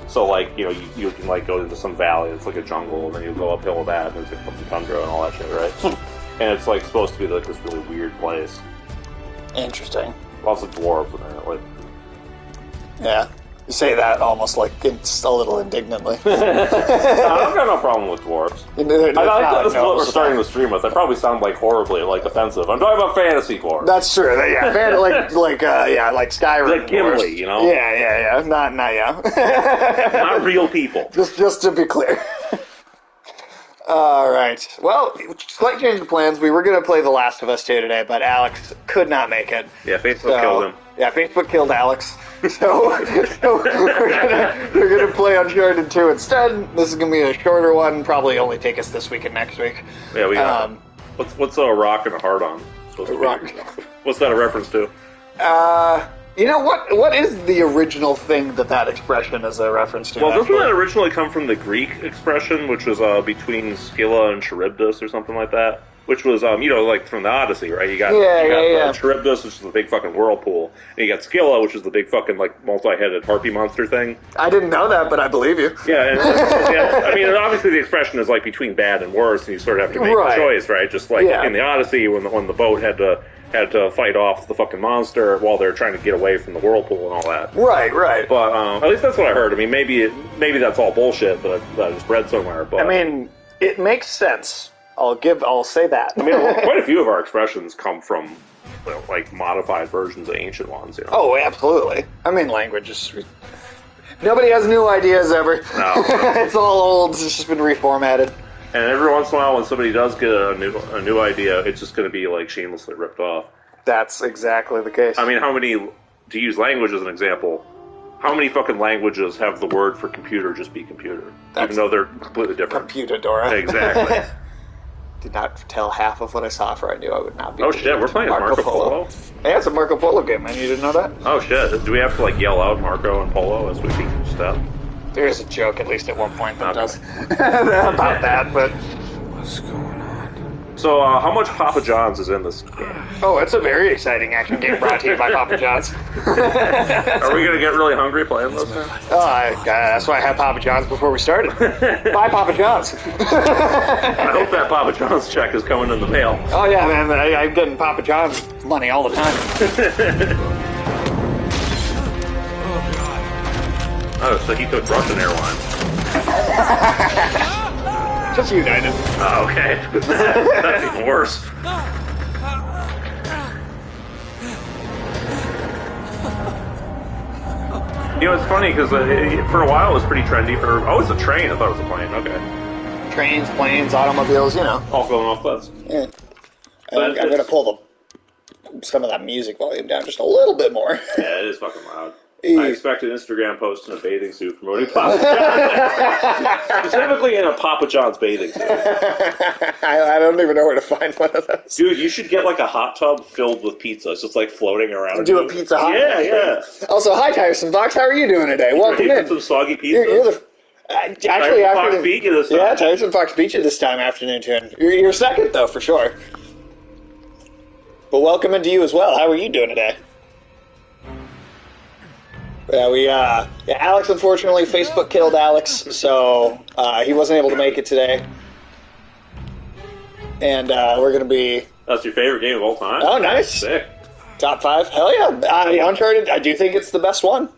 So, like, you know, you can, like, go into some valley, it's like a jungle, and then you go uphill with that, and there's, like, fucking tundra and all that shit, right? And it's, like, supposed to be, like, this really weird place. Interesting. Lots of dwarves in there, like... Yeah. You say that almost like it's a little indignantly. I've got no problem with dwarves. This is what we're starting the stream with. I probably sound like horribly like offensive. I'm talking about fantasy dwarves. That's true. Yeah, like Skyrim. Like Gimli, dwarves. you know? Yeah. Not Not real people. Just to be clear. All right. Well, slight change of plans. We were going to play The Last of Us 2 today, but Alex could not make it. Yeah, Facebook killed him. Yeah, Facebook killed Alex. So we're gonna play Uncharted 2 instead. This is gonna be a shorter one, probably only take us this week and next week. Yeah, we got. What's a rock and a heart on? What's that a reference to? You know what is the original thing that expression is a reference to? Well, doesn't that originally come from the Greek expression, which was between Scylla and Charybdis or something like that? Which was, you know, like from the Odyssey, right? You got Charybdis, which is the big fucking whirlpool, and you got Scylla, which is the big fucking, like, multi-headed harpy monster thing. I didn't know that, but I believe you. Yeah, yeah. I mean, obviously the expression is, like, between bad and worse, and you sort of have to make a choice, right? Just like in the Odyssey, when the boat had to fight off the fucking monster while they're trying to get away from the whirlpool and all that. Right. But at least that's what I heard. I mean, maybe that's all bullshit that I just read somewhere. But I mean, it makes sense. I'll say that. I mean, quite a few of our expressions come from, you know, like, modified versions of ancient ones, you know? Oh, absolutely. I mean, language is... Nobody has new ideas ever. No. It's all old. It's just been reformatted. And every once in a while, when somebody does get a new idea, it's just going to be, like, shamelessly ripped off. That's exactly the case. I mean, to use language as an example, how many fucking languages have the word for computer just be computer? Even though they're completely different. Computadora. Exactly. Did not tell half of what I saw, for I knew I would not be. Oh shit, we're playing Marco Polo? Yeah, it's a Marco Polo game, man. You didn't know that? Oh shit, do we have to, like, yell out Marco and Polo as we keep step? There is a joke, at least at one point, that does about that, but... What's going on? So, how much Papa John's is in this game? Oh, it's a very exciting action game brought to you by Papa John's. Are we gonna get really hungry playing this now? Oh, that's why I had Papa John's before we started. Bye, Papa John's. I hope that Papa John's check is coming in the mail. Oh yeah, man, I'm getting Papa John's money all the time. Oh, so he took Russian Airlines. Just United. Oh, okay. That's even worse. You know, it's funny because for a while it was pretty trendy for... Oh, it's a train. I thought it was a plane. Okay. Trains, planes, automobiles, you know. All going off cliffs. Yeah. I'm going to pull some of that music volume down just a little bit more. Yeah, it is fucking loud. I expect an Instagram post in a bathing suit promoting Papa John's. Specifically in a Papa John's bathing suit. I don't even know where to find one of those. Dude, you should get like a hot tub filled with pizza. It's just like floating around. Do a Pizza Hut? Yeah. Also, hi, Tyson Fox. How are you doing today? Welcome in. Some soggy pizza. Actually, Fox beat you this time. Yeah, Tyson Fox beat you this time, afternoon tune. You're second, though, for sure. But welcome into you as well. How are you doing today? Yeah, Alex, unfortunately, Facebook killed Alex, so he wasn't able to make it today. And we're going to be... That's your favorite game of all time? Oh, nice. Sick. Top 5? Hell yeah. Uncharted, I do think it's the best one.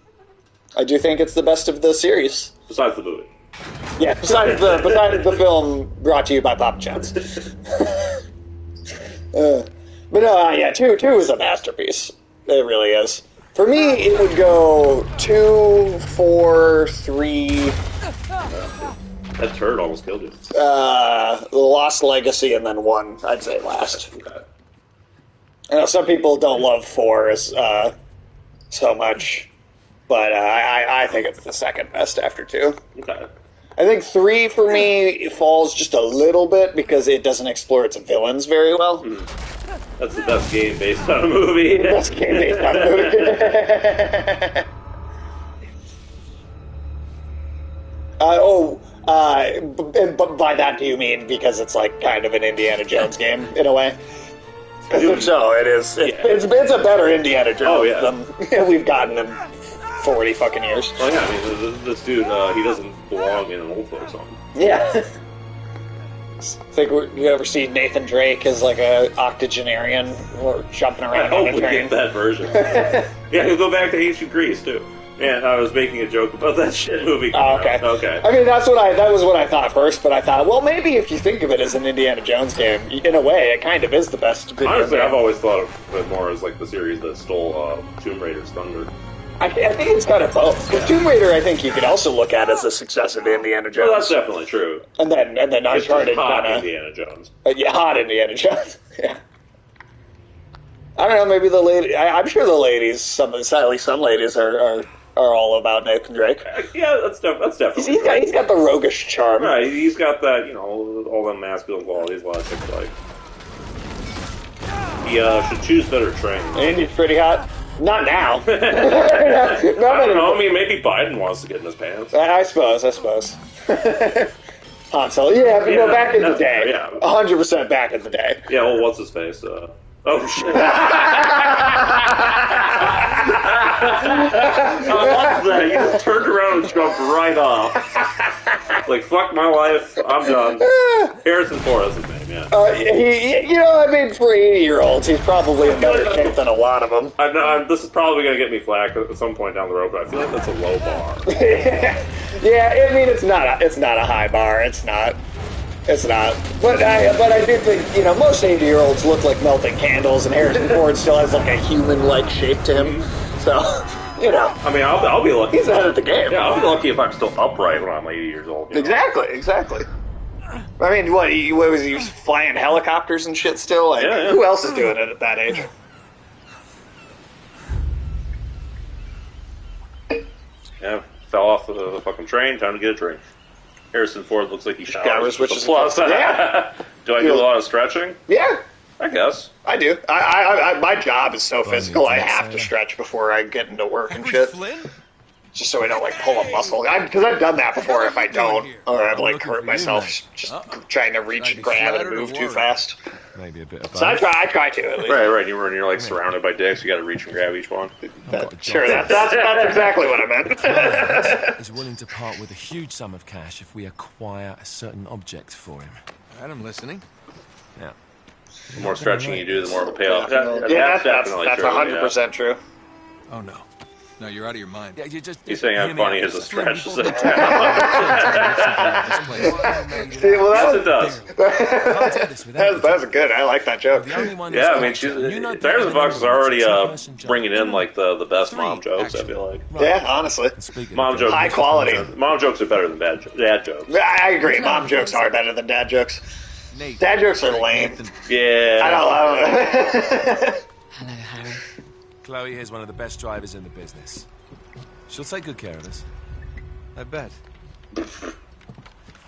I do think it's the best of the series. Besides the movie. Yeah, besides the film brought to you by Papa John's. But no, yeah, 2 is a masterpiece. It really is. For me, it would go 2, 4, 3... That turd almost killed you. The Lost Legacy, and then 1, I'd say, last. Okay. I know some people don't love 4 as so much, but I think it's the second best after 2. Okay. I think 3, for me, falls just a little bit because it doesn't explore its villains very well. That's the best game based on a movie. The best game based on a movie. But by that do you mean because it's like kind of an Indiana Jones game, in a way? So it is. It's a better Indiana Jones than we've gotten in 40 fucking years. Well, yeah, I mean, this dude, he doesn't belong in an old folks home. Yeah. Think you ever see Nathan Drake as like a octogenarian or jumping around on a train? I hope we get that version. Yeah, he'll go back to ancient Greece too. Man, I was making a joke about that shit movie. Oh, okay. Okay. I mean, that was what I thought first, but I thought, well, maybe if you think of it as an Indiana Jones game, in a way, it kind of is the best video Honestly, game. I've always thought of it more as like the series that stole Tomb Raider's thunder. I think it's kind of both. Because Tomb Raider, I think you could also look at as a successor to Indiana Jones. Well, that's definitely true. And then Uncharted hot kind of Indiana Jones. Yeah, hot Indiana Jones. Yeah. I don't know. Maybe the lady. I'm sure the ladies. At least some ladies are all about Nathan Drake. Yeah, that's definitely. He's got the roguish charm. Right, he's got that. All the masculine qualities. A lot of things like. He should choose better training. And he's pretty hot. Not now. I don't know. I mean, maybe Biden wants to get in his pants. I suppose. Han Solo. Yeah, but back in the day. Yeah. 100% back in the day. Yeah, well, what's his face? Oh, shit. I love that. He just turned around and jumped right off. Like, fuck my life. I'm done. Harrison Ford is his name, yeah. For 80-year-olds, he's probably in better shape than a lot of them. This is probably going to get me flack at some point down the road, but I feel like that's a low bar. Yeah, I mean, it's not a high bar. It's not. But I do think, most 80-year-olds look like melting candles, and Harrison Ford still has like a human-like shape to him. So, I mean, I'll be lucky. He's ahead of the game. Yeah, I'll be lucky if I'm still upright when I'm 80 years old. Exactly. I mean, what was he flying helicopters and shit still? Like, yeah. Who else is doing it at that age? Yeah, fell off the fucking train. Time to get a drink. Harrison Ford looks like he showers. Which is a plus. Yeah. Do I do a lot of stretching? Yeah. I guess. I do. I my job is so physical, I have to stretch before I get into work and shit. Just so I don't, pull a muscle. Because I've done that before if I don't. Or I've, hurt myself just trying to reach and grab and move too fast. Maybe a bit of both. So I try to, at least. Right. When you're, surrounded by dicks, you gotta reach and grab each one. That's exactly what I meant. Is willing to part with a huge sum of cash if we acquire a certain object for him. All right, I'm listening. Yeah. The more stretching you do, the more of a payoff. That's 100% true. Oh, no. No, you're out of your mind. Yeah, You're saying I'm funny as a stretch. Well, Yes, it does. That's good. I like that joke. Yeah, I mean, Harrison Fox is already bringing in the best mom jokes. I feel like. Yeah, honestly, mom jokes, high quality. Mom jokes are better than dad jokes. I agree. Mom jokes are better than dad jokes. Dad jokes are lame. Yeah. I don't know. Hello, Harry. Chloe here's one of the best drivers in the business. She'll take good care of us. I bet.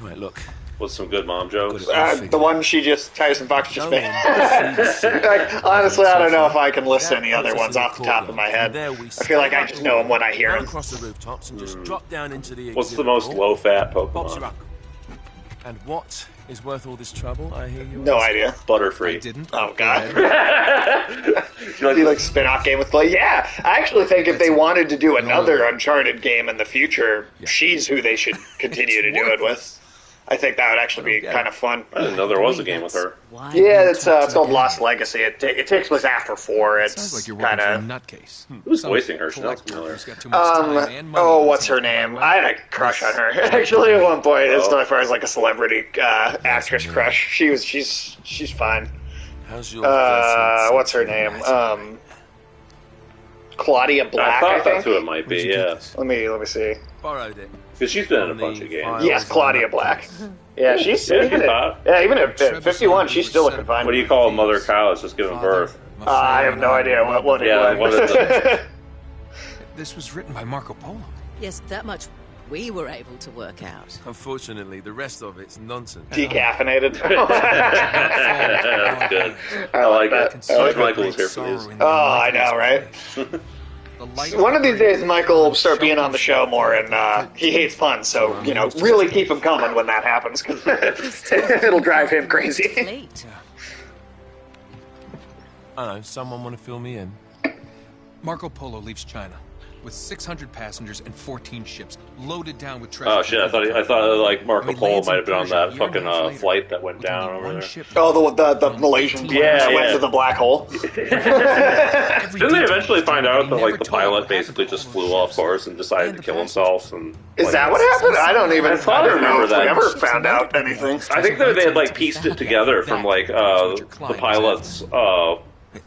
Right, look. What's some good mom jokes? The one Tyson Fox just made. Honestly, I don't know if I can list any other ones off the top of my head. I feel like I just know them when I hear them. Across the rooftops and just drop down into the What's the most low-fat Pops Pokemon? And what is worth all this trouble, I hear you? No idea. Butterfree. I didn't. Oh, God. You Do spin-off game with Clay? Yeah, I actually think if they wanted to do another Uncharted game in the future, she's who they should continue to do it with. I think that would actually be kind of fun. I didn't know there was a game with her. Yeah, it's called Lost Legacy. It takes place after 4. It's Sounds like you're working for a nutcase. Who's voicing her? She sounds familiar. What's her name? I had a crush on her. Actually, at one point, as far as a celebrity actress crush. She's fine. How's your what's her name? Claudia Black, I thought that's who it might be, yeah. Let me see. Borrowed it. Because she's been in a bunch of games. Yes, Claudia Black. Yeah, she's hot. Even at 51, she's still looking fine. What do you call a mother cow that's just giving birth? I have no idea what it was. What is it? This was written by Marco Polo. Yes, that much we were able to work out. Unfortunately, the rest of it's nonsense. Decaffeinated. That's good. I like that. I wish Michael was here for these. Oh, I know, right? One of these days, Michael will start being on the show more, and he hates puns, so, really keep him coming when that happens, because it'll drive him crazy. I don't know, someone want to fill me in? Marco Polo leaves China. with 600 passengers and 14 ships loaded down with treasure. Oh shit! I thought like Marco Polo might have been on that fucking flight that went down over there. Oh, the Malaysian plane that went to the black hole. Didn't they eventually find out that like the pilot basically just flew off course and decided to kill himself? And is like, that what happened? I don't even remember that. I never found out anything. I think that they had like pieced it together from like the pilot's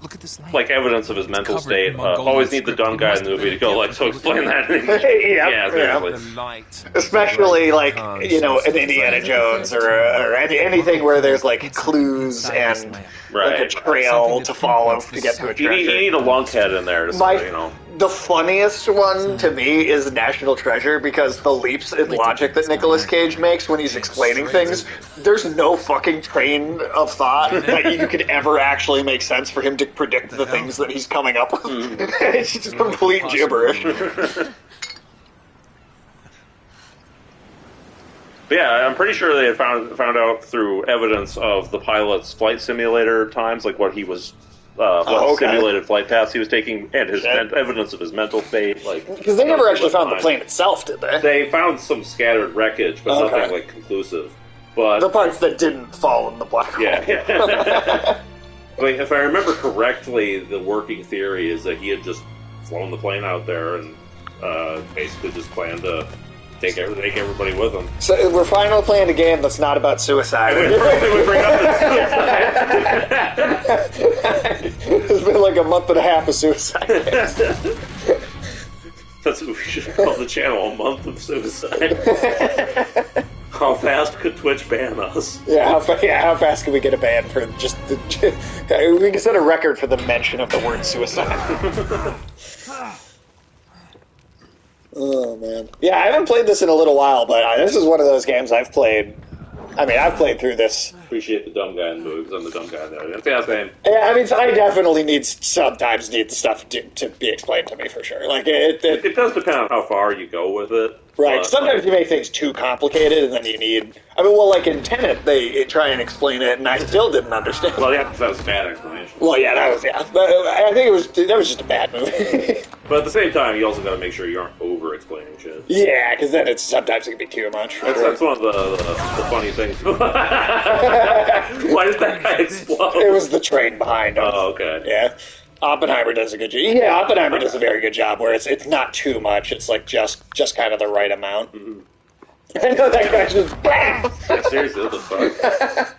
Look at this like evidence of his mental state. Always need the dumb guy in the movie to go like, so explain that. Yeah, exactly. Especially like in Indiana Jones or anything where there's like clues and like a trail to follow to get to a treasure. You need a lunkhead in there. The funniest one to me is National Treasure, because the leaps in logic that Nicolas Cage makes when he's explaining things, there's no fucking train of thought that you could ever actually make sense for him to predict the things that he's coming up with. It's just complete gibberish. But yeah, I'm pretty sure they had found out through evidence of the pilot's flight simulator times, like what he was, simulated flight paths he was taking, and his evidence of his mental state. Like, because they never actually found the plane itself, did they? They found some scattered wreckage, but nothing like conclusive. But the parts that didn't fall in the black hole. Yeah. Like, if I remember correctly, the working theory is that he had just flown the plane out there and basically just planned to take everybody with him. So we're finally playing a game that's not about suicide. We bring up It's been like a month and a half of suicide games. That's what we should call the channel, a month of suicide. How fast could Twitch ban us? How fast can we get a ban for just we can set a record for the mention of the word suicide. Oh, man. Yeah, I haven't played this in a little while, but this is one of those games I've played. I mean, I've played through this. Appreciate the dumb guy in the movie, because I'm the dumb guy in there. That's the name. Yeah, I mean, I definitely sometimes need the stuff to be explained to me, for sure. Like it does depend on how far you go with it. Right, sometimes you make things too complicated, and then you need... I mean, well, like in Tenet, they try and explain it, and I still didn't understand. Well, yeah, that was a bad explanation. Well, yeah, that was, But I think that was just a bad movie. But at the same time, you also got to make sure you aren't over-explaining shit. Yeah, because then sometimes it can be too much. That's one of the funny things. Why did that guy explode? It was the train behind him. Oh, okay. Yeah. Oppenheimer does a good job. Yeah, Oppenheimer does a very good job where it's not too much. It's like just kind of the right amount. Mm-hmm. I know that guy just BAM! Yeah, seriously, what the fuck?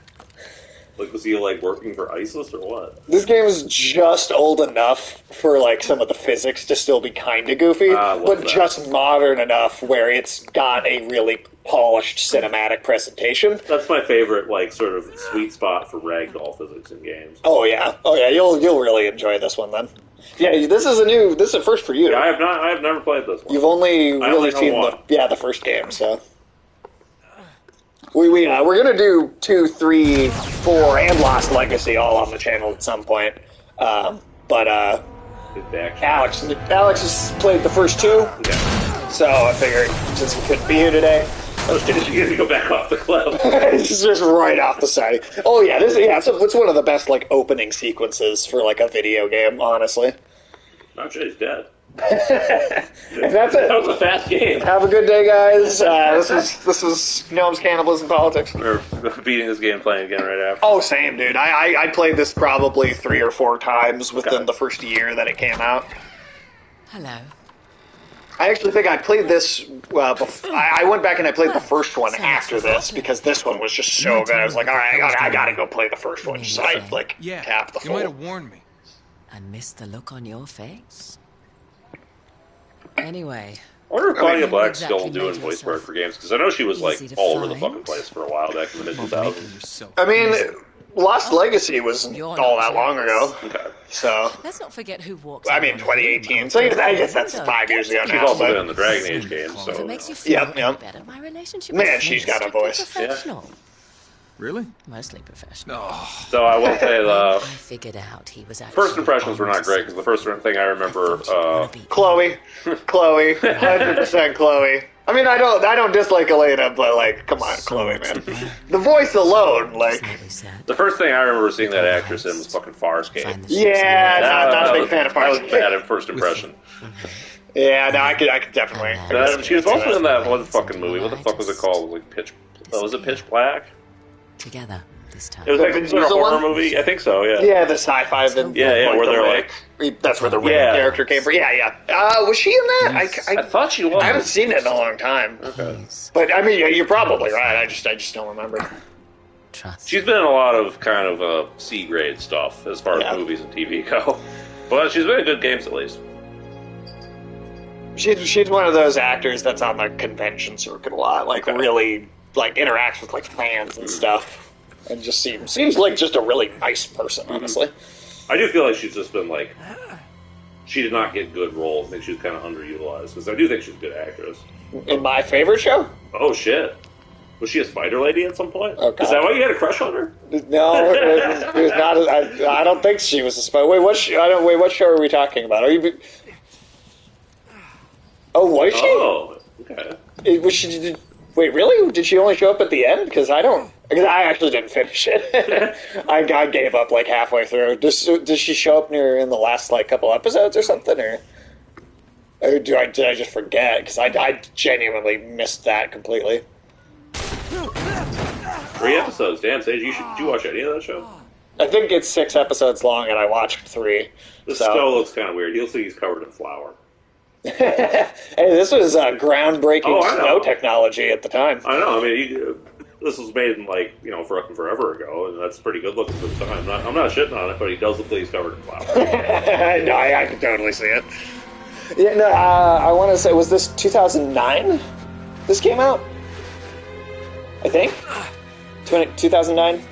Like, was he like working for ISIS or what? This game is just old enough for like some of the physics to still be kind of goofy, but just modern enough where it's got a really polished cinematic presentation. That's my favorite, like, sort of sweet spot for ragdoll physics in games. Oh yeah, you'll really enjoy this one then. Yeah, this is a first for you. Yeah, I have never played this one. You've only really seen the first game, so. We're gonna do 2, 3, 4, and Lost Legacy all on the channel at some point. But Alex has played the first 2, so I figured since he couldn't be here today, you're gonna go back off the cliff. It's just right off the side. Oh yeah, it's one of the best like opening sequences for like a video game, honestly. I'm sure he's dead. And that's it. That was a fast game. Have a good day, guys. This is Gnomes, Cannibalism, Politics. We're beating this game, playing again right after. Oh, same, dude. I played this probably 3 or 4 times within the first year that it came out. Hello. I actually think I played this. I went back and I played the first one after this because this one was just so good. I was like, all right, I gotta go play the first one. So I tapped the you might have warned me. I missed the look on your face. Anyway. I wonder if Claudia Black's still doing voice work for games, because I know she was like all over the fucking place for a while back in the mid-2000s. I mean, Lost Legacy wasn't all that long ago. Okay. So let's not forget who walked. I mean, 2018. So I guess that's 5 years ago now. She's also been in the Dragon Age games, so. If it makes you feel better, my relationship. Man, she's got a voice. Yeah. Really? Mostly professional. Oh. So I will say I figured out he was first impressions were not great, because the first thing I remember, Chloe, 100% Chloe. I mean, I don't dislike Elena, but like, come on, Chloe, man. The voice alone, like. The first thing I remember seeing that actress in was fucking Farscape. Yeah, not a big fan of Farscape. That was bad at first impression. Yeah, no, I could definitely. She was also in that one fucking movie. What the fuck was it called? Like was it Pitch Black? Together this time. It was like a horror movie. I think so. Yeah. Yeah, the sci-fi. Where they're like. That's where the Rick character came from. Yeah. Was she in that? I thought she was. I haven't seen it in a long time. Okay. But I mean, you're probably right. I just don't remember. Trust. She's been in a lot of kind of C grade stuff as far as movies and TV go, but she's been in good games at least. She's one of those actors that's on the convention circuit a lot, like really like interacts with like fans and stuff, and just seems like just a really nice person, honestly. I do feel like she's just been like she did not get good roles. I think she was kind of underutilized because I do think she's a good actress. In my favorite show? Oh shit. Was she a spider lady at some point? Okay. Is that why you had a crush on her? No, it was not. I don't think she was a spider. Wait, what show are we talking about? Are you? Oh, was she? Oh, okay. Was she? Wait, really? Did she only show up at the end? Because I actually didn't finish it. I gave up like halfway through. Does she show up in the last like couple episodes or something, or did I just forget? Because I genuinely missed that completely. 3 episodes. Damn, Sage, did you watch any of that show? I think it's 6 episodes long, and I watched 3. This skull looks kind of weird. You'll see he's covered in flour. Hey, this was groundbreaking snow technology at the time. I know. I mean, this was made in forever ago, and that's pretty good looking for the time. I'm not shitting on it, but he does look like he's covered in flour. No, I can totally see it. Yeah, no, I want to say, was this 2009? This came out? I think 2009,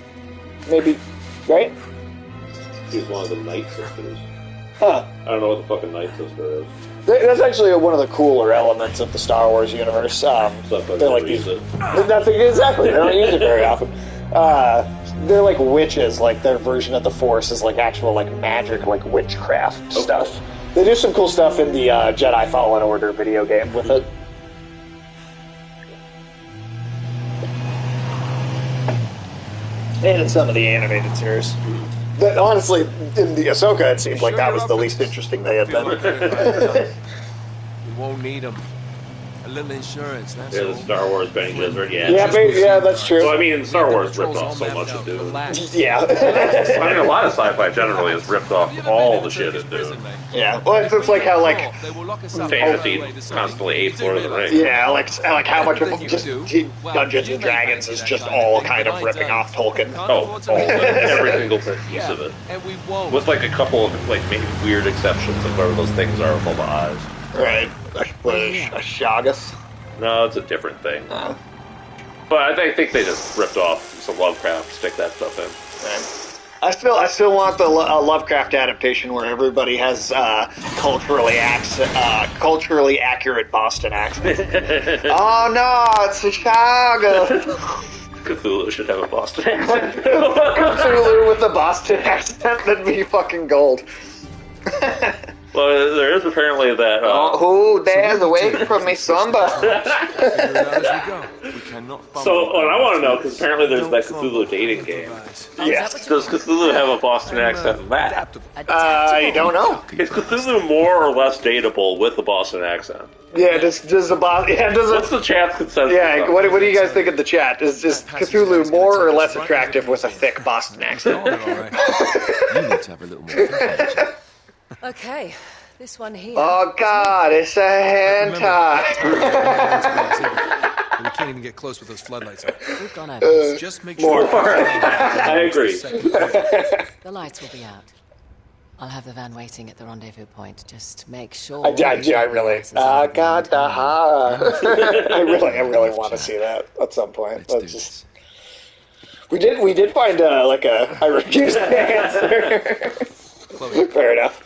maybe, right? He's one of the Night Sisters. Huh. I don't know what the fucking Night Sister is. That's actually one of the cooler elements of the Star Wars universe. They're like these. Exactly. They don't use it very often. They're like witches. Like their version of the Force is like actual like magic, like witchcraft stuff. They do some cool stuff in the Jedi Fallen Order video game with it. And in some of the animated series. Honestly, in the Ahsoka, it seemed like that was the least interesting they had been. We won't need them. A little insurance, that's the Star Wars Benny Blizzard, yeah, that's true. Well, I mean, Star Wars ripped off so much of Dune. Yeah. I mean, a lot of sci-fi generally has ripped off all the shit in Dune. Yeah, well, it's like how, like, fantasy constantly ate Lord of the Rings. Yeah, like how much of just Dungeons and Dragons is just all kind of ripping off Tolkien. Oh, every single piece of it. With, like, a couple of, like, maybe weird exceptions of whatever those things are with all the eyes. Right. A Shagas? No, it's a different thing. But I think they just ripped off some Lovecraft to stick that stuff in. Right. I still want the Lovecraft adaptation where everybody has culturally accurate Boston accent. Oh no, it's a Shagas. Cthulhu should have a Boston accent. Cthulhu with a Boston accent, that'd be fucking gold. Well, there is apparently that... there's away from me, Samba. So, what I want to know, because apparently there's that Cthulhu dating game. Yes. Does Cthulhu have a Boston accent in that? I don't know. Is Cthulhu more or less dateable with a Boston accent? Yeah, does the Boston... Yeah, what's the chat's consensus? Yeah, what do you guys think of the chat? Is Cthulhu more or less attractive with a thick Boston accent? You need to have a little more. Okay, this one here. Oh God, it's a hentai. We can't even get close with those floodlights on. We've gone over this. Just make sure. I agree. The lights will be out. I'll have the van waiting at the rendezvous point. Just make sure. I really. God, I really want to see that at some point. We did find I refuse to answer. Fair enough.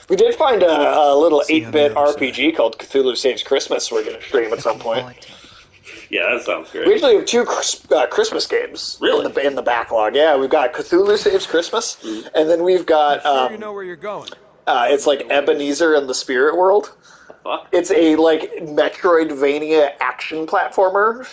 We did find a little 8-bit RPG called Cthulhu Saves Christmas we're going to stream at some point. Yeah, that sounds great. We actually have 2 Christmas games in the backlog. Yeah, we've got Cthulhu Saves Christmas, and then we've got... you know where you're going. It's like Ebenezer and the Spirit World. Fuck? It's a Metroidvania action platformer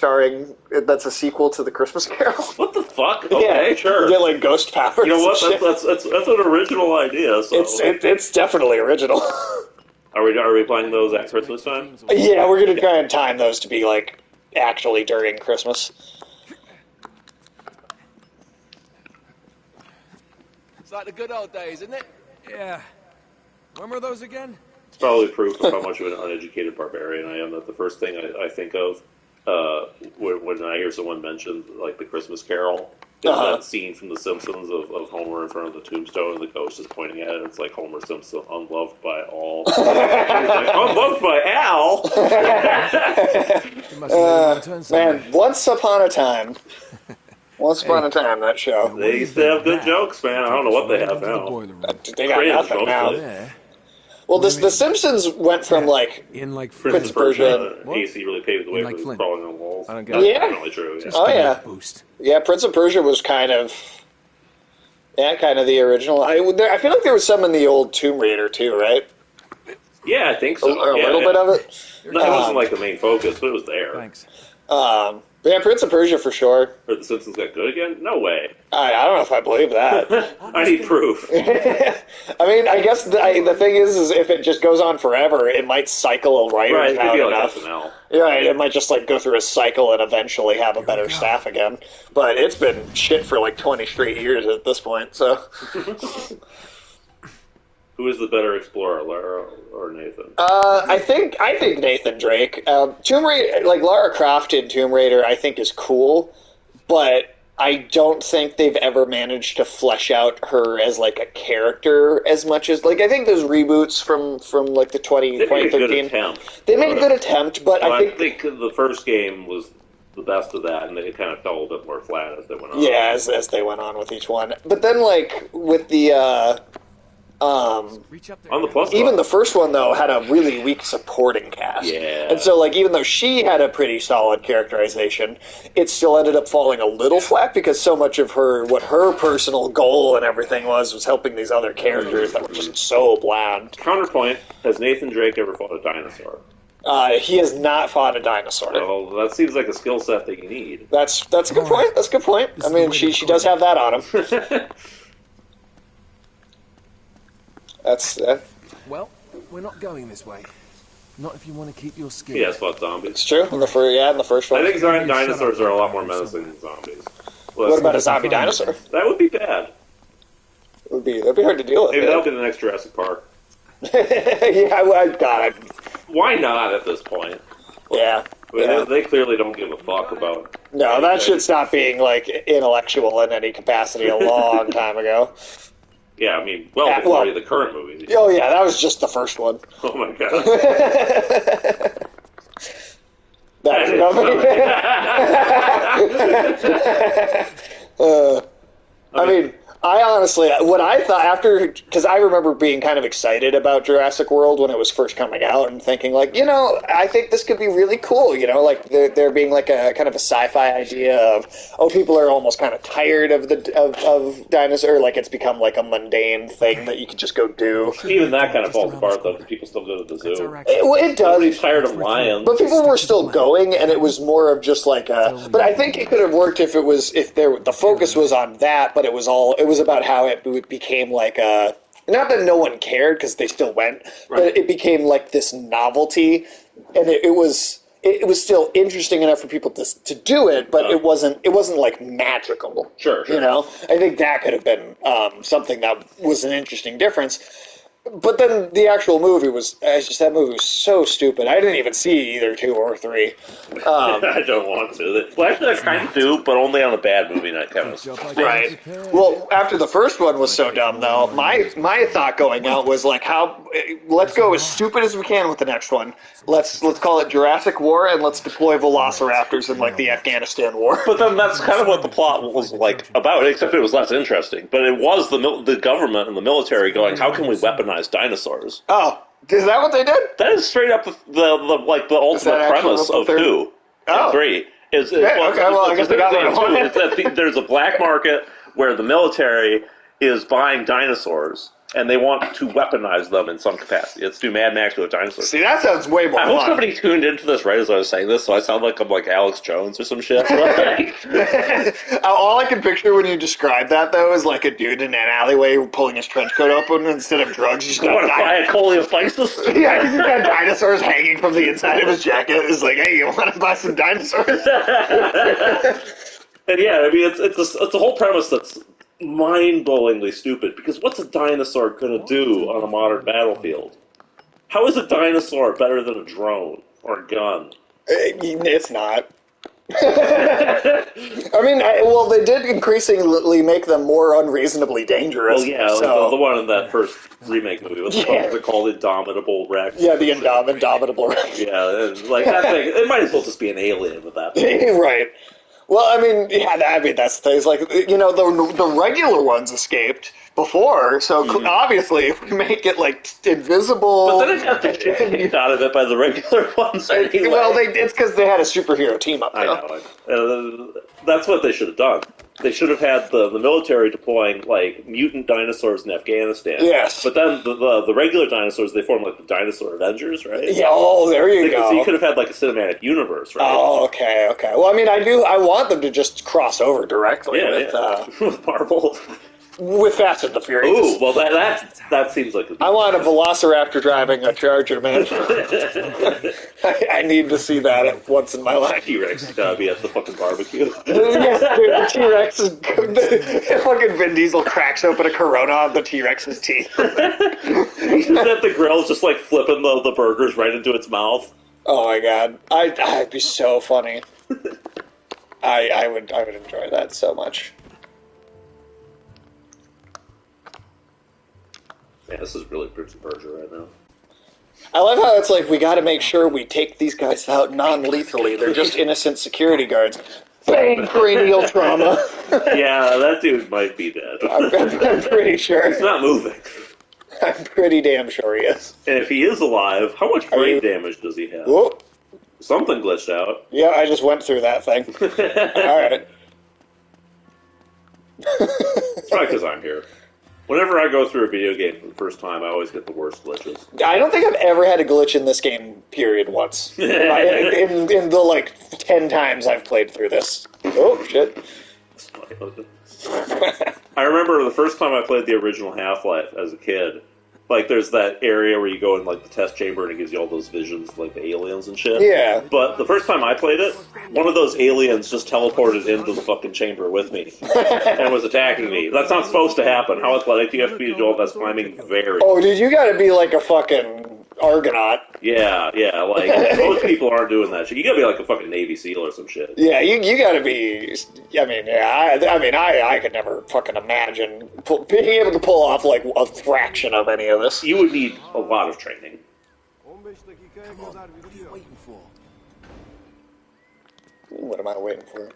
that's a sequel to the Christmas Carol. What the fuck? Okay, sure. You get ghost powers. You know what? That's an original idea. So. It's definitely original. I Are we playing those at Christmas time? Yeah, we're gonna try and time those to be like actually during Christmas. It's like the good old days, isn't it? Yeah. When were those again? It's probably proof of how much of an uneducated barbarian I am that the first thing I think of when I hear someone mention like the Christmas Carol is that scene from The Simpsons of Homer in front of the tombstone and the ghost is pointing at it. It's like Homer Simpson, unloved by all. He's like, unloved by Al. Man, once upon a time. Once upon a time, that show. They used to have good jokes, man. I don't know what they have now. They got nothing now. Well, The Simpsons went from like Prince of Persia. AC really paved the way for this crawling on walls. Yeah. Definitely true. Yeah. Oh yeah. Yeah, Prince of Persia was kind of the original. I feel like there was some in the old Tomb Raider too, right? Yeah, I think so. Or a little bit of it. No, it wasn't like the main focus, but it was there. Thanks. Yeah, Prince of Persia for sure. Or The Simpsons got good again? No way. I don't know if I believe that. I need proof. I mean, I guess the thing is if it just goes on forever, it might cycle a writer out enough. SNL. Right, it might just like go through a cycle and eventually have a better staff again. But it's been shit for like 20 straight years at this point, so... Who is the better explorer, Lara or Nathan? I think Nathan Drake. Tomb Raider, like Lara Croft in Tomb Raider, I think is cool, but I don't think they've ever managed to flesh out her as like a character as much as like I think those reboots from like the 2013. They made a good attempt, but I think the first game was the best of that, and it kind of fell a bit more flat as they went on. Yeah, as they went on with each one, but then like with the. On the plus even the first one though had a really weak supporting cast, and so like even though she had a pretty solid characterization, it still ended up falling a little flat because so much of what her personal goal and everything was helping these other characters that were just so bland. Counterpoint: has Nathan Drake ever fought a dinosaur? He has not fought a dinosaur. Well, that seems like a skill set that you need. That's a good point. That's a good point. I mean, she does have that on him. That's Well, we're not going this way. Not if you want to keep your skin. Yes, fought zombies. It's true. In the first one. I think dinosaurs are a lot more menacing than zombies. What about a zombie dinosaur? That would be bad. That'd be hard to deal with. Maybe that'll be the next Jurassic Park. Yeah, God. Why not at this point? Yeah. They clearly don't give a fuck about. No, that should stop being like intellectual in any capacity a long time ago. Yeah, I mean, before the current movie. Oh yeah, that was just the first one. Oh my god. That's I mean, I honestly, what I thought because I remember being kind of excited about Jurassic World when it was first coming out and thinking like, I think this could be really cool, like there being like a kind of a sci-fi idea of, people are almost kind of tired of of dinosaur, like it's become like a mundane thing that you could just go do. Even that kind of falls apart though, because people still go to the zoo. It does. They're tired of lions. But people were still going, and it was more of just like but I think it could have worked if the focus was on that, but it was about how it became like a... Not that no one cared, because they still went, but it became like this novelty, and it was still interesting enough for people to do it, but it wasn't like magical. Sure. I think that could have been something that was an interesting difference. But then the actual movie that movie was so stupid. I didn't even see either 2 or 3. I don't want to. Well, actually, I kind of do, but only on a bad movie night, Kevin. Right. Well, after the first one was so dumb, though, my thought going out was like, let's go as stupid as we can with the next one. Let's call it Jurassic War, and let's deploy velociraptors in like the Afghanistan War. But then that's kind of what the plot was like about, except it was less interesting. But it was the government and the military going, how can we weaponize dinosaurs? Oh, is that what they did? That is straight up the ultimate premise of 2 and 3. I guess they got that. There's a black market where the military is buying dinosaurs and they want to weaponize them in some capacity. It's do Mad Max with dinosaurs. See, that sounds way more I fun. hope somebody tuned into this right as I was saying this, so I sound like I'm like Alex Jones or some shit. All I can picture when you describe that, though, is like a dude in an alleyway pulling his trench coat open, and instead of drugs, he's got coleophysis. Yeah, he's got dinosaurs hanging from the inside of his jacket. It's like, hey, you want to buy some dinosaurs? And yeah, I mean, it's a whole premise that's mind-blowingly stupid, because what's a dinosaur going to do on a modern battlefield? How is a dinosaur better than a drone or a gun? It's not. I mean, well, they did increasingly make them more unreasonably dangerous. Well, yeah, so. like the one in that first remake movie, what's it called? Indomitable Rex? Yeah, the Indomitable Rex. Yeah, and like that thing, it might as well just be an alien with that thing. Right. Well, I mean, yeah, that's the thing. It's like, the regular ones escaped before, so obviously if we make it, like, invisible... But then it got the shit kicked out of it by the regular ones anyway. Well, it's because they had a superhero team up there. I know. That's what they should have done. They should have had the military deploying, like, mutant dinosaurs in Afghanistan. Yes. But then the regular dinosaurs, they formed, like, the Dinosaur Avengers, right? Yeah, there you go. So you could have had, like, a cinematic universe, right? Oh, okay. Well, I mean, I want them to just cross over directly with Marvel. With Fast and the Furious. Ooh, well, that seems like... I want a Velociraptor driving a Charger, man. I need to see that once in my life. T-Rex has got to be at the fucking barbecue. Yes, dude, the T-Rex is... fucking Vin Diesel cracks open a Corona on the T-Rex's teeth. He's at the grill, just, like, flipping the burgers right into its mouth. Oh, my God. I'd be so funny. I would enjoy that so much. Yeah, this is really Prince of Persia right now. I love how it's like, we gotta make sure we take these guys out non-lethally. They're just innocent security guards. Bang! Cranial trauma. Yeah, that dude might be dead. I'm pretty sure. He's not moving. I'm pretty damn sure he is. And if he is alive, how much brain damage does he have? Whoop. Something glitched out. Yeah, I just went through that thing. Alright. It's probably because I'm here. Whenever I go through a video game for the first time, I always get the worst glitches. I don't think I've ever had a glitch in this game, period, once. in the, like, 10 times I've played through this. Oh, shit. I remember the first time I played the original Half-Life as a kid, like, there's that area where you go in, like, the test chamber and it gives you all those visions of, like, the aliens and shit. Yeah. But the first time I played it, one of those aliens just teleported into the fucking chamber with me and was attacking me. That's not supposed to happen. How athletic do you have to be to do all that climbing? Very. Oh, dude, you gotta be like a fucking Argonaut. Yeah, like, most people aren't doing that shit. You gotta be like a fucking Navy SEAL or some shit. Yeah, you gotta be... I mean, I could never fucking imagine being able to pull off, like, a fraction of any of this. You would need a lot of training. What am I waiting for?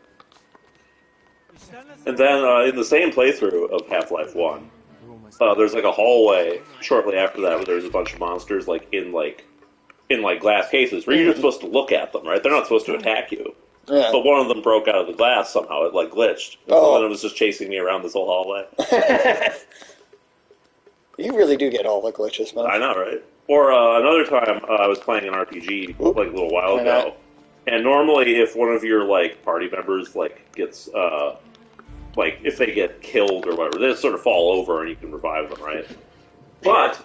And then, in the same playthrough of Half-Life 1, there's like a hallway shortly after that where there's a bunch of monsters in glass cases where you're just supposed to look at them, right? They're not supposed to attack you. Yeah. But one of them broke out of the glass somehow. It, like, glitched. Oh. And it was just chasing me around this whole hallway. You really do get all the glitches, man. I know, right? Or another time I was playing an RPG like a little while ago. And normally if one of your, like, party members, like, gets... like, if they get killed or whatever, they just sort of fall over and you can revive them, right? But,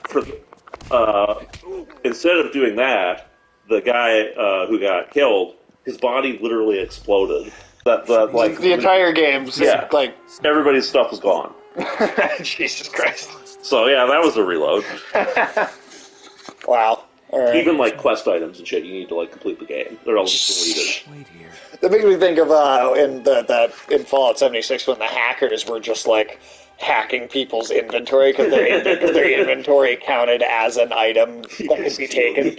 instead of doing that, the guy who got killed, his body literally exploded. Like the entire game, yeah, like... everybody's stuff was gone. Jesus Christ. So, yeah, that was a reload. Wow. All right. Even, like, quest items and shit, you need to, like, complete the game. They're all just deleted. Wait here. That makes me think of in Fallout 76 when the hackers were just like hacking people's inventory because their inventory counted as an item that could be taken.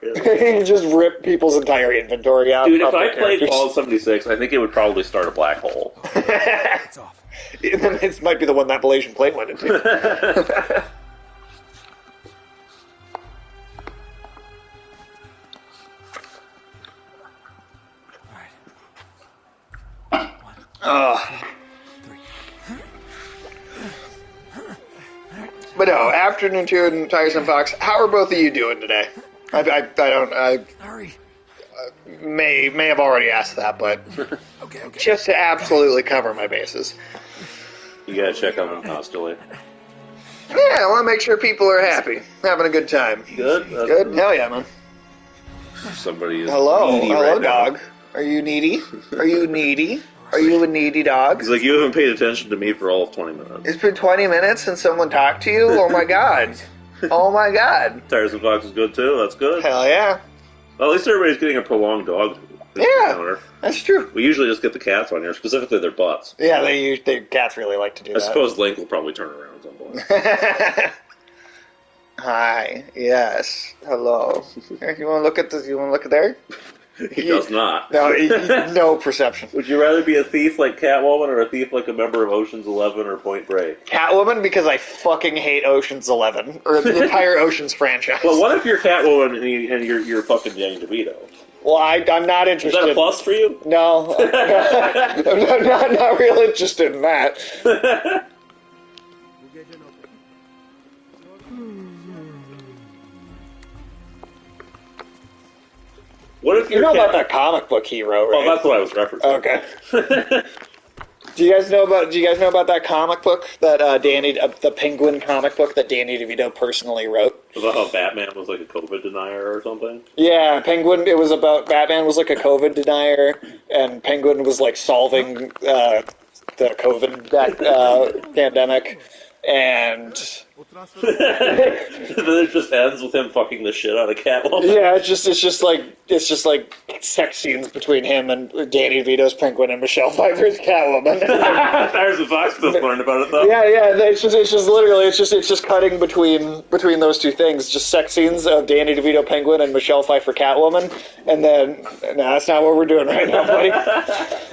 You just rip people's entire inventory out. Dude, if I played Fallout 76, I think it would probably start a black hole. It's off. It might be the one that Malaysian plane went into. But no, Afternoon 2 and Tiresome Fox, how are both of you doing today? I may have already asked that, but Okay. just to absolutely cover my bases. You gotta check on them constantly. Yeah, I want to make sure people are happy, having a good time. Good? Good? Hell yeah, man. Somebody is Hello, needy hello, right now. dog. Are you needy? Are you needy? Are you a needy dog? He's like, you haven't paid attention to me for all of 20 minutes. It's been 20 minutes since someone talked to you? Oh my god. Oh my god. Tiresome Fox is good too, that's good. Hell yeah. Well, at least everybody's getting a prolonged dog Yeah, encounter. that's true. We usually just get the cats on here, specifically their butts. Yeah, they cats really like to do I that. suppose Link will probably turn around at some point. Hi. Yes. Hello. Here, you want to look at this? You want to look at there? He does not. No, no perception. Would you rather be a thief like Catwoman or a thief like a member of Ocean's 11 or Point Break? Catwoman, because I fucking hate Ocean's 11 or the entire Ocean's franchise. Well, what if you're Catwoman and you're fucking Danny DeVito? Well, I'm not Is interested. that a plus for you? No, I'm not real interested in that. What if You you're know about that comic book he wrote, right? Well, that's what I was referencing. Okay. Do you guys know about that comic book that the Penguin comic book that Danny DeVito personally wrote? About how Batman was like a COVID denier or something? Yeah, Penguin. It was about Batman was like a COVID denier, and Penguin was like solving the COVID pandemic, and Then it just ends with him fucking the shit out of Catwoman. yeah, it's just like sex scenes between him and Danny DeVito's Penguin and Michelle Pfeiffer's Catwoman. Tiresome Fox just learned about it though. Yeah. It's just literally it's just cutting between those two things, just sex scenes of Danny DeVito Penguin and Michelle Pfeiffer Catwoman, and then no, that's not what we're doing right now, buddy.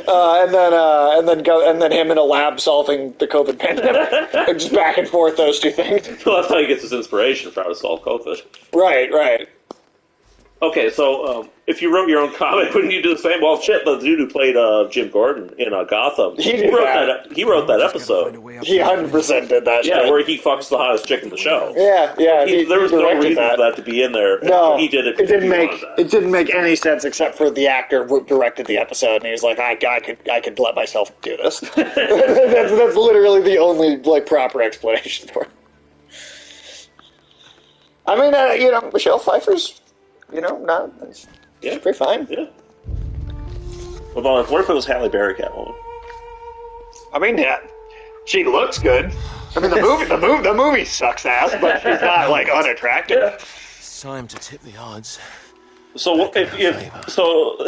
And then him in a lab solving the COVID pandemic, and just back and forth those two things. Well, that's how he gets his inspiration for how to solve COVID. Right. Okay, so if you wrote your own comic, wouldn't you do the same? Well, shit, the dude who played Jim Gordon in Gotham, He did that. He wrote that episode. He 100% did that. Yeah, shit. where he fucks the hottest chick in the show. Yeah. There was no directed reason for that to be in there. No, he did it. It didn't make any sense except for the actor who directed the episode, and he was like, I could let myself do this. that's literally the only proper explanation for it. I mean, Michelle Pfeiffer's, she's pretty fine. Yeah. Well, what if it was Halle Berry Catwoman? I mean, yeah, she looks good. I mean, the movie sucks ass, but she's not unattractive. Yeah. It's time to tip the odds. So if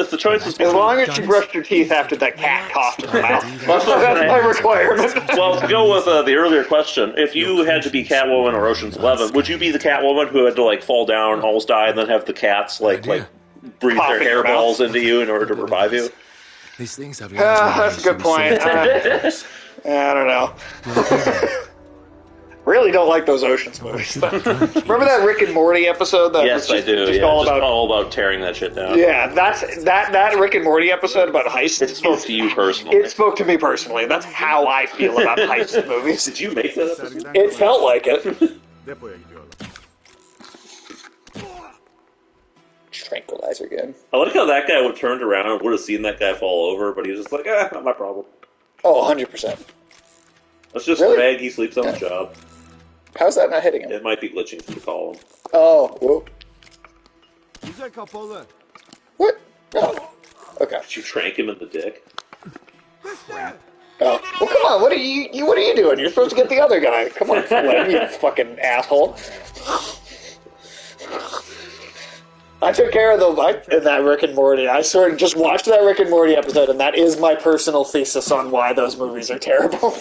the choice is As long as she brushed her teeth after that cat coughed in her mouth. That's my requirement. Well, to go with the earlier question, if you had to be Catwoman or Ocean's 11, would you be the Catwoman who had to fall down, almost die, and then have the cats breathe their hairballs into you in order to revive you? These things have That's a good point. I don't know. Really don't like those Oceans movies. Remember that Rick and Morty episode? That Yes, was just, I do. Just Yeah, all about tearing that shit down. Yeah, that Rick and Morty episode about heists. It spoke to you personally. It spoke to me personally. That's how I feel about heist movies. Did you make that episode? It felt like it. Tranquilizer gun. I like how that guy would have turned around and would have seen that guy fall over, but he was just like, not my problem. Oh, 100%. That's just Really? Greg. He sleeps on the job. How's that not hitting him? It might be glitching through the column. Oh, whoop. What? Oh, okay. Did you trank him in the dick? Oh, well, come on. What are you doing? You're supposed to get the other guy. Come on, Flynn, you fucking asshole. I took care of that Rick and Morty. I sort of just watched that Rick and Morty episode, and that is my personal thesis on why those movies are terrible.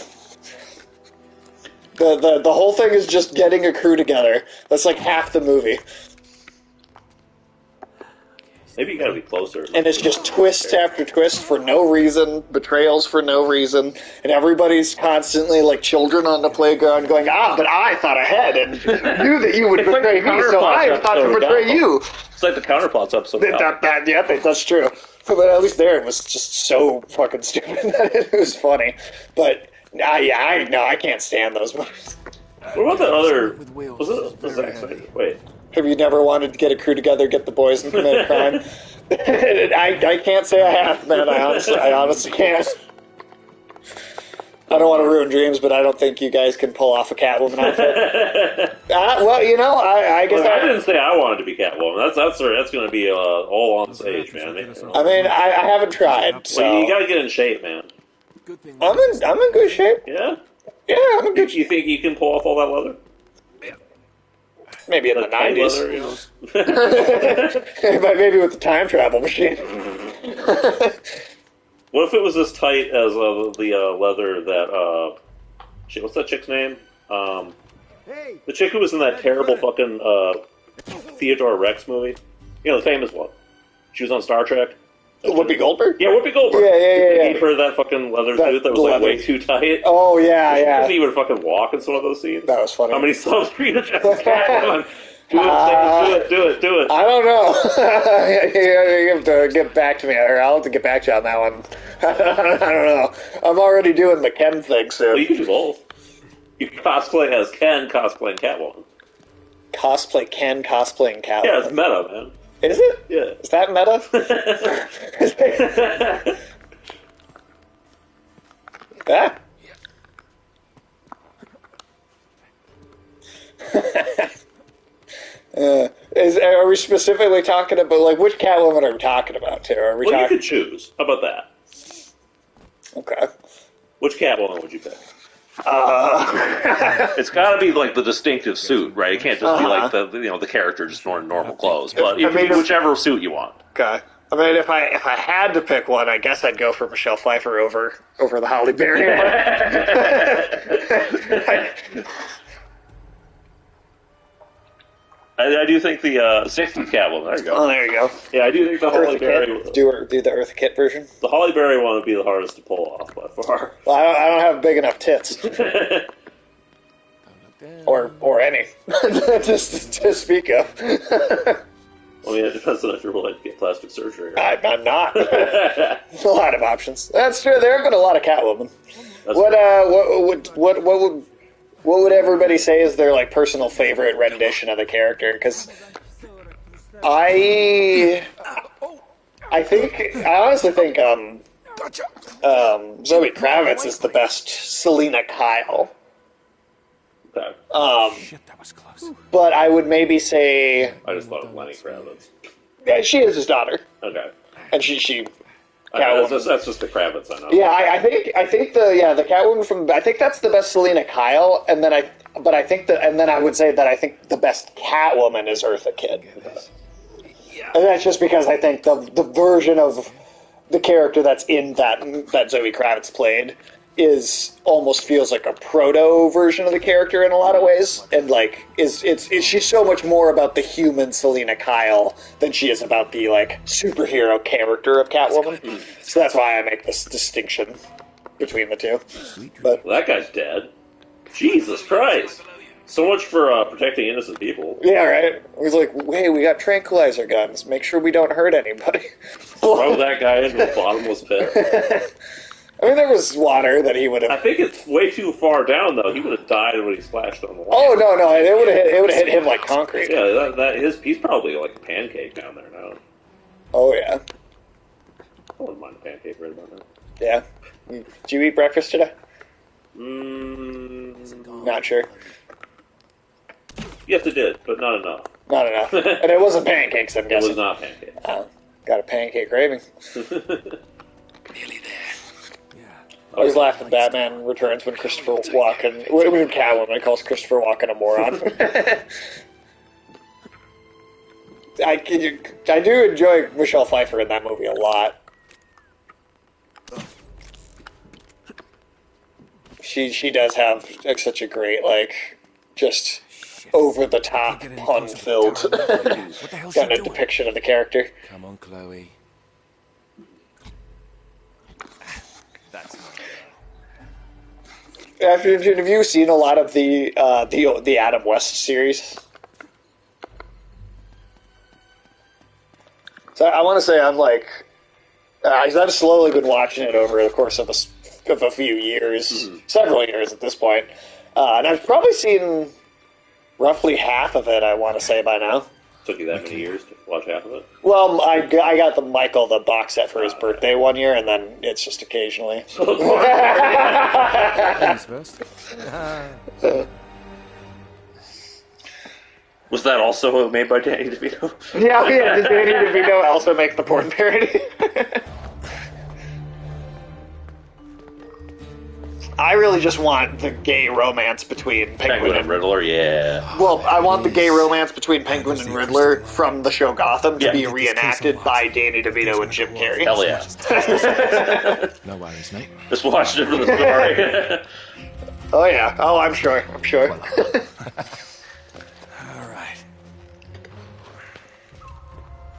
The whole thing is just getting a crew together. That's like half the movie. Maybe you gotta be closer. And it's just twist after twist for no reason, betrayals for no reason, and everybody's constantly like children on the playground going, but I thought ahead and knew that you would betray me, so I thought to betray you. It's like the Counterplots episode. That's true. But at least there it was just so fucking stupid that it was funny. But I can't stand those movies. What about that other? Was it Zack Snyder? Wait. Have you never wanted to get a crew together, get the boys, and commit a crime? I can't say I have, man. I honestly can't. I don't want to ruin dreams, but I don't think you guys can pull off a Catwoman outfit. Well, you know, I guess I didn't say I wanted to be Catwoman. That's going to be all on stage, man. I mean, I haven't tried. So well, you got to get in shape, man. I'm in good shape. Yeah. Yeah, I'm in good shape. You think you can pull off all that leather? Maybe in the 90s. Leather, you know? Maybe with the time travel machine. What if it was as tight as the leather that shit, what's that chick's name? The chick who was in that terrible fucking Theodore Rex movie. You know, the famous one. She was on Star Trek. Whoopi Goldberg? Yeah, Whoopi Goldberg. Yeah. They gave her that fucking leather suit that was like way too tight. Oh, yeah. Because he would fucking walk in some of those scenes. That was funny. How many subs for you to just Catwoman? Do it. I don't know. You have to get back to me. I'll have to get back to you on that one. I don't know. I'm already doing the Ken thing soon. Well, you can do both. You can cosplay as Ken cosplaying Catwoman. Cosplay Ken cosplaying Catwoman? Yeah, it's meta, man. Is it? Yeah. Is that meta? Ah. Are we specifically talking about, like, which Catwoman are we talking about, too? Are we you could choose. How about that? Okay. Which Catwoman would you pick? It's got to be like the distinctive suit, right? It can't just be like the character just wearing normal clothes. But whichever suit you want. Okay. I mean, if I had to pick one, I guess I'd go for Michelle Pfeiffer over the Halle Berry one. I do think the 60s Catwoman. There you go. Oh, there you go. Yeah, I do think the Halle Berry. Do the Eartha Kitt version. The Halle Berry one would be the hardest to pull off by far. Well, I don't have big enough tits. or any to speak of. Well, yeah, it depends on if you're willing to get plastic surgery. I'm not. There's a lot of options. That's true. There have been a lot of Catwoman. What would everybody say is their like personal favorite rendition of the character? Because I honestly think Zoe Kravitz is the best Selena Kyle. Okay. Shit, that was close. But I would maybe say I just thought of Lenny Kravitz. Yeah, she is his daughter. Okay. And she that's just the Kravitz I know. Yeah, I think the Catwoman from I think that's the best Selena Kyle, and then I would say that I think the best Catwoman is Eartha Kitt. Yeah. And that's just because I think the version of the character that's in that Zoe Kravitz played almost feels like a proto version of the character in a lot of ways, and like she's so much more about the human Selena Kyle than she is about the like superhero character of Catwoman. So that's why I make this distinction between the two. But that guy's dead. Jesus Christ! So much for protecting innocent people. Yeah, right. He's like, hey, we got tranquilizer guns. Make sure we don't hurt anybody. Throw that guy into a bottomless pit. I mean, there was water that he would have. I think it's way too far down, though. He would have died when he splashed on the wall. Oh no! It would have hit him like concrete. Yeah, he's probably like a pancake down there now. Oh yeah. I wouldn't mind a pancake right about now. Yeah. Did you eat breakfast today? Not sure. Yes, it did, but not enough. Not enough. And it wasn't pancakes, I'm guessing. It was not pancakes. Got a pancake craving. Nearly there. I always laugh at Batman Returns when Christopher Walken, when Catwoman calls Christopher Walken a moron. I do enjoy Michelle Pfeiffer in that movie a lot. She does have such a great, like, just over-the-top, pun-filled kind of depiction of the character. Come on, Chloe. That's not Have you seen a lot of the Adam West series? So I want to say I'm like, I've slowly been watching it over the course of a few years, several years at this point, And I've probably seen roughly half of it, I want to say, by now. Took you that many years to watch half of it? Well, I got the box set for his birthday one year, and then it's just occasionally. Ladies first. Was that also made by Danny DeVito? Yeah, did Danny DeVito also make the porn parody? I really just want the gay romance between Penguin and Riddler, yeah. Well, I want the gay romance between Penguin and Riddler from the show Gotham to be reenacted by Danny DeVito and Jim Carrey. Hell yeah. No worries, mate. Just watched it for the story. Oh yeah. Oh, I'm sure. All right.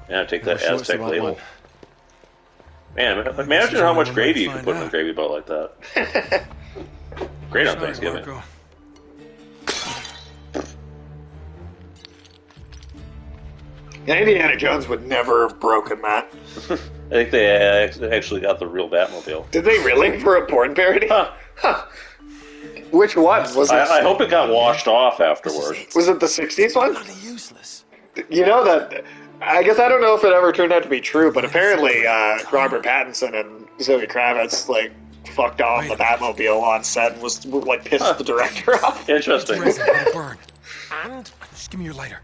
Yeah, take that Sure it's the Aztec right label. one. Man, imagine how much gravy you could put in a gravy boat like that. Great on Thanksgiving. Marco. Yeah, Indiana Jones would never have broken that. I think they actually got the real Batmobile. Did they really for a porn parody? Huh. Which one was it? I hope it got washed off afterward. Was it the '60s one? Bloody useless. You know that. I guess I don't know if it ever turned out to be true, but apparently Robert Pattinson and Zoe Kravitz fucked off the Batmobile on set and was pissed the director off. Interesting. Burn. And just give me your lighter.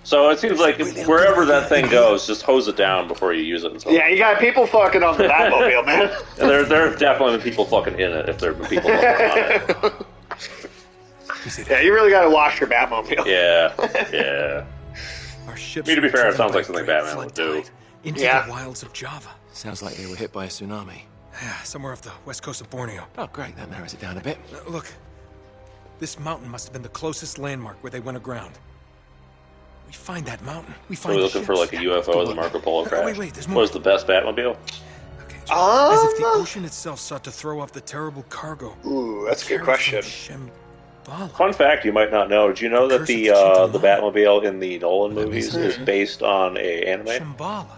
So it seems like wherever that thing goes, just hose it down before you use it. And stuff. Yeah, you got people fucking on the Batmobile, man. And there are definitely people fucking in it if there are people fucking on it. Yeah, you really got to wash your Batmobile. Yeah. Our ships To be fair, it sounds by like something great Batman would flood do. tide Into Yeah. the wilds of Java. Sounds like they were hit by a tsunami. Yeah, somewhere off the west coast of Borneo. Oh, great. That narrows it down a bit. Look, this mountain must have been the closest landmark where they went aground. We find that mountain. We Are find we the looking for ships. like a UFO as a Marco Polo crash? Wait, there's more. What was the best Batmobile? Okay, so as if the ocean itself sought to throw off the terrible cargo. Ooh, that's a good question. Shambhala. Fun fact you might not know: did you know that the Batmobile in the Nolan movies is based on a anime? Shambhala.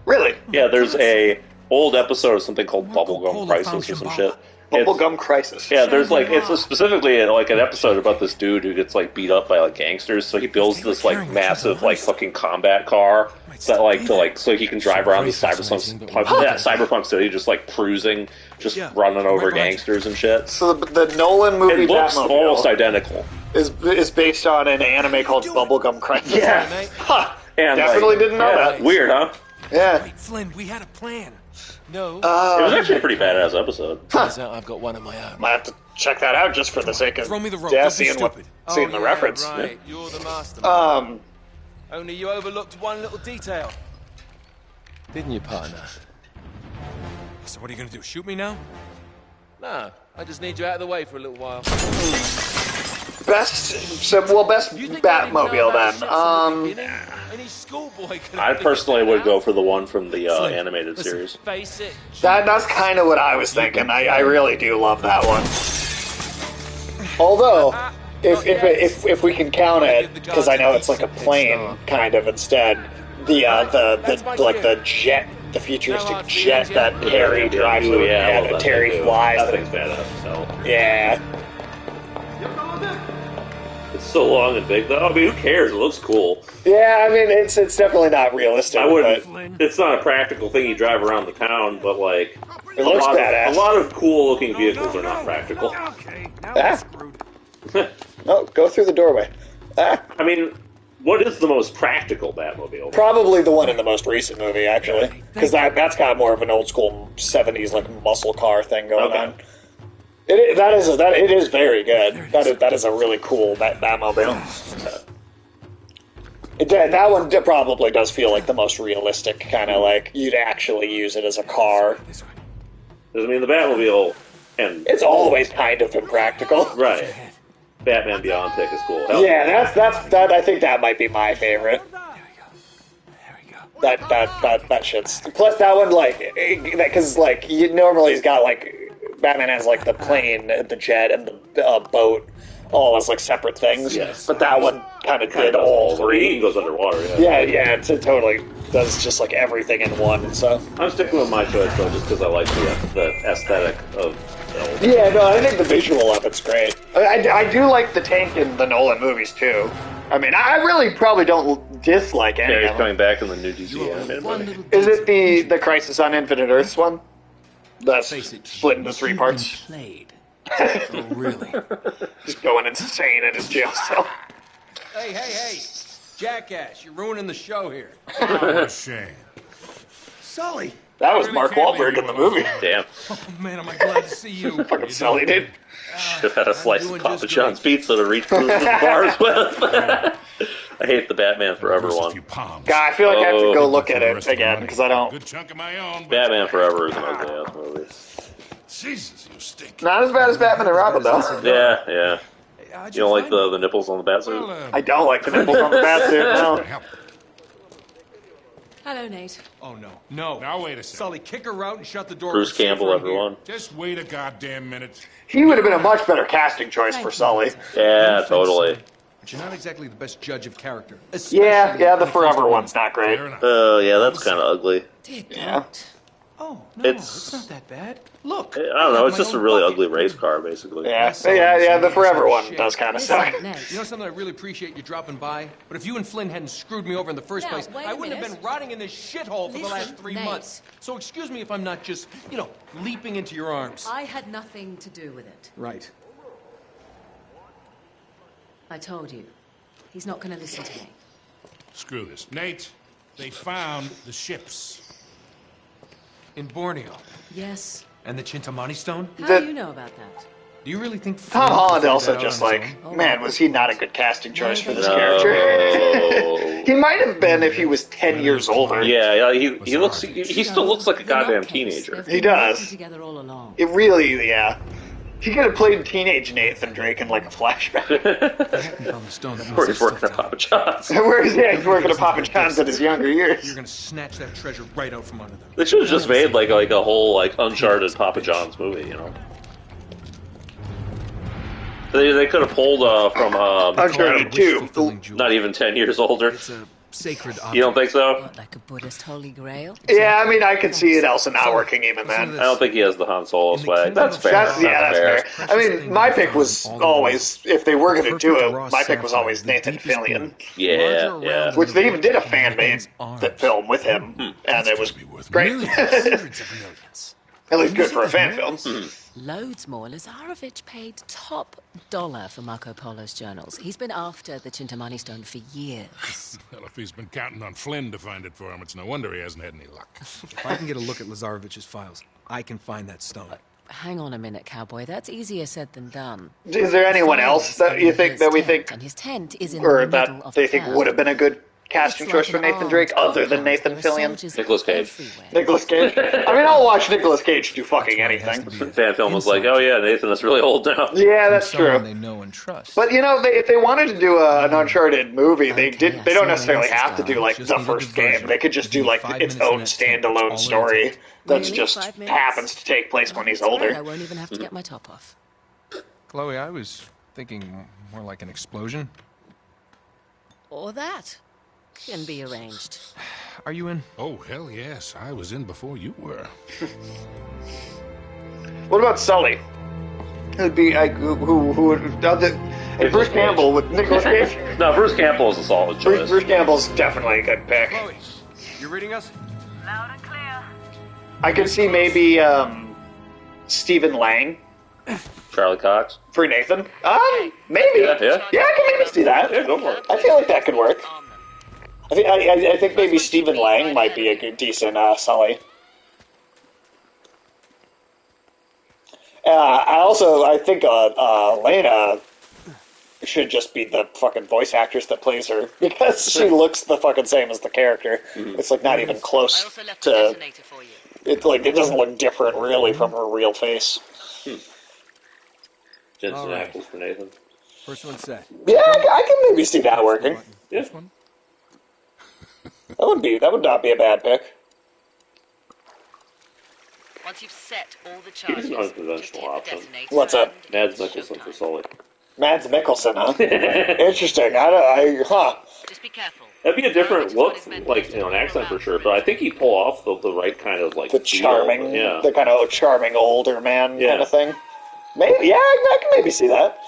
Really? Yeah, there's a old episode of something called Bubblegum Crisis or some shit. Bubblegum Crisis. Yeah, there's it's specifically an episode about this dude who gets beat up by gangsters, so he builds this massive fucking combat car that so he can drive around the cyberpunk city, just cruising, just running over gangsters and shit. So the Nolan movie It looks Batmobile almost identical. is based on an anime called Bubblegum Crisis. Yeah. Huh. And Definitely didn't know that. Weird, huh? Yeah. Wait, Flynn, we had a plan. No. It was actually a pretty badass episode. Turns out I've got one of my own. Might have to check that out just for the sake of Throw me the rope. yeah, Don't be seeing stupid. the reference. Right, you're the mastermind. Only you overlooked one little detail. Didn't you, partner? So what are you gonna do? Shoot me now? No, I just need you out of the way for a little while. Best Batmobile then. Any schoolboy could I personally would go for the one from the animated series. face it. That's kind of what I was thinking. I really do love that one. Although, if we can count it, because I know it's like a plane kind of instead. The jet, the futuristic jet that Terry drives. That Terry flies. That thing's badass. So. Yeah. It's so long and big though. I mean, who cares? It looks cool. Yeah, I mean, it's definitely not realistic. I wouldn't. It's not a practical thing you drive around the town, but it looks badass. A lot of cool looking vehicles are not practical. No, go through the doorway. I mean, what is the most practical Batmobile? Probably the one in the most recent movie, actually, because that's got more of an old school '70s muscle car thing going on. It is very good. That is a really cool Batmobile. That one probably does feel like the most realistic kind of you'd actually use it as a car. Because I mean, the Batmobile and it's always kind of impractical, right? Batman Beyond pick is cool. Hell yeah, that's I think that might be my favorite. That shit's. Plus that one because normally he's got Batman has the plane, the jet, and the boat all as separate things. Yes. But that one kind of did all three. He goes underwater. Yeah, it's a totally does just like everything in one. So I'm sticking with my choice though, just because I like the aesthetic of. Yeah, no, I think the visual of it's great. I do like the tank in the Nolan movies too. I mean, I really probably don't dislike any of them. Coming back in the new DC animated movie. Is it the Crisis on Infinite Earths one? That's split into 3 parts. Oh, really? Just going insane in his jail cell. Hey! Jackass, you're ruining the show here. Oh, shame. Sully! That was Mark Wahlberg in the movie. Damn. Oh, man, am I glad to see you. Fucking Sully, dude. Should have had a slice of Papa John's pizza to reach through the bars with. I hate the Batman Forever one. God, I feel like I have to go look at it again, because I don't... Good chunk of my own. Batman Forever is an ugly-ass movie. Jesus, you stink. Not as bad as Batman and Robin, though. Yeah. You don't like the nipples on the Batsuit? Well, I don't like the nipples on the Batsuit, no. Hello, Nate. Oh, no. Now, wait a second. Sully, kick her out and shut the door. Bruce Campbell, everyone. Just wait a goddamn minute. He would have been a much better casting choice for Sully. Yeah, totally. But you're not exactly the best judge of character. Yeah, the Forever one's not great. Fair enough. Yeah, that's kind of ugly. Dear Yeah. God. Oh, no, It's- it's not that bad. Look. I don't know, it's just a really ugly race car, basically. Yeah, the Forever one does kind of suck. Listen, Nate. You know something? I really appreciate you dropping by. But if you and Flynn hadn't screwed me over in the first Now, place, wait I a wouldn't have minute. been rotting in this shithole for the last Listen, 3 Nate. months. So excuse me if I'm not just, leaping into your arms. I had nothing to do with it. Right. I told you. He's not going to listen to me. Screw this. Nate, they found the ships. In Borneo. Yes. And the Chintamani stone? How The- do you know about that? Do you really think Tom Flynn Holland figured also that out just on his like, own? man, was he not a good casting choice for this No. character? He might have been if he was 10 years older. Yeah, he looks. He still looks like a They're not goddamn kids. teenager. They've He been does. working together all along. It really, yeah. He could have played teenage Nathan Drake in like a flashback. He found the stone. That means Or there's he's working still at time. Papa John's. He's working at Papa John's in his younger years. You're gonna snatch that treasure right out from under them. They should have just made like a whole Uncharted Papa John's movie, you know. They could have pulled from Uncharted 2. not even 10 years older. It's a sacred object. You don't think so? What, like a Buddhist holy grail? Yeah, I mean, I could see it also not working even then. I don't think he has the Han Solo swag. That's fair. That's fair. I mean, my pick was always, if they were going to do it, my pick was always Nathan Fillion. Yeah. Which they even did a fan-made film with him, and it was great. Hundreds of millions. At least good for a fan film. Loads more. Lazarovich paid top dollar for Marco Polo's journals. He's been after the Chintamani stone for years. Well, if he's been counting on Flynn to find it for him, it's no wonder he hasn't had any luck. If I can get a look at Lazarovich's files, I can find that stone. Hang on a minute, cowboy. That's easier said than done. Is there anyone else that you think that we think, And his tent is in or the middle that of they think town. would have been a good casting choice for Nathan Drake, other than Nathan Fillion? Nicolas Cage. Nicolas Cage. I mean, I'll watch Nicolas Cage do fucking anything. Fan film was like, oh yeah, Nathan is really old now. Yeah, that's true. They know and trust. But you know, if they wanted to do an Uncharted movie, they don't necessarily have to do like the first game. They could just do like its own standalone story that Really? just 5 minutes? happens to take place when he's That's great. I older. won't even have to get my top off. Chloe, I was thinking more like an explosion. Or that can be arranged. Are you in? Oh, hell yes. I was in before you were. What about Sully? It'd be like who would Bruce Campbell with Nicolas Cage. No, Bruce Campbell is a solid choice. Bruce Campbell's definitely a good pick. Chloe, you reading us? Loud and clear. I could see maybe Stephen Lang Charlie Cox. for Nathan. Maybe. Yeah. Yeah, I can maybe see that. Yeah, go for it. I feel like that could work. I think maybe Stephen Lang might be a good, decent Sully. I think Lena should just be the fucking voice actress that plays her, because she looks the fucking same as the character. It's like not even I close also left a to. detonator for you. It's like it doesn't look different really from her real face. Jensen All right. Ackles for Nathan. First one set. Yeah, I can maybe see that working. Yeah. This one? That would not be a bad pick. Once you've set all the He's charges, an just unconventional hit the option. detonator What's up? and Mads it's Mikkelsen for showtime. Sully. Mads Mikkelsen, huh? Interesting. Huh? Just be careful. That'd be a different look, like, an accent for sure, but I think he'd pull off the right kind of, like, the charming, the kind of charming older man kind of thing. Maybe, yeah, I can maybe see that.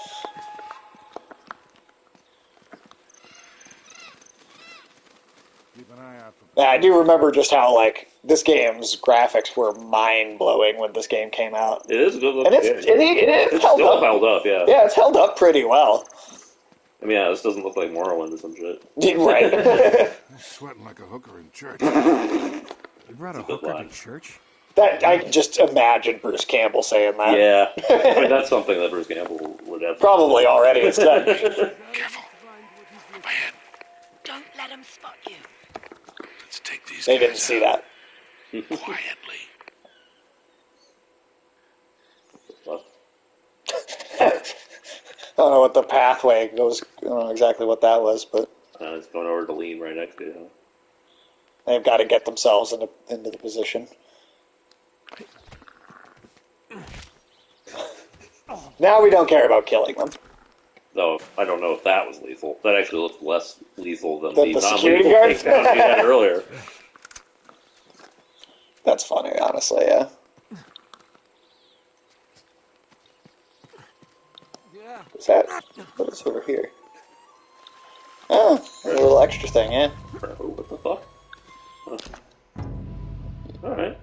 Keep an eye out for... Yeah, I do remember just how, like, this game's graphics were mind-blowing when this game came out. It is a good And looking it's held still held up, yeah. Yeah, it's held up pretty well. I mean, yeah, this doesn't look like Morrowind or some shit. Right. I'm sweating like a hooker in church. You brought a hooker to church? That I can just imagine Bruce Campbell saying that. Yeah. I mean, that's something that Bruce Campbell would have. Probably already has said. Careful. Up ahead. Don't let them spot you. Let's take these They guys didn't see that. quietly. I don't know what the pathway goes. I don't know exactly what that was, but It's going over to lean right next to you. they've got to get themselves into the position. Now we don't care about killing them. Though I don't know if that was lethal. That actually looked less lethal than The the security non-lethal guards? takedown you had earlier. That's funny, honestly, yeah. What's that? What is over here? Oh, a little extra thing, yeah. Oh, what the fuck? Huh. Alright.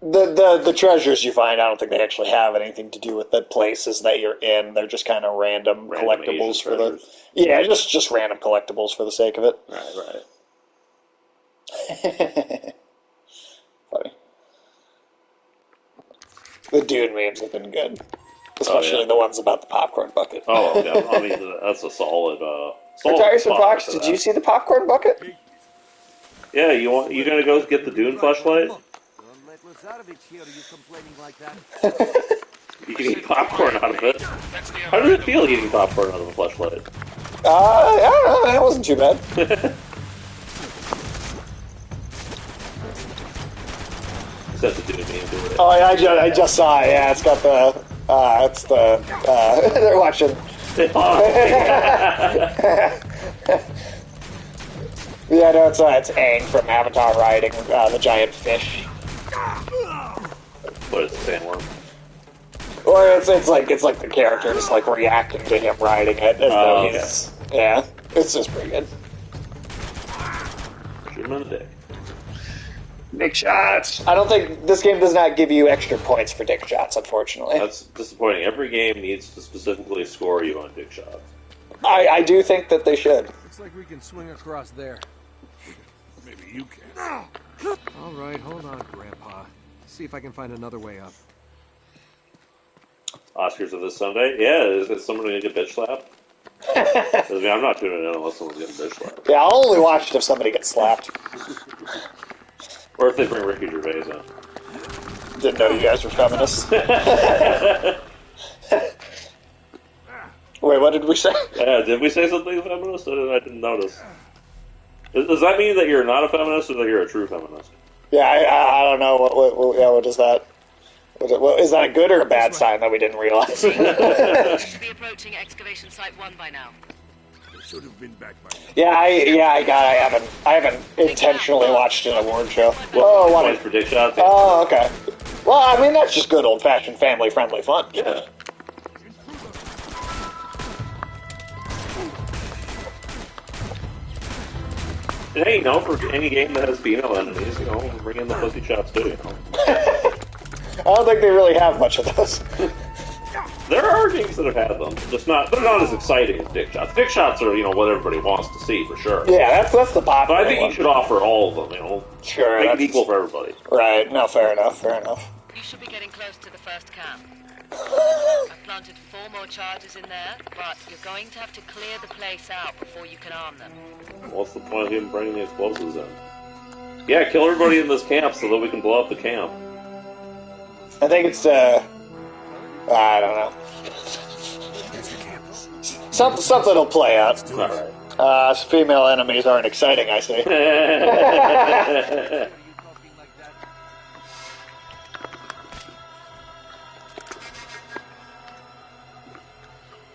The treasures you find, I don't think they actually have anything to do with the places that you're in. They're just kind of random collectibles Asian for treasures. the... Yeah, just random collectibles for the sake of it. Right. Funny. The Dune memes have been good. Especially the ones about the popcorn bucket. Oh, yeah. I mean, that's a solid Tiresome spot Fox, for did that. you see the popcorn bucket? Yeah, you gonna go get the Dune flashlight? You can eat popcorn out of it. How does it feel eating popcorn out of a flashlight? I don't know, that wasn't too bad. Except the Dune meme do it. Oh, I just saw it, yeah, it's got the, they're watching. Yeah, no, it's Aang from Avatar riding the giant fish. What is it, sandworm? Or it's like the character just like reacting to him riding it as though he's yeah. It's just pretty good. Shoot him in the dick. Dick shots. I don't think this game does not give you extra points for dick shots, unfortunately. That's disappointing. Every game needs to specifically score you on dick shots. I do think that they should. Looks like we can swing across there. Maybe you can. All right, hold on, Grandpa. See if I can find another way up. Oscars of this Sunday? Yeah, is someone going to get bitch slapped? I mean, I'm not tuning in unless someone's getting bitch slapped. Yeah, I'll only watch it if somebody gets slapped. Or if they bring Ricky Gervais in. Didn't know you guys were feminists. Wait, what did we say? Yeah, did we say something feminist? I didn't notice. Does that mean that you're not a feminist or that you're a true feminist? Yeah, I don't know. What is that? Is that a good or a bad sign that we didn't realize? You should be approaching excavation site 1 by now. They should have been back by now. Yeah, I haven't intentionally watched an award show. Well, what? points for dick shots? Oh, okay. Well, I mean that's just good old-fashioned family-friendly fun. Yeah. And hey, for any game that has female enemies, bring in the pussy shots too, I don't think they really have much of those. There are games that have had them, they're not as exciting as dick shots. Dick shots are, what everybody wants to see, for sure. Yeah, that's the popular But I think one. you should offer all of them, Sure. Make it equal for everybody. Right, no, fair enough. You should be getting close to the first camp. I've planted 4 more charges in there, but you're going to have to clear the place out before you can arm them. What's the point of even bringing the explosives in? Yeah, kill everybody in this camp so that we can blow up the camp. I think it's, I don't know. Something will play out. Alright. Female enemies aren't exciting, I see.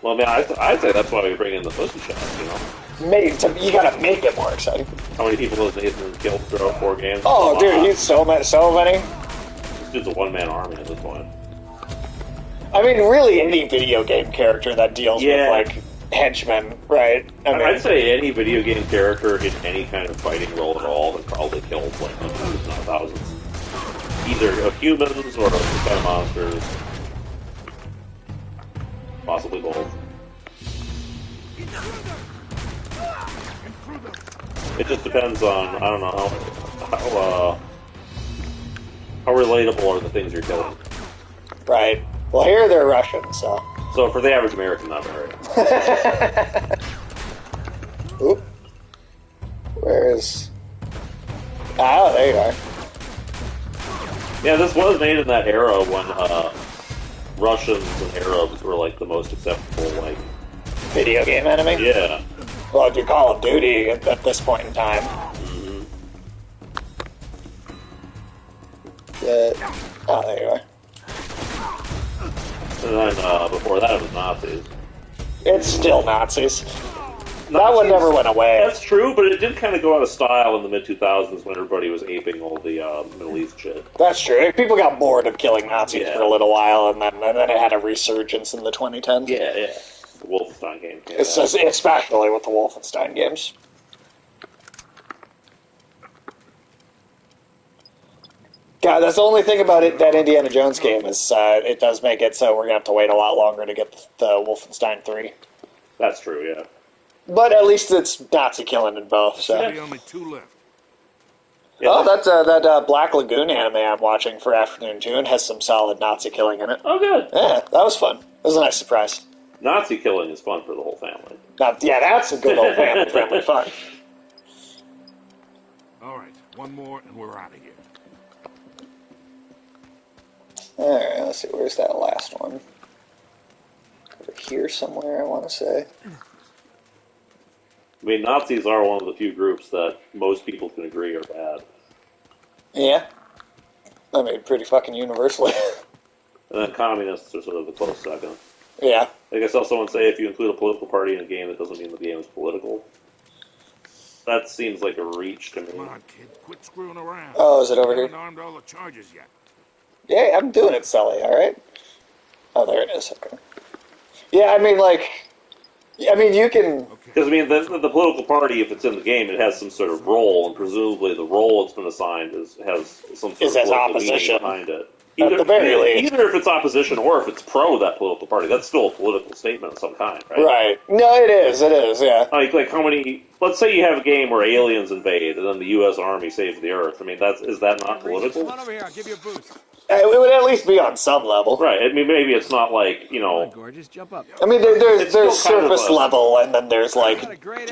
Well, I mean, I'd say that's why we bring in the pussy shots, You gotta make it more exciting. How many people has Nathan killed throughout 4 games? Oh, dude, he's so many. This dude's a one-man army at this point. I mean, really, any video game character that deals with, like, henchmen, right? I'd say any video game character in any kind of fighting role at all that probably killed, like, hundreds, not thousands. Either of humans or of kind of monsters. Possibly both. It just depends on, I don't know, how relatable are the things you're killing. Right. Well, here they're Russian, so... So for the average American, not very. Oop. Where is... Oh, there you are. Yeah, this was made in that era when, Russians and Arabs were, like, the most acceptable, like... Video game enemy? Yeah. Well, do Call of Duty at this point in time. Mm-hmm. Oh, there you are. And then, before that, it was Nazis. It's still Nazis. That one never went away. That's true, but it did kind of go out of style in the mid-2000s when everybody was aping all the Middle East shit. That's true. People got bored of killing Nazis for a little while, and then it had a resurgence in the 2010s. Yeah. The Wolfenstein game. Especially with the Wolfenstein games. God, that's the only thing about it, that Indiana Jones game is it does make it so we're going to have to wait a lot longer to get the Wolfenstein 3. That's true, yeah. But at least it's Nazi killing in both. So. There'll be only 2 left. Yeah. Oh, that's that Black Lagoon anime I'm watching for Afternoon Tune has some solid Nazi killing in it. Oh, good. Yeah, that was fun. It was a nice surprise. Nazi killing is fun for the whole family. Yeah, that's a good old family fun. All right, one more and we're out of here. All right, let's see. Where's that last one? Over here somewhere, I want to say. I mean, Nazis are one of the few groups that most people can agree are bad. Yeah. I mean, pretty fucking universally. And then communists are sort of the close second. Yeah. Like I saw someone say, if you include a political party in a game, it doesn't mean the game is political. That seems like a reach to me. Come on, kid, quit screwing around. Oh, is it over here? I haven't armed all the charges yet. Yeah, I'm doing it, Sully, alright? Oh, there it is, okay. Yeah, I mean, you can... Because, I mean, the political party, if it's in the game, it has some sort of role, and presumably the role it's been assigned has some sort of political meaning behind it. At the very least. Either if it's opposition or if it's pro that political party, that's still a political statement of some kind, right? Right. No, it is, yeah. Like how many... Let's say you have a game where aliens invade, and then the U.S. Army saves the Earth. I mean, is that not political? Come on over here, I'll give you a boost. It would at least be on some level. Right. I mean, maybe it's not like, you know... Gorgeous, jump up. I mean, there's surface level, and then there's, like,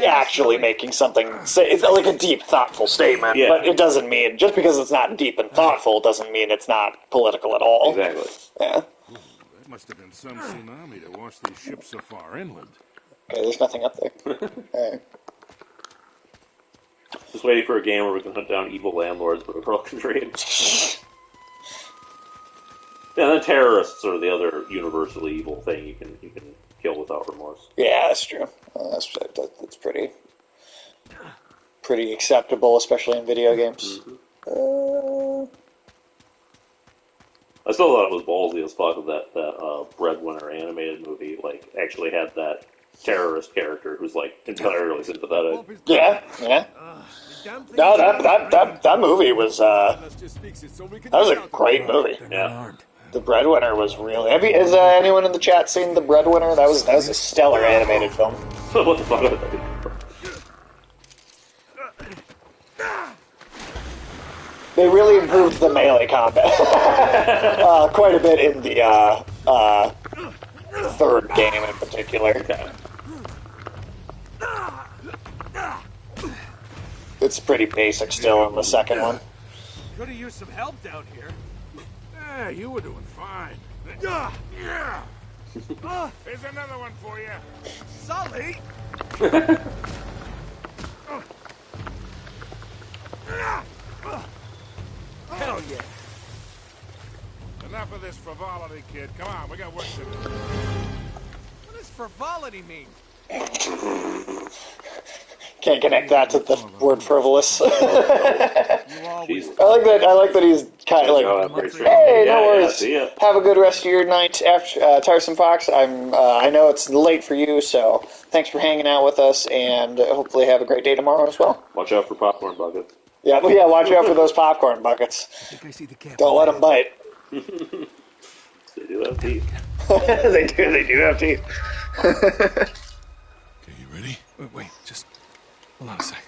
actually making something... It's like a deep, thoughtful statement, but it doesn't mean... Just because it's not deep and thoughtful doesn't mean it's not political at all. Exactly. Yeah. Ooh, that must have been some tsunami to wash these ships so far inland. Okay, there's nothing up there. Alright. Just waiting for a game where we can hunt down evil landlords with a broken dream. Yeah, and then terrorists are the other universally evil thing you can kill without remorse. Yeah, that's true. That's pretty acceptable, especially in video games. Mm-hmm. I still thought it was ballsy as fuck that Breadwinner animated movie actually had that terrorist character who's entirely sympathetic. Yeah. No, that movie was that was a great movie. Yeah. The Breadwinner was really... Has anyone in the chat seen The Breadwinner? That was a stellar animated film. What the fuck was that? They really improved the melee combat quite a bit in the third game in particular. Okay. It's pretty basic still in the second one. Could have used some help down here. Yeah, you were doing fine. Yeah. Here's another one for you. Sully! Hell yeah. Enough of this frivolity, kid. Come on, we got work to do. What does frivolity mean? Can't connect that to the word frivolous. I like that he's kind of like, hey, no worries. Have a good rest of your night, after Tiresome Fox. I know it's late for you, so thanks for hanging out with us, and hopefully have a great day tomorrow as well. Watch out for popcorn buckets. Yeah, watch out for those popcorn buckets. Don't let them bite. They do have teeth. They do have teeth. Okay, you ready? Wait, just hold on a sec.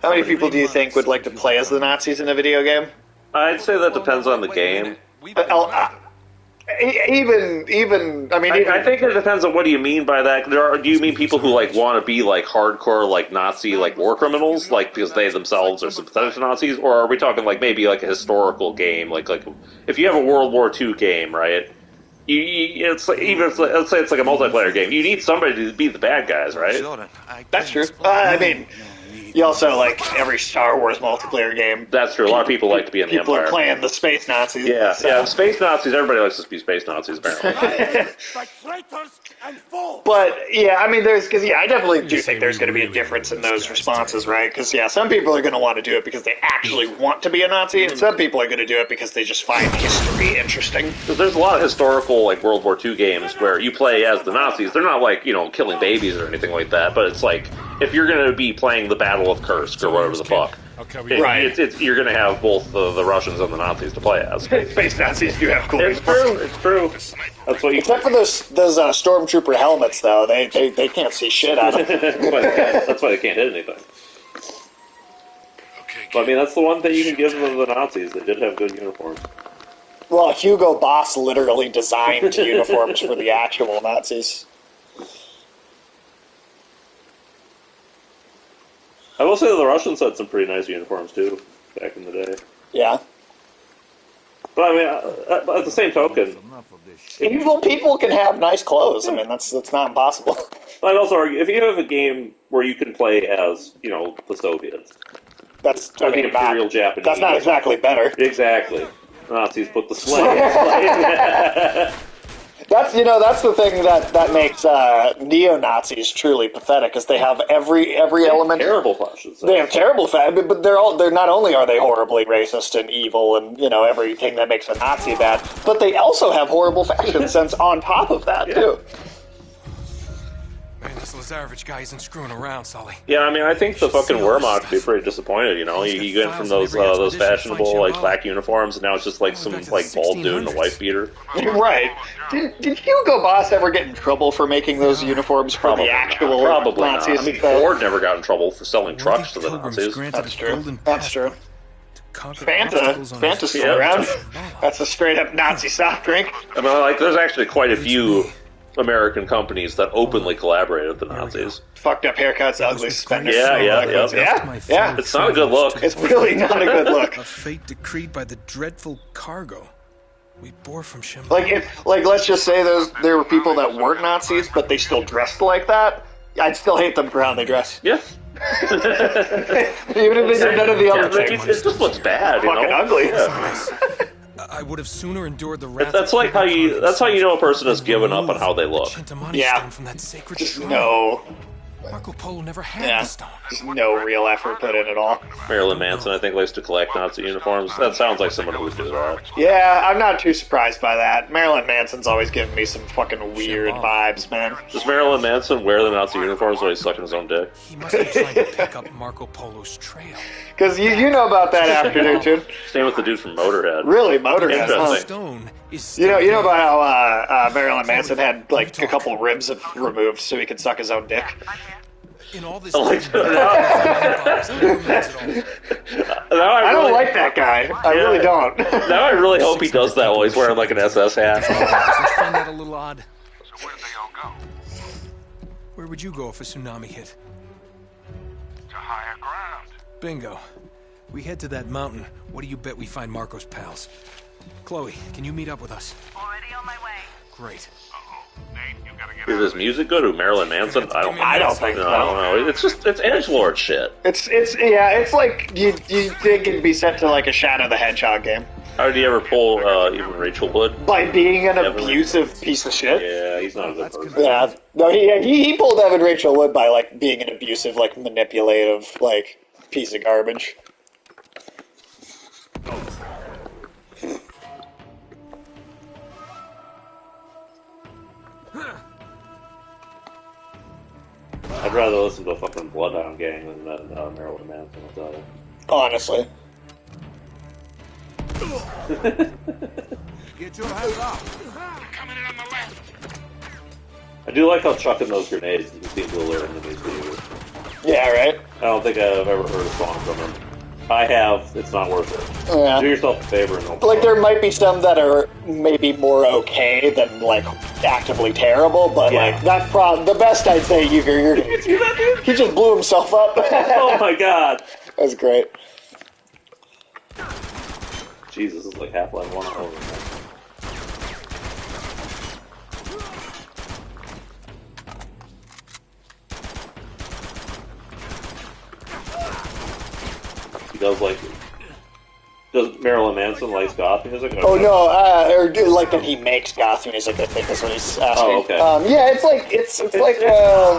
How many people do you think would like to play as the Nazis in a video game? I'd say that depends on the game. I think it depends on what do you mean by that. Do you mean people who like want to be like hardcore like Nazi like war criminals like because they themselves are sympathetic to Nazis, or are we talking like maybe like a historical game like if you have a World War II game, right? It's like, even if, let's say it's like a multiplayer game, you need somebody to be the bad guys, right? That's true. You also like every Star Wars multiplayer game. That's true. A lot of people like to be in the Empire. People are playing the space Nazis. Yeah, space Nazis. Everybody likes to be space Nazis, apparently. But yeah, I definitely do think there's going to be a difference in those responses, right? Because some people are going to want to do it because they actually want to be a Nazi, and some people are going to do it because they just find history interesting. Because there's a lot of historical like World War II games where you play as the Nazis. They're not like killing babies or anything like that, but it's like if you're going to be playing the Battle of Kursk or whatever the fuck. Right. You're going to have both the Russians and the Nazis to play as. Space Nazis do have cool. It's true. That's what Except for those stormtrooper helmets, though, they can't see shit out of them. That's why they can't hit anything. But that's the one thing you can give them the Nazis. They did have good uniforms. Well, Hugo Boss literally designed uniforms for the actual Nazis. I will say the Russians had some pretty nice uniforms, too, back in the day. Yeah. But, at the same token... Evil people can have nice clothes. That's not impossible. I'd also argue, if you have a game where you can play as, the Soviets... Japanese... That's not exactly better. Exactly. Nazis put the sleigh. That's the thing that makes neo-Nazis truly pathetic, is they have every element. Terrible fashions. They have terrible fashion, but they're not only are they horribly racist and evil and everything that makes a Nazi bad, but they also have horrible fashion sense on top of that too. Man, this Lazarevich guy isn't screwing around, Sully. Yeah, I think the fucking Wehrmacht would be pretty disappointed, You went from those fashionable, black uniforms, and now it's just, some, bald dude in a wife beater. Right. Did Hugo Boss ever get in trouble for making those uniforms for the actual Nazis? Not. Ford never got in trouble for selling trucks to the Nazis. That's true. That's true. Fanta's still around. That's a straight-up Nazi soft drink. There's actually quite a few American companies that openly collaborated with the Nazis. Fucked up haircuts, ugly suspenders. Yeah. It's not a good look. It's really not a good look. A fate decreed by the dreadful cargo we bore from Shimon. Let's just say there were people that weren't Nazis, but they still dressed like that. I'd still hate them for how they dress. Yeah. Even if they did none of the other things. It just looks bad, Fucking ugly. Yeah. I would have sooner endured the wrath. That's how you know a person has given up on how they look. Yeah. From that sacred just no. Marco Polo never had the stone. Just no real effort put in at all. Marilyn Manson, I think, likes to collect Nazi uniforms. That sounds like someone who would do that. Yeah, I'm not too surprised by that. Marilyn Manson's always given me some fucking weird vibes, man. Does Marilyn Manson wear the Nazi uniforms while he's sucking his own dick? He must be trying to pick up Marco Polo's trail. Because you know about that afternoon, too. Same with the dude from Motorhead. Really, Motorhead. Interesting. You know about how Marilyn Manson had a couple ribs removed so he could suck his own dick. In all this I don't like that guy. I really don't. Now I really hope he does that while he's wearing an SS hat. I find that a little odd. So where did they all go? Where would you go if a tsunami hit? To higher ground. Bingo. We head to that mountain. What do you bet we find Marco's pals? Chloe, can you meet up with us? Already on my way. Great. Nate, you gotta get Is this music good or Marilyn Manson? I don't think so. I don't know. It's edgelord shit. It's like you think it'd be set to a Shadow the Hedgehog game. How did he ever pull even Rachel Wood? By being an abusive piece of shit. Yeah, he's not a good person. Yeah, no, he pulled Evan Rachel Wood by like being an abusive, like manipulative, like piece of garbage. I'd rather listen to a fucking Bloodhound Gang than Marilyn Manson, I'll tell you. Honestly. Get your hands up. Coming in on the left. I do like how chucking those grenades seems to allure enemies to you. Yeah, right? I don't think I've ever heard a song from him. I have. It's not worth it. Yeah. Do yourself a favor and don't. Like, there might be some that are maybe more okay than, like, actively terrible, but, like, that's the best I'd say you're going to see that, dude? He just blew himself up. Oh my god. That was great. Jesus, this is like Half-Life 1 all over. He does like... Does Marilyn Manson likes goth music? Okay. Oh, no, or like that he makes goth music, I think is what he's asking. Oh, okay. Yeah, it's like, it's like...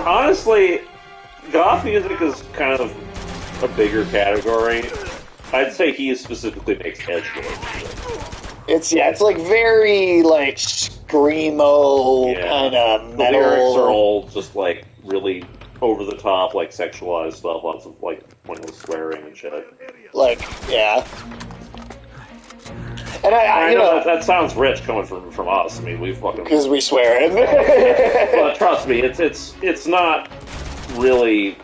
honestly, goth music is kind of a bigger category. I'd say he specifically makes edgelord music. It's like very, like, screamo kind of metal. The lyrics are all just, like, really over-the-top, like, sexualized stuff, lots of, like, pointless swearing and shit. Like, yeah. And I know that sounds rich coming from us. I mean, we fucking... Because we swear it. But trust me, it's not really...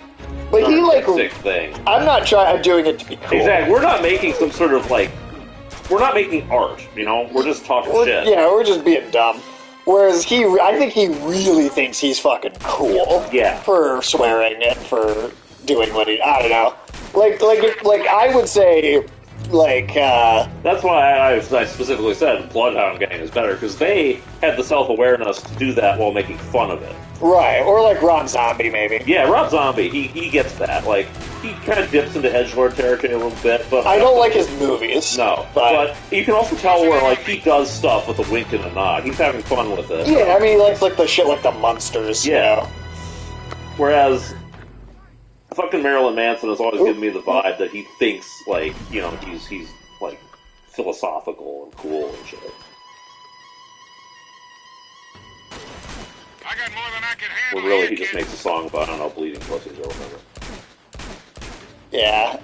But he, like... thing. I'm not doing it to be cool. Exactly. We're not making some sort of, like... We're not making art, you know? We're just talking shit. Yeah, we're just being dumb. Whereas I think he really thinks he's fucking cool. Yeah. For swearing and for doing what I don't know. Like I would say, like, That's why I specifically said Bloodhound Gang is better, because they had the self-awareness to do that while making fun of it. Right, or like Rob Zombie, maybe. Yeah, Rob Zombie, he gets that. Like, he kind of dips into edgelord territory a little bit, but... I don't like his movies. No, but you can also tell where, like, he does stuff with a wink and a nod. He's having fun with it. Yeah, I mean, he likes, like, the shit like the Munsters, yeah. You know? Whereas... fucking Marilyn Manson has always given me the vibe that he thinks, like, you know, he's like, philosophical and cool and shit. I got more than I can handle. Well, really, he just makes a song about, I don't know, bleeding pussies or whatever. Yeah,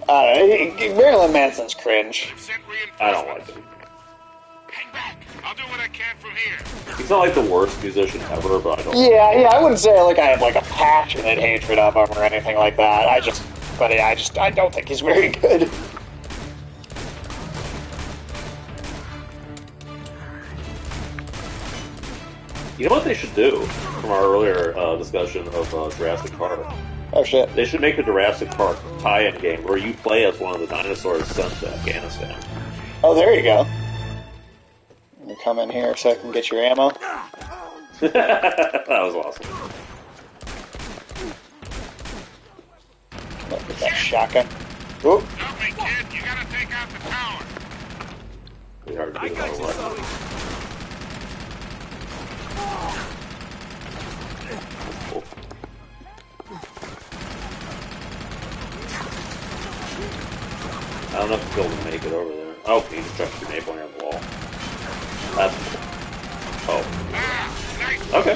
Marilyn Manson's cringe. I don't like him. Hang back. I'll do what I can from here. He's not like the worst musician ever, but I don't. Yeah, I wouldn't say like I have like a passionate hatred of him or anything like that. I don't think he's very good. You know what they should do from our earlier discussion of Jurassic Park? Oh shit! They should make a Jurassic Park tie-in game where you play as one of the dinosaurs sent to Afghanistan. Oh, there you go. You come in here so I can get your ammo. That was awesome. Look at that shotgun. Oop. Help me, kid. You gotta take out the tower. Pretty hard to do it all right. I don't know if you'll be able to make it over there. Oh, you just chucked your maple on the wall. That's cool. Oh. Nice. Okay. I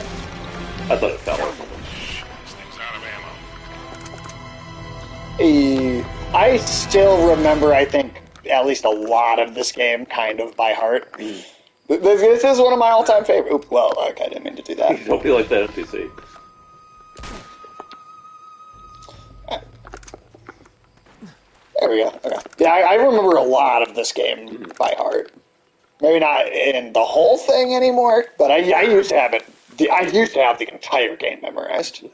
thought it fell or something. This thing's out of ammo. I still remember, I think, at least a lot of this game kind of by heart. This is one of my all-time favorite. Oop, well, okay, I didn't mean to do that. Don't be like that NPC. There we go. Okay. Yeah, I remember a lot of this game by heart. Maybe not in the whole thing anymore, but I used to have it. I used to have the entire game memorized.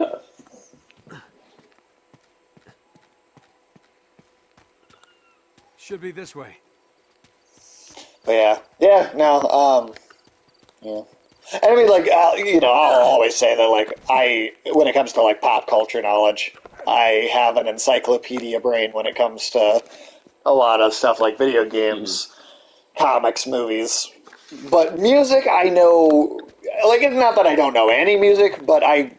Should be this way. But yeah, no, yeah. And I mean, like, you know, I'll always say that, like, when it comes to, like, pop culture knowledge, I have an encyclopedia brain when it comes to a lot of stuff like video games. comics, movies. But music, I know... Like, it's not that I don't know any music, but I,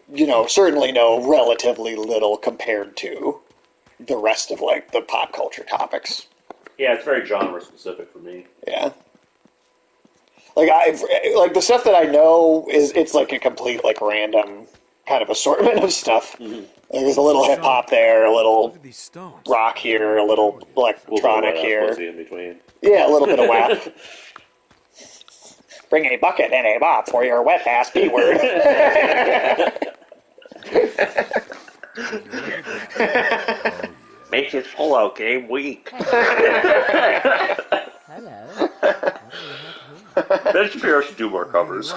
certainly know relatively little compared to the rest of, like, the pop culture topics. Yeah, it's very genre specific for me. Yeah. Like, the stuff that I know it's like a complete, like, random kind of assortment of stuff. Mm-hmm. There's a little hip-hop there, a little rock here, a little electronic here. In between. Yeah, a little bit of WAP. Bring a bucket and a mop for your wet-ass B-word. Make it solo game week. Hello. Ben Shapiro should do more covers.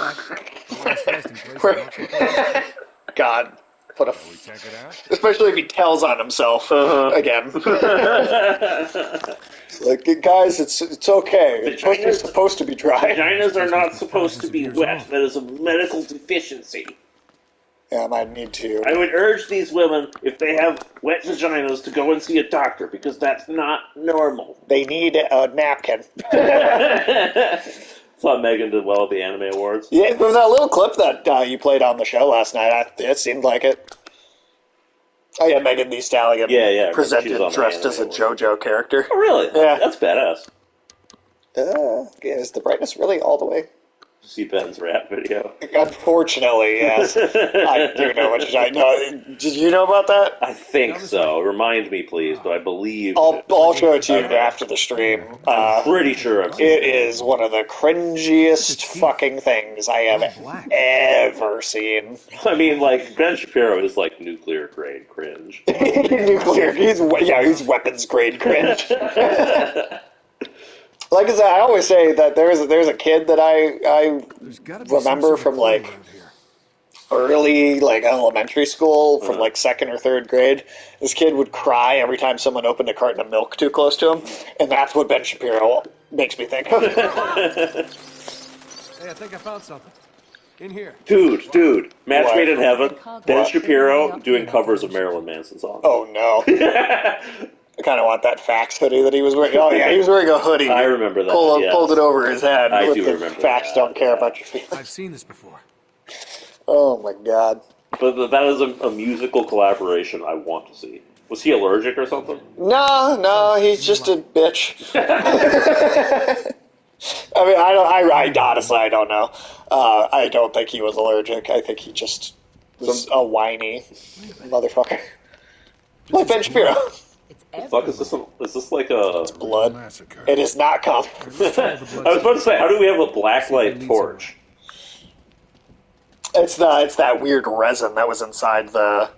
God. Especially if he tells on himself again. Like, guys, it's okay. It's supposed to be dry. Vaginas are not supposed to be wet. That is a medical deficiency. Yeah, I might need to. I would urge these women, if they have wet vaginas, to go and see a doctor, because that's not normal. They need a napkin. Thought Megan did well at the Anime Awards. Yeah, there was that little clip that you played on the show last night. It seemed like it. Oh yeah, Megan Thee Stallion. Yeah. Presented dressed as a JoJo character. Oh really? Yeah, that's badass. Is the brightness really all the way? See Ben's rap video. Unfortunately, yes. I do know what you're know. Did you know about that? I think so. Remind me, please, but I believe... I'll show it to you after the stream. I'm pretty sure I've seen it. It is one of the cringiest fucking things I have ever seen. I mean, like, Ben Shapiro is, like, nuclear grade cringe. He's weapons grade cringe. Like I said, I always say that there's a kid that I remember from like early elementary school, from like second or third grade. This kid would cry every time someone opened a carton of milk too close to him, and that's what Ben Shapiro makes me think of. Hey, I think I found something. In here. Dude. Match Made in Heaven. Ben Shapiro doing covers of Marilyn Manson songs. Oh no. I kind of want that Fax hoodie that he was wearing. Oh, yeah, he was wearing a hoodie. I remember that. Pulled it over his head. I do remember Fax that. Don't care about your feelings. I've seen this before. Oh, my God. But that is a musical collaboration I want to see. Was he allergic or something? No, he's just a bitch. I mean, I honestly, I don't know. I don't think he was allergic. I think he just was a whiny motherfucker. Like Ben Shapiro. Fuck, is this like a... It's blood. It is not cum. I was about to say, how do we have a blacklight torch? It's that weird resin that was inside the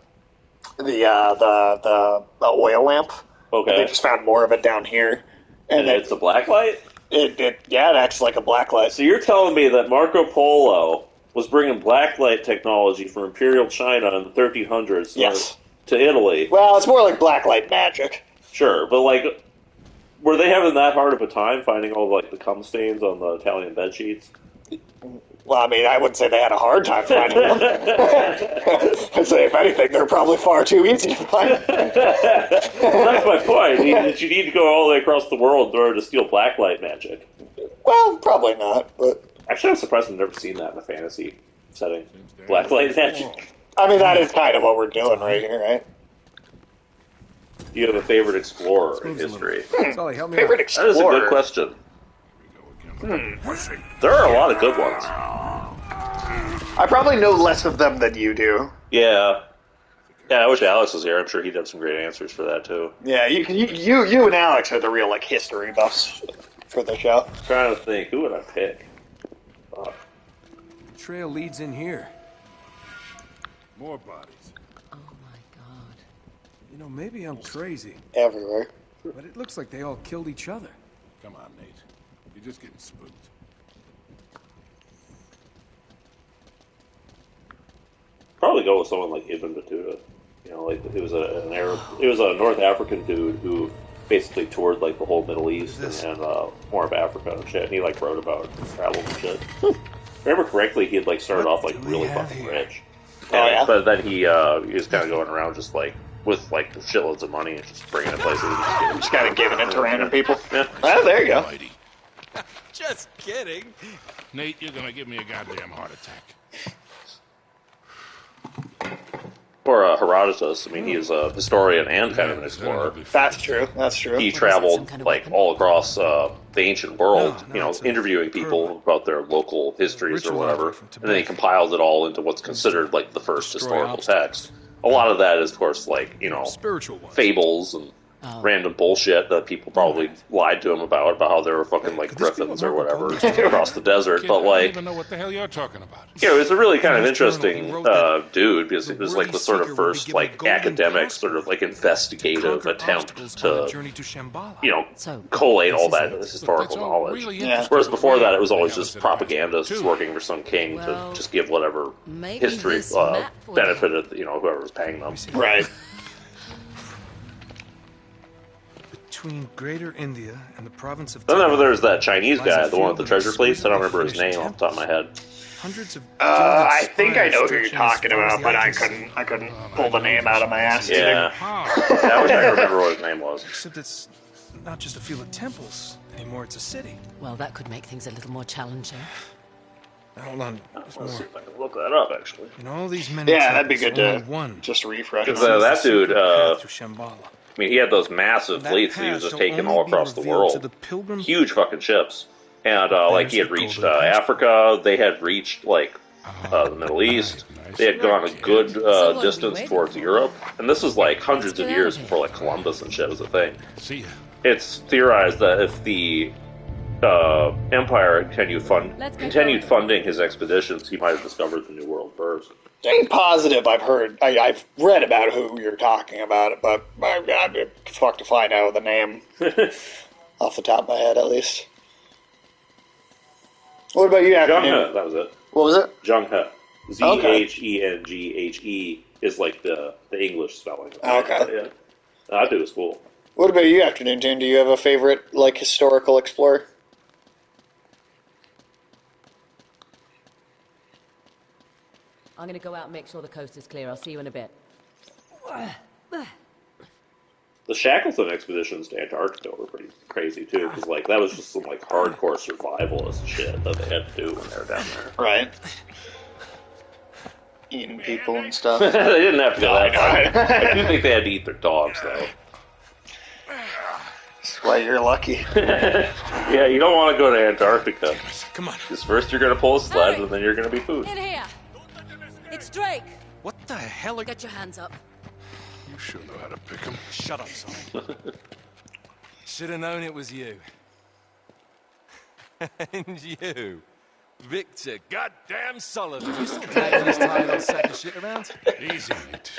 oil lamp. Okay. And they just found more of it down here. And it's a blacklight? It acts like a blacklight. So you're telling me that Marco Polo was bringing blacklight technology from Imperial China in the 1300s? Yes. To Italy. Well, it's more like blacklight magic. Sure, but like, were they having that hard of a time finding all like the cum stains on the Italian bed sheets? Well, I mean, I wouldn't say they had a hard time finding them. I'd say, if anything, they're probably far too easy to find. That's my point. Did you need to go all the way across the world in order to steal blacklight magic? Well, probably not. But actually, I'm surprised I've never seen that in a fantasy setting. Blacklight magic. I mean, that is kind of what we're doing right here, right? You have a favorite explorer in history? Favorite explorer? That is a good question. There are a lot of good ones. I probably know less of them than you do. Yeah, I wish Alex was here. I'm sure he'd have some great answers for that, too. Yeah, you and Alex are the real, like, history buffs for the show. I'm trying to think. Who would I pick? The trail leads in here. More bodies. Oh my god. You know, maybe I'm crazy. Everywhere. But it looks like they all killed each other. Come on, Nate. You're just getting spooked. Probably go with someone like Ibn Battuta. You know, like it was an Arab, it was a North African dude who basically toured like the whole Middle East and more of Africa and shit. And he like wrote about travel and shit. If I remember correctly, he had like started off like really fucking rich. But then he was kind of going around just like with like shitloads of money and just bringing it places. Just kind of giving it to random people. Yeah. Oh, there you go. Just kidding. Nate, you're gonna give me a goddamn heart attack. Or Herodotus. I mean, he's a historian and kind of an explorer. That's true. That's true. He traveled like all across the ancient world, interviewing people about their local histories or whatever, and then he compiled it all into what's considered like the first historical text. A lot of that is, of course, like spiritual ones. fables and random bullshit that people probably lied to him about how they were fucking like griffins or whatever across the desert. Kid, but I don't like, even know what the hell you're talking about. it's a really kind of interesting dude because it was like the sort of first like academic sort of like investigative attempt to collate all that historical knowledge. Whereas before that, it was always just propagandists working for some king to just give whatever history benefited whoever was paying them. Right. Between Greater India and the province of Then there's that Chinese guy, the one with the treasure fleece. I don't remember his name off the top of my head. Hundreds of I think I know who you're talking about, but I couldn't pull the name out of my ass. Yeah. I wish I could remember what his name was. Except it's not just a field of temples anymore; it's a city. Well, that could make things a little more challenging. Hold on, there's Let's see more. if I can look that up, actually. In all these many Yeah, that'd be temples, good only to one. just refresh. Because on. that dude, To Shambhala. I mean, he had those massive That fleets that he path was just shall taking only all be across the revealed to world. the pilgrim. Huge fucking ships. And like he had There's the reached golden passport. Africa, they had reached like the Middle East. They had gone a good distance towards Europe. And this was like hundreds of years before like Columbus and shit was a thing. See ya. It's theorized that if the Empire continued funding his expeditions, he might have discovered the New World first. Ain't positive. I've read about who you're talking about, but I'd be fucked to find out the name off the top of my head, at least. What about you, Zheng Afternoon? He, that was it. What was it? Zheng He. Zhenghe is like the English spelling. Okay. Yeah. That dude was cool. What about you, Afternoon Tune? Do you have a favorite like historical explorer? I'm going to go out and make sure the coast is clear. I'll see you in a bit. The Shackleton expeditions to Antarctica were pretty crazy too, because like that was just some like hardcore survivalist shit that they had to do when they were down there. Right. Eating people and stuff. They didn't have to go that far. I do think they had to eat their dogs though. That's why you're lucky. Yeah, you don't want to go to Antarctica. Come on. Because first you're going to pull a sled, and then you're going to be food. In here! It's Drake! What the hell? Get your hands up. You sure know how to pick 'em. Shut up, son. Should have known it was you. And you, Victor goddamn Sullivan. You still dragging this tired old sack of shit around? Easy, mate.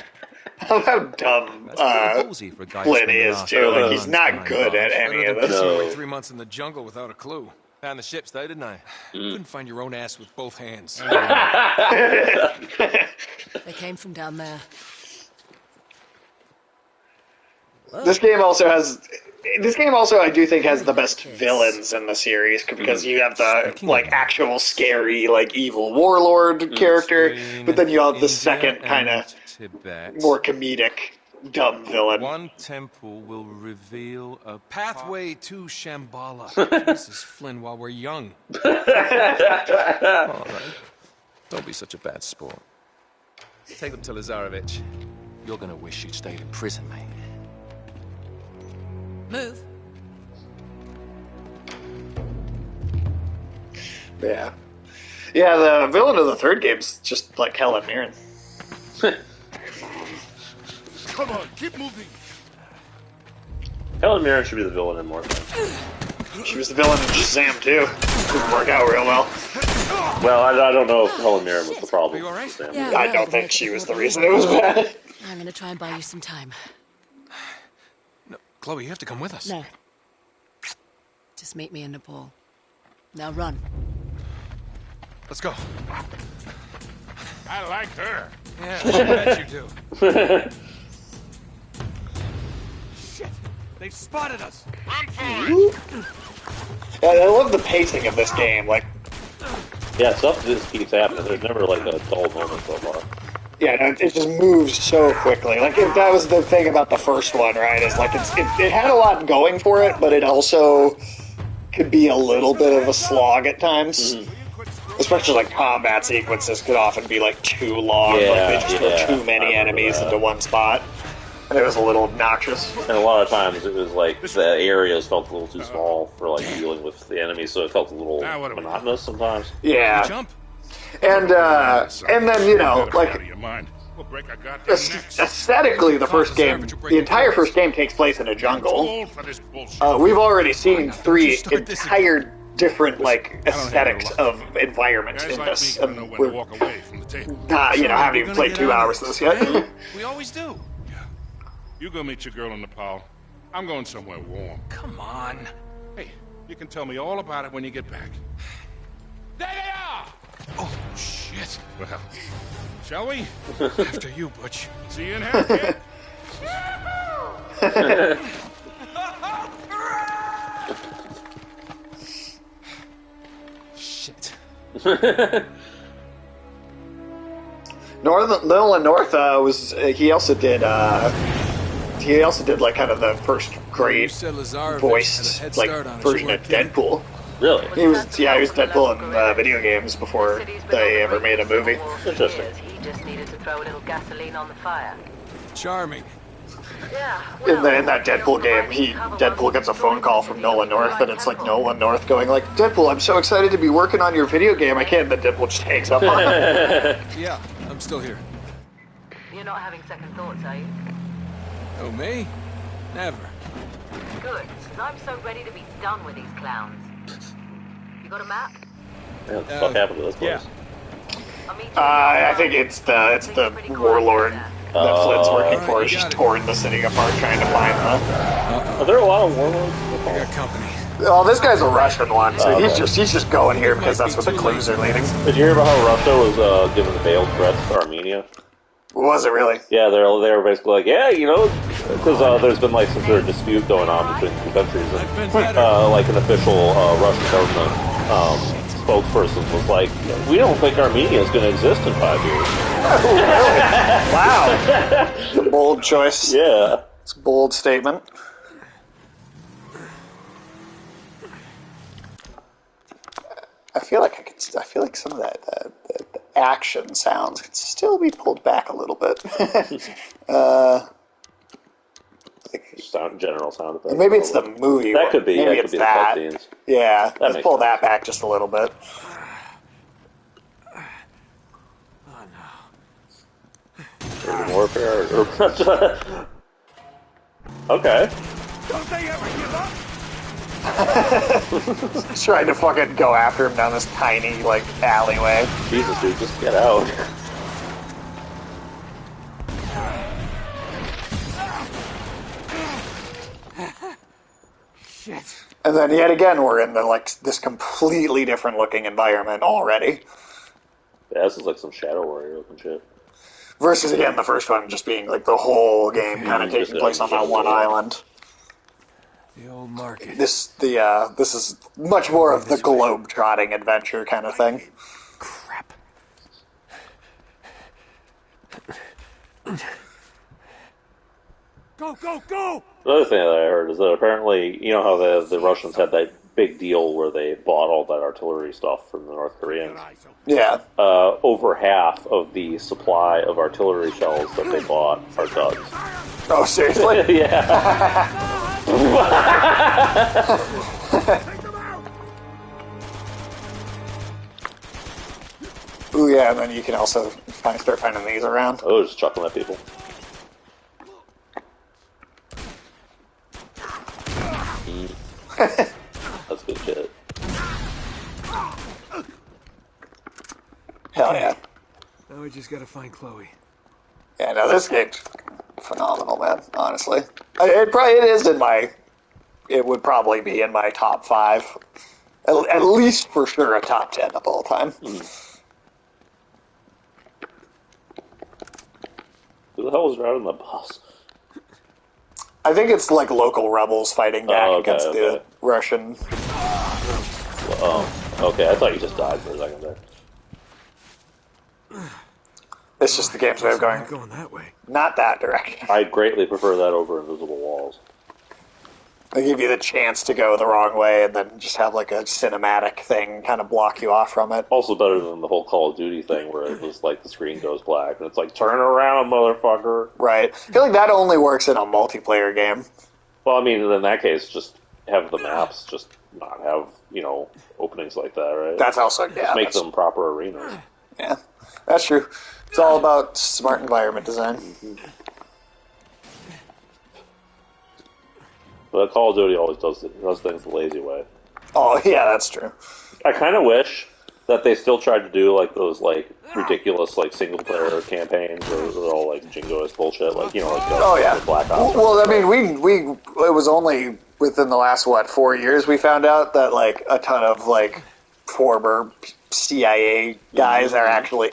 How dumb Ballsy for a guy Flynn is, too. Like, he's not good at any of this. Like 3 months in the jungle without a clue. Found the ships though, didn't I? You couldn't find your own ass with both hands. They came from down there. This game also, I do think, has the best villains in the series because you have the like actual scary, like evil warlord character, but then you have the second kind of more comedic, dumb villain. One temple will reveal a Pathway to Shambhala. Jesus, Flynn, while we're young. All right. Don't be such a bad sport. Take them to Lazarevich. You're gonna wish you'd stayed in prison, mate. Move. Yeah. Yeah, the villain of the third game's just like Helen Mirren. Come on, keep moving. Helen Mirren should be the villain in more things. She was the villain in Shazam, too. Didn't work out real well. Well, I don't know if Helen Mirren was the problem. Are you all right? Sam. Yeah, I don't think she was the reason it was bad. I'm going to try and buy you some time. No, Chloe, you have to come with us. No. Just meet me in Nepal. Now run. Let's go. I like her. Yeah, I bet you do. Shit! They've spotted us! Run for it. I love the pacing of this game. Like, Yeah, stuff just keeps happening. There's never like a dull moment so far. yeah, no, it just moves so quickly. Like, that was the thing about the first one, right? Is like it had a lot going for it, but it also could be a little bit of a slog at times. Especially like combat sequences could often be like too long, like they just throw too many enemies into one spot. And it was a little obnoxious. And a lot of times it was like the areas felt a little too small for like dealing with the enemies, so it felt a little monotonous sometimes. Yeah. And then, you know, like, aesthetically, the entire first game takes place in a jungle. We've already seen 3 entire different, like, aesthetics of environments in this. And we're not, you know, haven't even played 2 hours of this yet. We always do. You go meet your girl in Nepal. I'm going somewhere warm. Come on. Hey, you can tell me all about it when you get back. There they are! Oh, shit. Well, shall we? After you, Butch. See you in hell, kid. Shit. Nolan North was he also did like kind of the first great voiced like version of Deadpool. Really? He was Deadpool in video games before they ever made a movie. Interesting. He just needed to throw a little gasoline on the fire. Charming. Yeah. In that Deadpool game, Deadpool gets a phone call from Nolan North, and it's like Nolan North going like, "Deadpool, I'm so excited to be working on your video game. I can't." And then Deadpool just hangs up on him. Yeah, I'm still here. You're not having second thoughts, are you? Oh, me? Never. Good, because I'm so ready to be done with these clowns. You got a map? Yeah, what the fuck happened to this place? I think it's the warlord that Flynn's working for. He's just torn the city apart trying to find them. Are there a lot of warlords? I got company. Oh, this guy's a Russian one, so he's just going here because that's what the clues are leading. Did you hear about how Russia was giving veiled threats to Armenia? Was it really? Yeah, they were basically like, yeah, you know, because there's been like some sort of dispute going on between the two countries, and like an official Russian government spokesperson was like, we don't think Armenia is going to exist in 5 years. Oh, really? Wow. It's a bold choice. Yeah. It's a bold statement. I feel like some of that the action sounds could still be pulled back a little bit. General sound effects. Maybe it's the movie. That could be. Maybe it's the cutscenes. Yeah, let's pull that back just a little bit. Oh no. Urban warfare. Okay. Don't they ever give up? Trying to fucking go after him down this tiny, like, alleyway. Jesus, dude, just get out. Shit. And then yet again, we're in this completely different looking environment already. Yeah, this is like some Shadow Warrior looking shit. Versus again, the first one just being like the whole game kind of taking place on that one island. The old market. This is much more of the globe-trotting adventure kind of thing. Crap. Go, go, go! The other thing that I heard is that apparently, you know how the Russians had that big deal where they bought all that artillery stuff from the North Koreans? Yeah. Over half of the supply of artillery shells that they bought are duds. Oh, seriously? Yeah. Ooh, yeah, and then you can also kind of start finding these around. Oh, just chucking at people. That's good shit. Hell yeah. Now we just gotta find Chloe. Yeah, no, this game's phenomenal, man, honestly. It would probably be in my top 5. At least for sure a top 10 of all time. Who the hell was driving the bus? I think it's like local rebels fighting back against the Russian. Okay, I thought you just died for a second there. It's just the game's way of going that way. Not that direction. I greatly prefer that over Invisible Walls. They give you the chance to go the wrong way and then just have like a cinematic thing kind of block you off from it. Also better than the whole Call of Duty thing where it was like the screen goes black and it's like, turn around, motherfucker. Right. I feel like that only works in a multiplayer game. Well, I mean, in that case, just have the maps just not have, openings like that, right? That's also, yeah. Just make them proper arenas. Yeah, that's true. It's all about smart environment design. Mm-hmm. But Call of Duty always does things the lazy way. Oh, yeah, that's true. I kind of wish that they still tried to do like those like ridiculous like single player campaigns or all like jingoist bullshit, like Black Ops. Well, I mean, it was only within the last 4 years we found out that like a ton of like former CIA guys are actually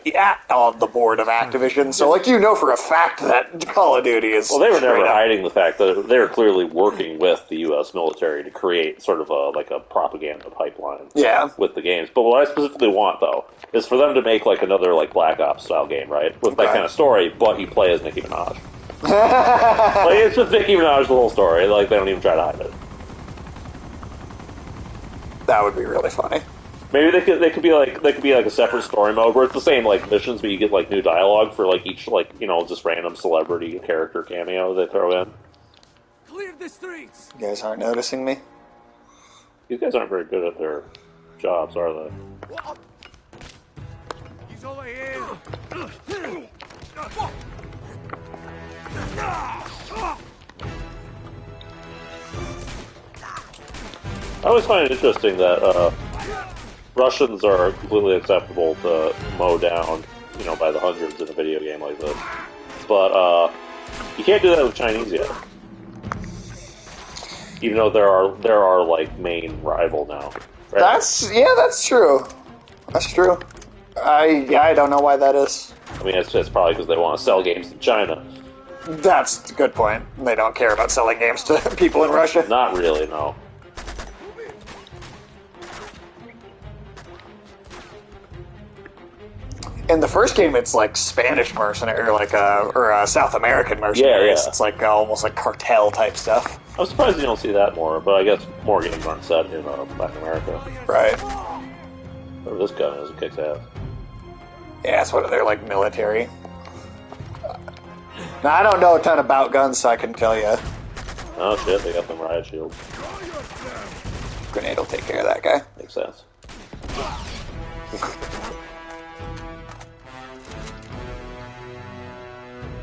on the board of Activision. So like for a fact that Call of Duty is. Well, they were never hiding the fact that they were clearly working with the U.S. military to create sort of a propaganda pipeline. Yeah. With the games, but what I specifically want though is for them to make like another like Black Ops style game, right, with that kind of story, but you play as Nicki Minaj. Like it's just Nicki Minaj the whole story. Like they don't even try to hide it. That would be really funny. Maybe they could be like a separate story mode where it's the same like missions, but you get like new dialogue for like each like just random celebrity character cameo they throw in. Clear the streets. You guys aren't noticing me? These guys aren't very good at their jobs, are they? He's over here. I always find it interesting that Russians are completely acceptable to mow down, by the hundreds in a video game like this. But you can't do that with Chinese yet. Even though there are like main rival now. Right? That's true. That's true. I don't know why that is. I mean, it's probably because they want to sell games to China. That's a good point. They don't care about selling games to people in Russia. Not really, no. In the first game, it's like Spanish mercenary, or South American mercenaries. Yeah. It's like almost like cartel type stuff. I'm surprised you don't see that more, but I guess more games aren't set in Latin America. Right. Or this gun is, it kicks ass. Yeah, it's one of their like military. Now I don't know a ton about guns, so I can tell you. Oh shit, they got them riot shields. Grenade will take care of that guy. Makes sense.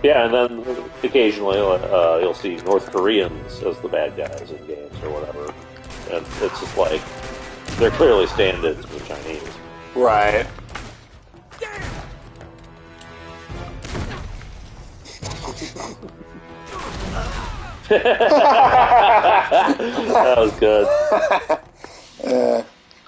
Yeah, and then occasionally you'll see North Koreans as the bad guys in games or whatever. And it's just like, they're clearly stand-ins for the Chinese. Right. That was good.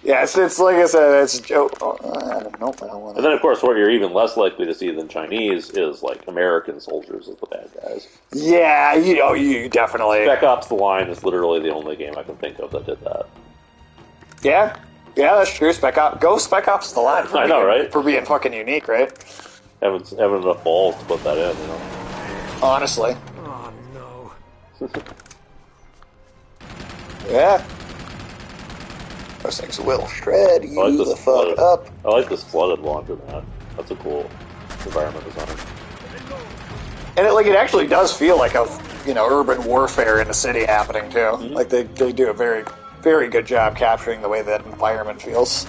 Yeah, it's like I said, it's a joke. I don't know if I don't want to. And then, of course, what you're even less likely to see than Chinese is, like, American soldiers as the bad guys. Yeah, you definitely... Spec Ops The Line is literally the only game I can think of that did that. Yeah, that's true. Spec Ops The Line. I know, right? For being fucking unique, right? Having enough balls to put that in, Honestly. Oh, no. Yeah. Those things will shred you the fuck up. I like this flooded laundromat. That's a cool environment design. And it actually does feel like a urban warfare in a city happening too. Mm-hmm. Like they do a very, very good job capturing the way that environment feels.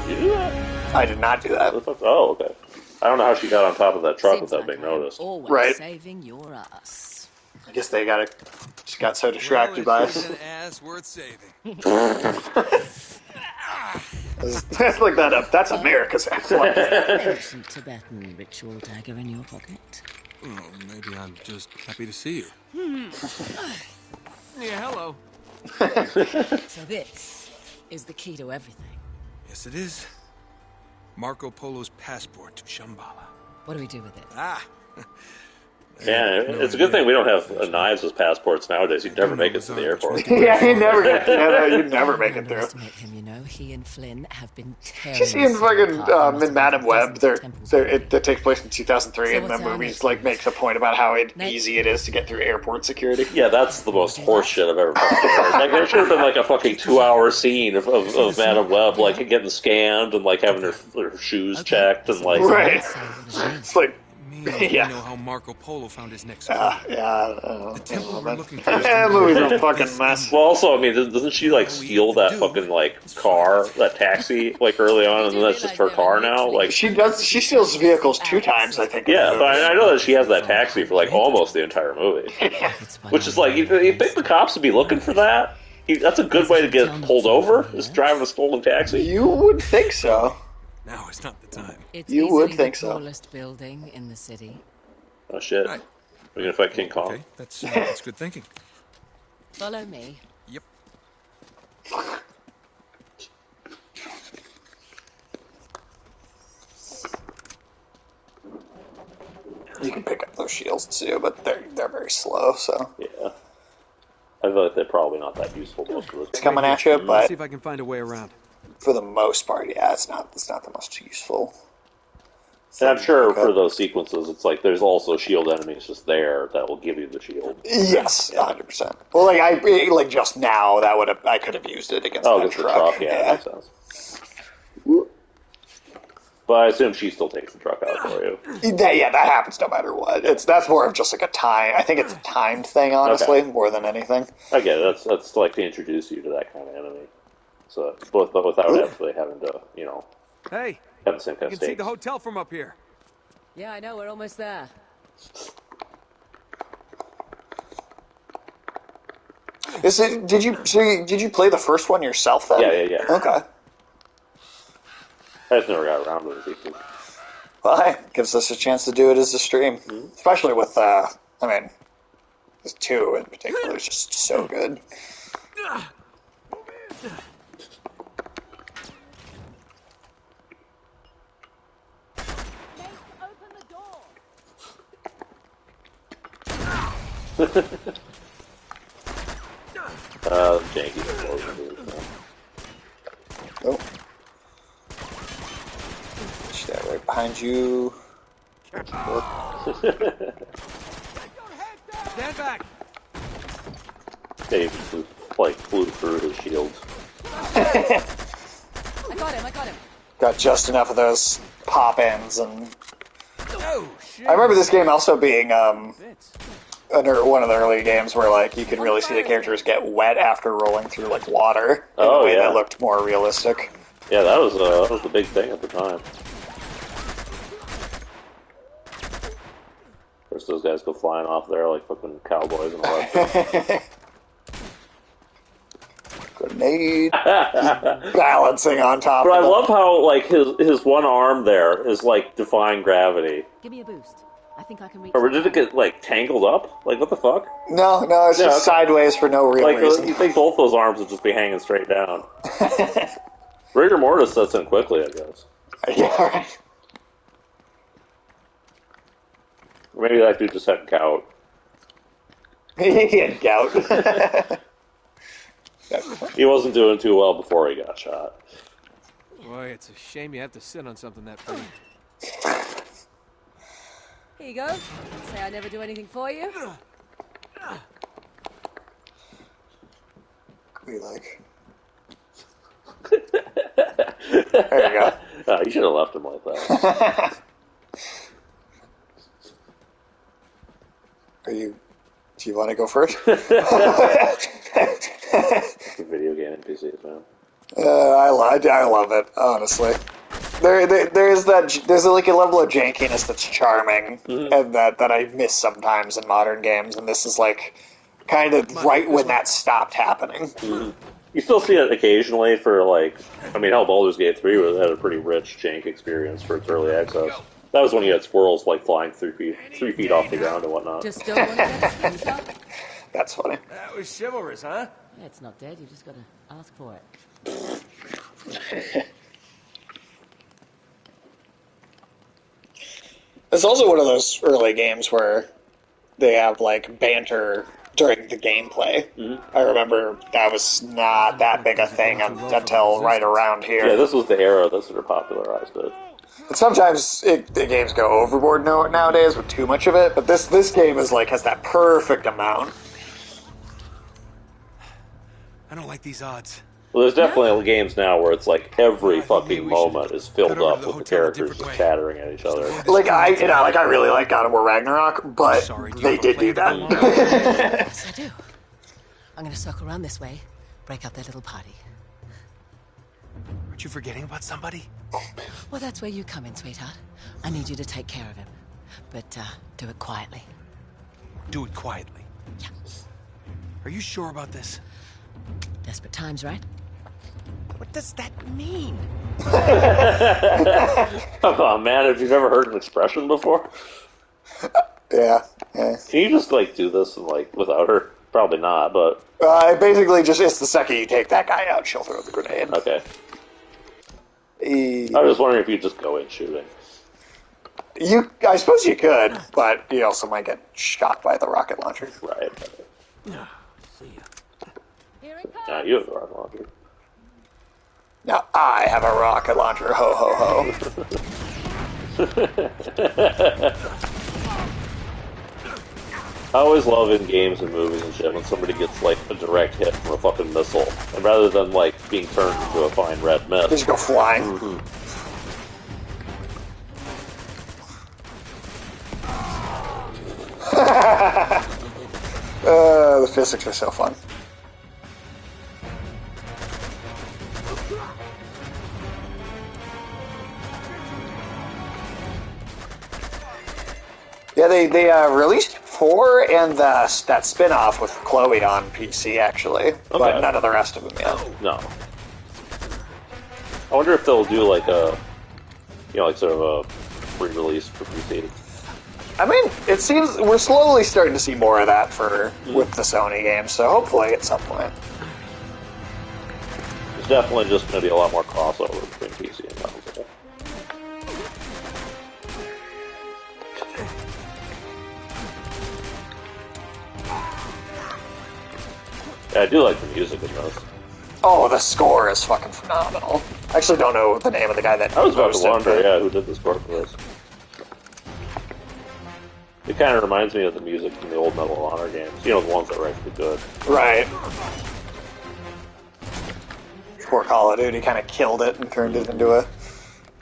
Did you do that? I did not do that. Oh, okay. I don't know how she got on top of that truck without being noticed. Right. Saving your ass. I guess they just got so distracted by us. An ass worth saving. That's like that. That's America's ass. Ancient Tibetan ritual dagger in your pocket. Oh, maybe I'm just happy to see you. Yeah, hello. So this is the key to everything. Yes, it is. Marco Polo's passport to Shambhala. What do we do with it? Yeah, it's a good thing we don't have knives as passports nowadays. You'd never make it to the airport. Yeah, you'd never make it through. Him, you know. He and Flynn have been tearing Did you see in fucking in Madam Web, it that takes place in 2003, and the movie's like makes a point about how easy it is to get through airport security. Yeah, that's the most horse shit I've ever heard. Like, there should have been like a fucking 2-hour scene of Madam Web, like getting scanned and like having their shoes checked and like. Right. It's like. Yeah. I know how Marco Polo found his next. The temple we're looking for. That movie's a fucking mess. Well, also, I mean, doesn't she like steal that fucking like car, that taxi, like early on, and then that's just her car now? Like she does. She steals vehicles 2 times, I think. Yeah, but I know that she has that taxi for like almost the entire movie, which is like you think the cops would be looking for that? That's a good way to get pulled over. Is driving a stolen taxi. You would think so. Now is not the time. You would think so. The tallest building in the city. Oh shit! We're gonna fight King Kong. Okay, that's good thinking. Follow me. Yep. You can pick up those shields too, but they're very slow. So yeah, I feel like they're probably not that useful most of the time. It's coming at you, but see if I can find a way around. For the most part, yeah, it's not the most useful. And I'm sure for those sequences, it's like there's also shield enemies just there that will give you the shield. Yes, 100%. Well, like just now, I could have used it against that truck. Yeah, that makes sense. But I assume she still takes the truck out for you. Yeah, that happens no matter what. That's more of just like a time. I think it's a timed thing, honestly, more than anything. I get it. That's like to introduce you to that kind of enemy. So, but without actually having to, Hey, have the same kind of you can see the hotel from up here. Yeah, I know. We're almost there. Did you play the first one yourself then? Yeah. Okay. I just never got around to the sequel. Well, it gives us a chance to do it as a stream, especially with this 2 in particular is just so good. Janky explosion. Oh. That right behind you. Stand back. Dave flew through his shield. I got him. Got just enough of those pop-ins and... Oh, shit. I remember this game also being one of the early games where like you could really see the characters get wet after rolling through like water in a way that looked more realistic. Yeah, that was the big thing at the time. Of course, those guys go flying off there like fucking cowboys and all that. Grenade. Balancing on top But of I love how like his one arm there is like defying gravity. Give me a boost. I think I can reach. Or did it get like tangled up? Like what the fuck? No, it's just sideways for no real reason. You think both those arms would just be hanging straight down? Rigor mortis sets in quickly, I guess. Yeah, right. Or maybe that dude just had gout. He had gout. He wasn't doing too well before he got shot. Boy, it's a shame you have to sit on something that big. Here you go. Say I never do anything for you. We like. There you go. Oh, you should have left him like that. Do you want to go first? Video game NPCs, man. I love it, honestly. There's like a level of jankiness that's charming, and that I miss sometimes in modern games, and this is like kind of right when that stopped happening. Mm-hmm. You still see it occasionally for like, hell, Baldur's Gate 3 had a pretty rich jank experience for its early access. That was when you had squirrels like flying 3 feet off the ground and whatnot. Just don't want to get it up. That's funny. That was chivalrous, huh? Yeah, it's not dead. You just gotta ask for it. It's also one of those early games where they have like banter during the gameplay. Mm-hmm. I remember that was not that big a thing until right around here. Yeah, this was the era that sort of popularized it. And sometimes the games go overboard nowadays with too much of it, but this game is like has that perfect amount. I don't like these odds. Well, there's definitely games now where it's like every fucking moment is filled up with the characters just chattering at each other. Like I really like God of War Ragnarok, but they did do that. Yes, I do. I'm gonna circle around this way, break up their little party. Aren't you forgetting about somebody? Well, that's where you come in, sweetheart. I need you to take care of him, but do it quietly. Do it quietly. Yeah. Are you sure about this? Desperate times, right? What does that mean? Come on, man, have you never heard an expression before? Yeah. Can you just, like, do this and, like, without her? Probably not, but... Basically, it's the second you take that guy out, she'll throw the grenade. Okay. I was just wondering if you just go in shooting. I suppose you could, but you also might get shot by the rocket launcher. Right. See ya. Here it comes. Now you have the rocket launcher. Now I have a rocket launcher. Ho ho ho. I always love in games and movies and shit when somebody gets like a direct hit from a fucking missile, and rather than like being turned into a fine red mist, they just go flying. Mm-hmm. The physics are so fun. Yeah, they released 4 and that spin-off with Chloe on PC, actually. Okay. But none of the rest of them yet. No. I wonder if they'll do like a, like sort of a re-release for PC. I mean, it seems we're slowly starting to see more of that with the Sony games, so hopefully at some point. There's definitely just going to be a lot more crossover between PC and console. Yeah, I do like the music in those. Oh, the score is fucking phenomenal. I actually don't know the name of the guy that I was about to wonder, who did the score for this. It kind of reminds me of the music from the old Medal of Honor games. The ones that were actually good. Right. Poor Call of Duty kind of killed it and turned it into a...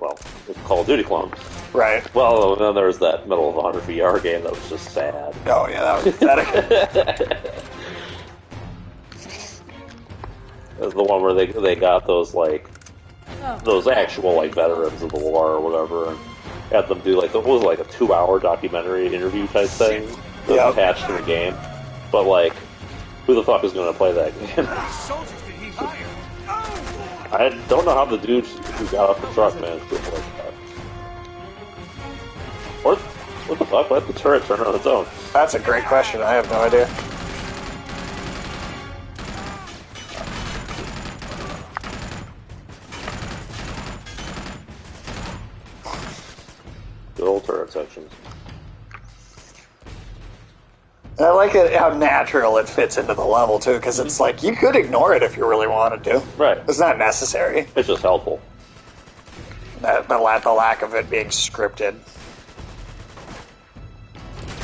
Well, it's Call of Duty clone. Right. Well, then there was that Medal of Honor VR game that was just sad. Oh, yeah, that was pathetic. The one where they got those, like, those actual, like, veterans of the war or whatever, and had them do, like, it was like a 2-hour documentary interview type thing that was attached to the game. But, like, who the fuck is going to play that game? I don't know how the dude who got off the truck managed to play that. What the fuck? Why did the turret turn on its own? That's a great question. I have no idea. Good old turret sections. And I like it how natural it fits into the level, too, because it's like, you could ignore it if you really wanted to. Right. It's not necessary. It's just helpful. The lack of it being scripted.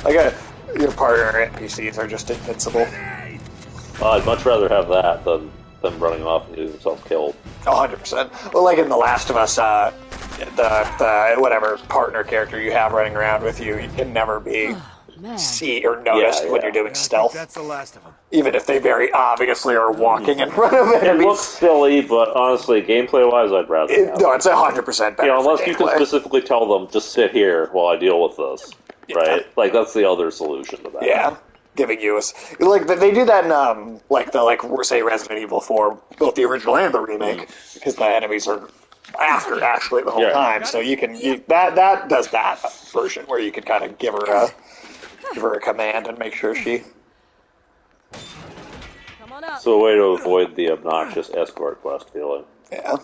Like, your partner NPCs are just invincible. I'd much rather have that than running off and getting himself killed. 100%. Well, like in The Last of Us, the whatever partner character you have running around with you, you can never be see or noticed when you're doing stealth. That's the last of them. Even if they very obviously are walking in front of enemies. It looks silly, but honestly, gameplay-wise, I'd rather have no, it's 100% better. Unless you can specifically tell them, just sit here while I deal with this. Yeah. Right? Like, that's the other solution to that. Yeah. Giving you like they do that in say Resident Evil 4, both the original and the remake, because the enemies are after actually the whole time. So you can that does that version where you can kind of give her a command and make sure she. Come on up. So a way to avoid the obnoxious escort quest feeling. Yeah.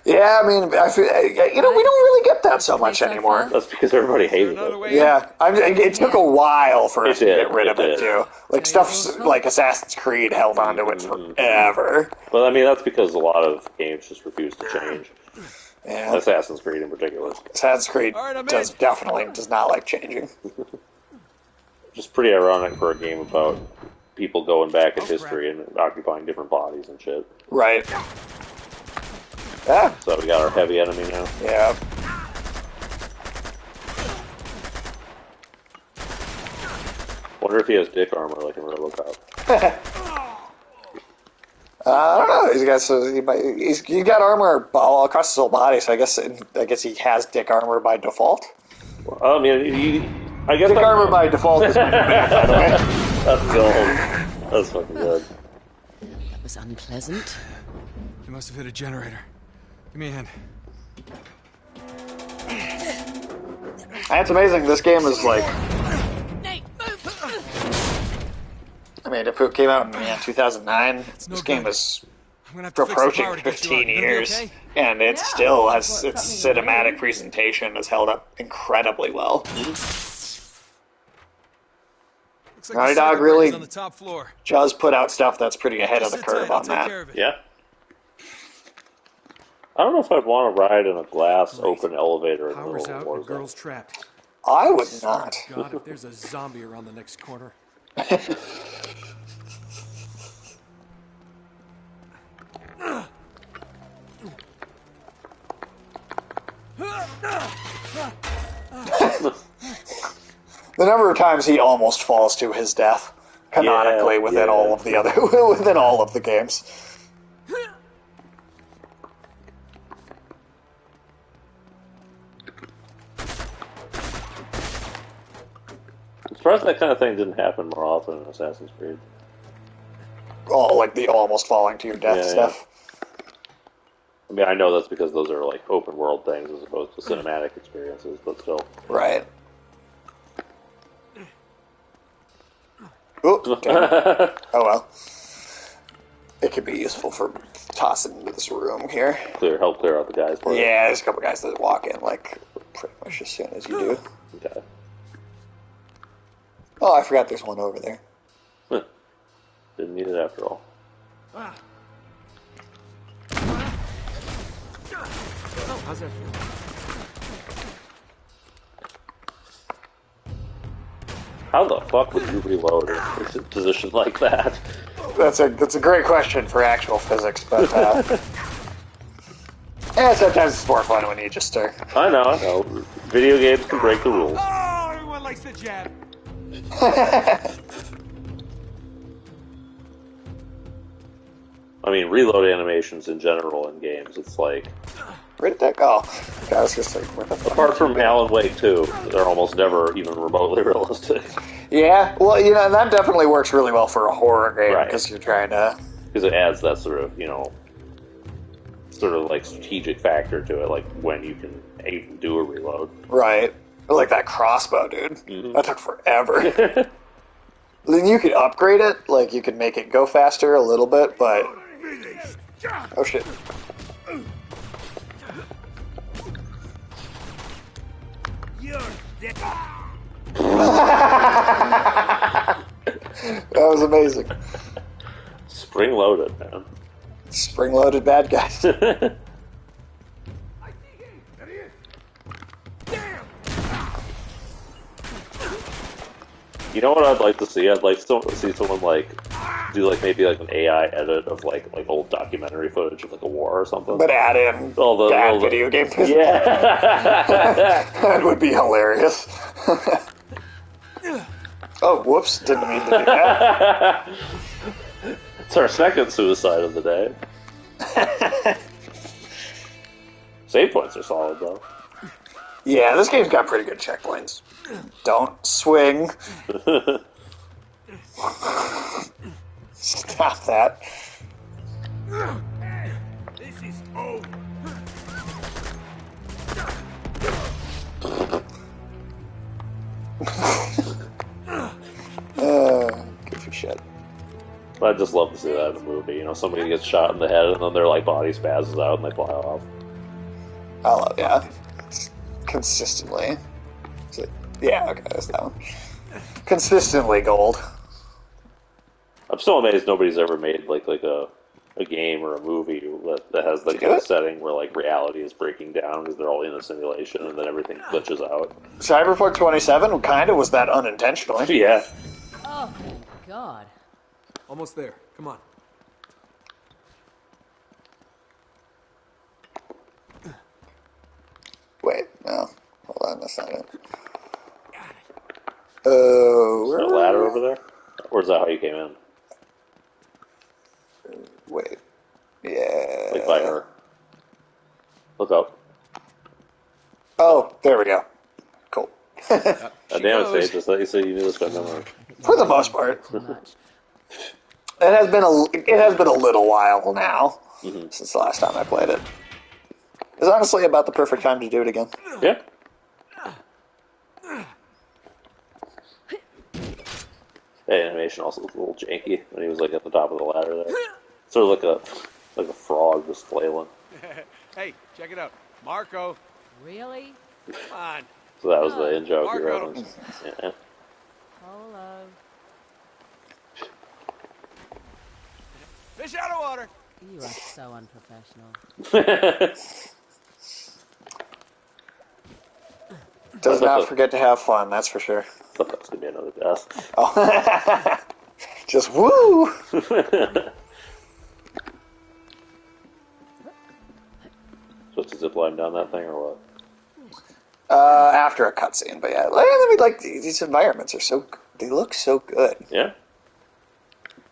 Yeah, I mean, I feel, we don't really get that so much anymore. That's because everybody hated it. Yeah, it took a while for us to get rid of it too. Like stuff like Assassin's Creed held onto it forever. But I mean, that's because a lot of games just refuse to change. Yeah. Assassin's Creed in particular. Assassin's Creed definitely does not like changing. Just pretty ironic for a game about people going back in history and occupying different bodies and shit. Right. Yeah. So we got our heavy enemy now. Yeah. Wonder if he has dick armor like in RoboCop. I don't know. He's got armor all across his whole body, so I guess he has dick armor by default. Well, I mean, I guess dick armor by default is my bad, by the way. That's gold. That's fucking good. That was unpleasant. You must have hit a generator. Give me a hand. That's amazing. This game is like... I mean, if it came out in 2009, this game is approaching 15 years, and it still has its cinematic presentation has held up incredibly well. Naughty Dog really does put out stuff that's pretty ahead of the curve on that. Yeah. I don't know if I'd want to ride in a glass open elevator in the middle of Warzone. Girl's trapped. I would not. God, if there's a zombie around the next corner. The number of times he almost falls to his death, canonically, within all of the other, within all of the games. I'm surprised that kind of thing didn't happen more often in Assassin's Creed. Oh, like the almost falling to your death stuff. I mean, I know that's because those are like open world things as opposed to cinematic experiences, but still. Right. Ooh, oh well. It could be useful for tossing into this room here. Help clear out the guys. Yeah, there's a couple guys that walk in like pretty much as soon as you do. Okay. Oh, I forgot there's one over there. Didn't need it after all. Oh, how's that feel? How the fuck would you reload in a position like that? That's a great question for actual physics, but sometimes it's more fun when you just start. I know. Video games can break the rules. Oh, everyone likes the jab. I mean, reload animations in general in games, it's like... Where did that go? Okay, I was just like, where the fuck? Apart from Alan Wake 2, they're almost never even remotely realistic. Yeah, well, and that definitely works really well for a horror game, because you're trying to... Because it adds that sort of, sort of like strategic factor to it, like when you can even do a reload. Right. Like that crossbow, dude. Mm-hmm. That took forever. Then you could upgrade it, like you could make it go faster a little bit, but... Oh shit. That was amazing. Spring-loaded, man. Spring-loaded bad guys. You know what I'd like to see? I'd like to see someone do maybe an AI edit of like old documentary footage of a war or something. But add in bad video game physics. Yeah, that would be hilarious. Oh, whoops! Didn't mean to do that. It's our second suicide of the day. Save points are solid though. Yeah, this game's got pretty good checkpoints. Don't swing. Stop that. This is over. Goofy shit. I'd just love to see that in a movie. Somebody gets shot in the head and then their body spazzes out and they fly off. Oh, yeah. Consistently. Yeah, okay, that's that one. Consistently gold. I'm still amazed nobody's ever made like a game or a movie that has the kind of setting where like reality is breaking down because they're all in a simulation and then everything glitches out. Cyberpunk 27 kind of was that unintentionally. Yeah. Oh, thank God. Almost there. Come on. Wait, no. Hold on, that's not it. Is there a ladder over there? Or is that how you came in? Wait. Yeah. Like by her. Look up. Oh, there we go. Cool. Damn it, Faith, just let you say you knew this by memory. For the most part. It has been a little while now since the last time I played it. It's honestly about the perfect time to do it again. Yeah. That animation also looked a little janky when he was like at the top of the ladder there. Sort of like a frog just flailing. Hey, check it out. Marco. Really? Come on. So that was the in-joke you Marco. referenced. Yeah. Hello. Fish out of water. You are so unprofessional. Does not forget to have fun, that's for sure. I thought that was going to be another death. Oh. Just woo! Supposed to zip line down that thing or what? After a cutscene, but yeah. I mean, like, these environments are they look so good. Yeah.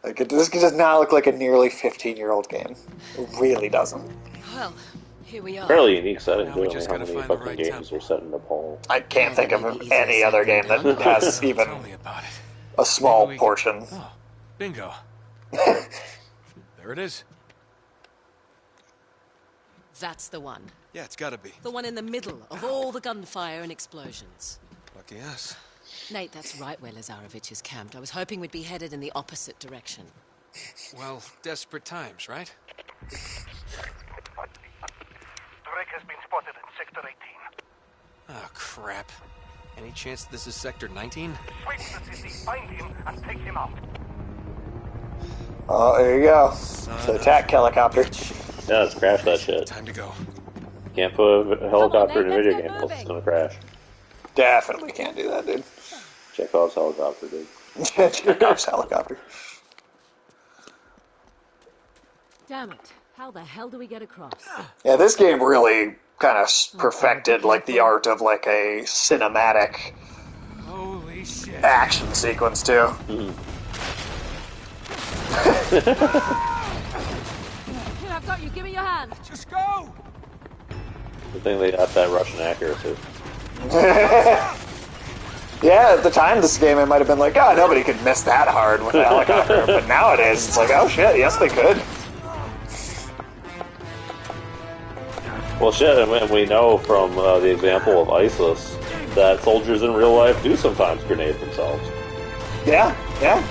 Like, this does not look like a nearly 15-year-old game. It really doesn't. Well, here we are. Fairly unique setting, Now too. we I mean, just how gotta many find the fucking right games temple. are set in Nepal? I can't think of any other game that has even Tell me about it. a small Maybe we portion. Oh, bingo. There it is. That's the one. Yeah, it's gotta be. The one in the middle of all the gunfire and explosions. Lucky us. Nate, that's right where Lazarevich is camped. I was hoping we'd be headed in the opposite direction. Well, desperate times, right? Drake has been spotted in Sector 18. Oh, crap. Any chance this is Sector 19? Sweep the city, find him, and take him out. Oh, there you go. The attack helicopter. Yeah, let's crash that shit. Time to go. Can't put a helicopter in a Nate, video let's game get else it's moving. gonna crash. Definitely can't do that, dude. Chekhov's helicopter, dude. Chekhov's helicopter. Damn it. How the hell do we get across? Yeah, this game really kind of perfected like the art of like a cinematic Holy shit. action sequence too. Here, I've got you. Give me your hand. Just go! Good thing they got that Russian accuracy. Yeah, at the time this game it might have been like, oh, nobody could miss that hard with a helicopter, but nowadays it's like, oh shit, yes they could. Well, shit, and we know from the example of ISIS that soldiers in real life do sometimes grenade themselves. Yeah, yeah.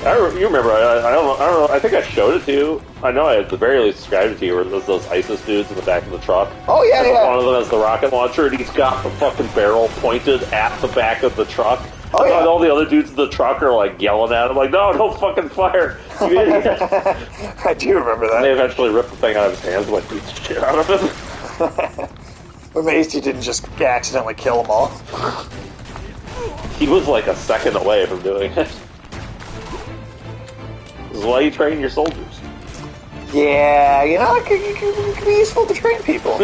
You remember? I don't know. I think I showed it to you. I know I at the very least described it to you. Where there's those ISIS dudes in the back of the truck. Oh yeah, and yeah. One of them has the rocket launcher, and he's got the fucking barrel pointed at the back of the truck. Oh yeah. And all the other dudes in the truck are like yelling at him, like, "No, don't fucking fire, you idiot!" I do remember that. And they eventually rip the thing out of his hands and like beat the shit out of him. I'm amazed he didn't just accidentally kill them all. He was like a second away from doing it. This is why you train your soldiers. Yeah, you know, it can be useful to train people.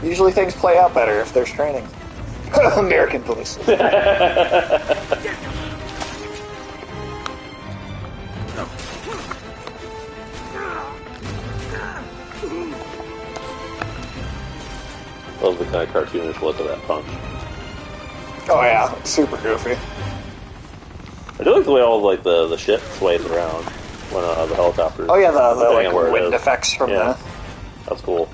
Usually things play out better if there's training. American police. Love the kind of cartoonish look of that punch. Oh yeah, super goofy. I do like the way all like the shit sways around when the helicopter. Oh yeah, the depending like on where it wind is. effects from Yeah. That's cool.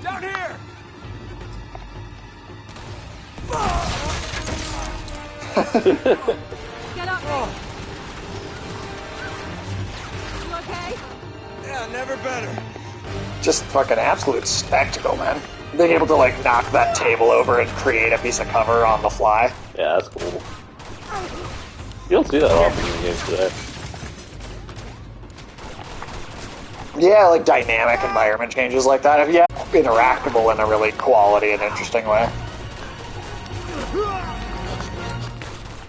Down here! Get up. never better. Just fucking absolute spectacle, man. Being able to like knock that table over and create a piece of cover on the fly. Yeah, that's cool. You don't see that often in games today. Yeah, like dynamic environment changes like that. Yeah, interactable in a really quality and interesting way.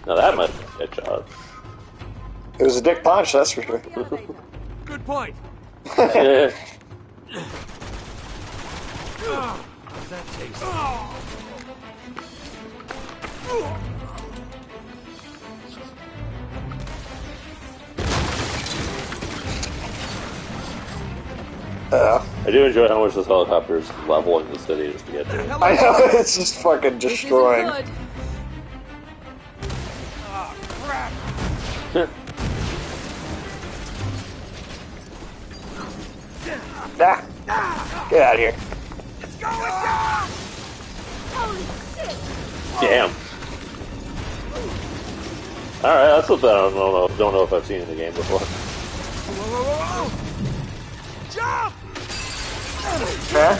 Now that might be a headshot. It was a dick punch, that's for sure. Good point. Yeah. That tastes. I do enjoy how much this helicopter is leveling the city just to get to it. I know, it's just fucking destroying. Oh, crap. Get out of here. It's going down! Damn. Alright, that's something I don't know if I've seen in the game before. Whoa. Jump! Yeah,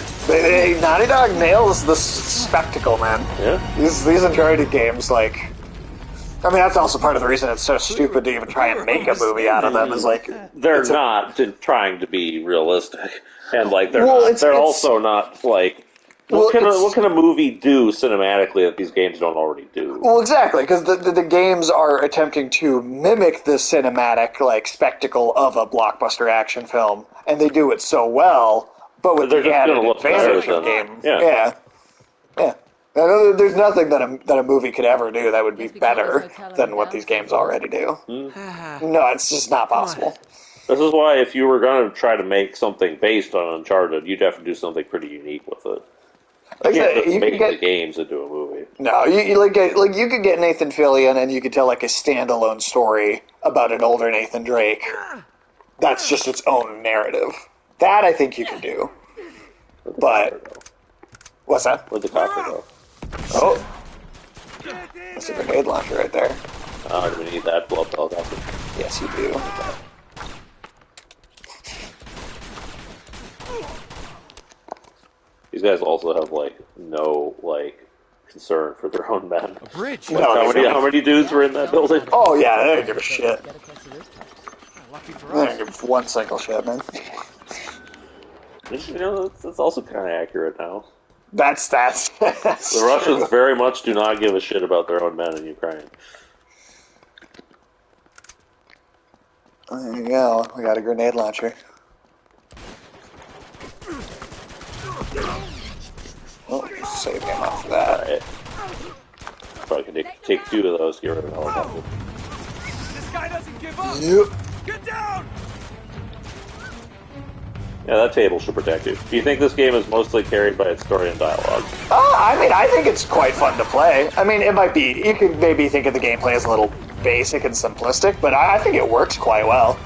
Naughty Dog nails the spectacle, man. Yeah. These Uncharted games, like, I mean, that's also part of the reason it's so stupid to even try and make a movie out of them. Is like they're not trying to be realistic, and like they're it's also not like. What can a movie do cinematically that these games don't already do? Well, exactly, because the games are attempting to mimic the cinematic like spectacle of a blockbuster action film, and they do it so well. But with the added advantage of game, yeah. There's nothing that a movie could ever do that would be better than what these games already do. No, it's just not possible. This is why if you were going to try to make something based on Uncharted, you'd have to do something pretty unique with it. You can't just make the games into a movie. No, you could get Nathan Fillion and you could tell like a standalone story about an older Nathan Drake. That's just its own narrative. That I think you can do. But what's that? Where'd the copter go? Oh, that's a grenade launcher right there. Oh, do we need that blow up the helicopter? Yes, you do. These guys also have like no concern for their own men. A bridge. How many dudes were in that building? Oh yeah, they don't give a shit. They don't give one single shit, man. You know, that's also kind of accurate now. That's the Russians very much do not give a shit about their own men in Ukraine. There you go. We got a grenade launcher. Oh, save him off of that. Right. Probably can take two of those to get rid of the helicopter. This guy doesn't give up. Yep. Get down. Yeah, that table should protect you. Do you think this game is mostly carried by its story and dialogue? I mean, I think it's quite fun to play. I mean, it might be, you could maybe think of the gameplay as a little basic and simplistic, but I think it works quite well.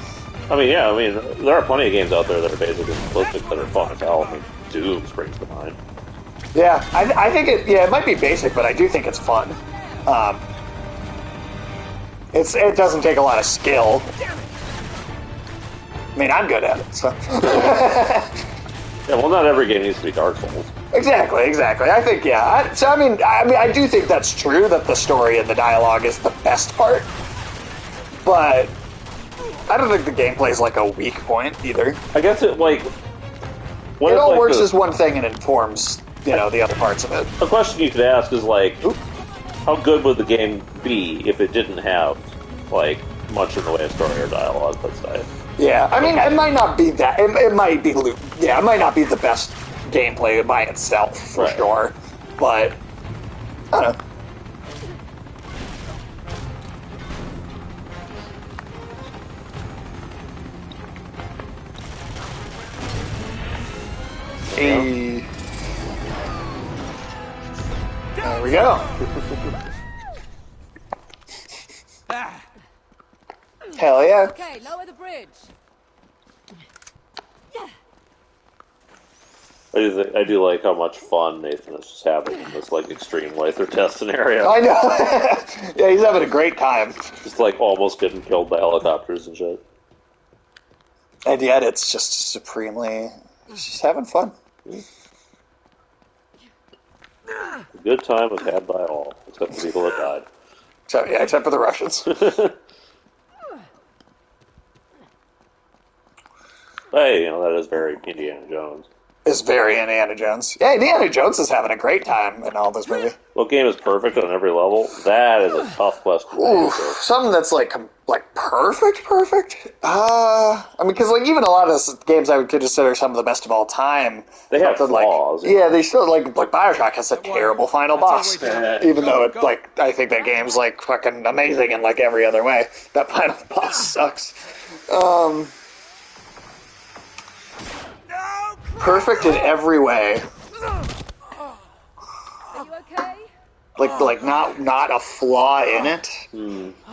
I mean, yeah, there are plenty of games out there that are basic and simplistic that are fun as hell. I mean, Doom springs to mind. Yeah, I think it might be basic, but I do think it's fun. It doesn't take a lot of skill. I mean, I'm good at it, so. Yeah, well, not every game needs to be Dark Souls. Exactly. I think, yeah. I do think that's true, that the story and the dialogue is the best part. But I don't think the gameplay is like a weak point either. I guess it all works as one thing and informs, the other parts of it. A question you could ask is how good would the game be if it didn't have much in the way of story or dialogue? Let's say. Yeah, I mean, it might not be that. It might be. Yeah, it might not be the best gameplay by itself for sure, but I don't know. Hey. There we go. Hell yeah. Okay, lower the bridge. I do like how much fun Nathan is just having in this extreme laser test scenario. I know. Yeah, he's having a great time. Just almost getting killed by helicopters and shit. And yet it's just supremely... It's just having fun. A good time was had by all, except the people that died. So, yeah, except for the Russians. Hey, that is very Indiana Jones. Is very Indiana Jones. Yeah, Indiana Jones is having a great time in all this movie. What game is perfect on every level? That is a tough question to answer. Something that's like perfect? I mean, because like even a lot of those games I would consider some of the best of all time. They have flaws. Yeah, they still, like Bioshock has a terrible final boss. Even though it, like, I think that game's like fucking amazing in like every other way. That final boss sucks. Perfect in every way. Are you okay? Like not a flaw in it.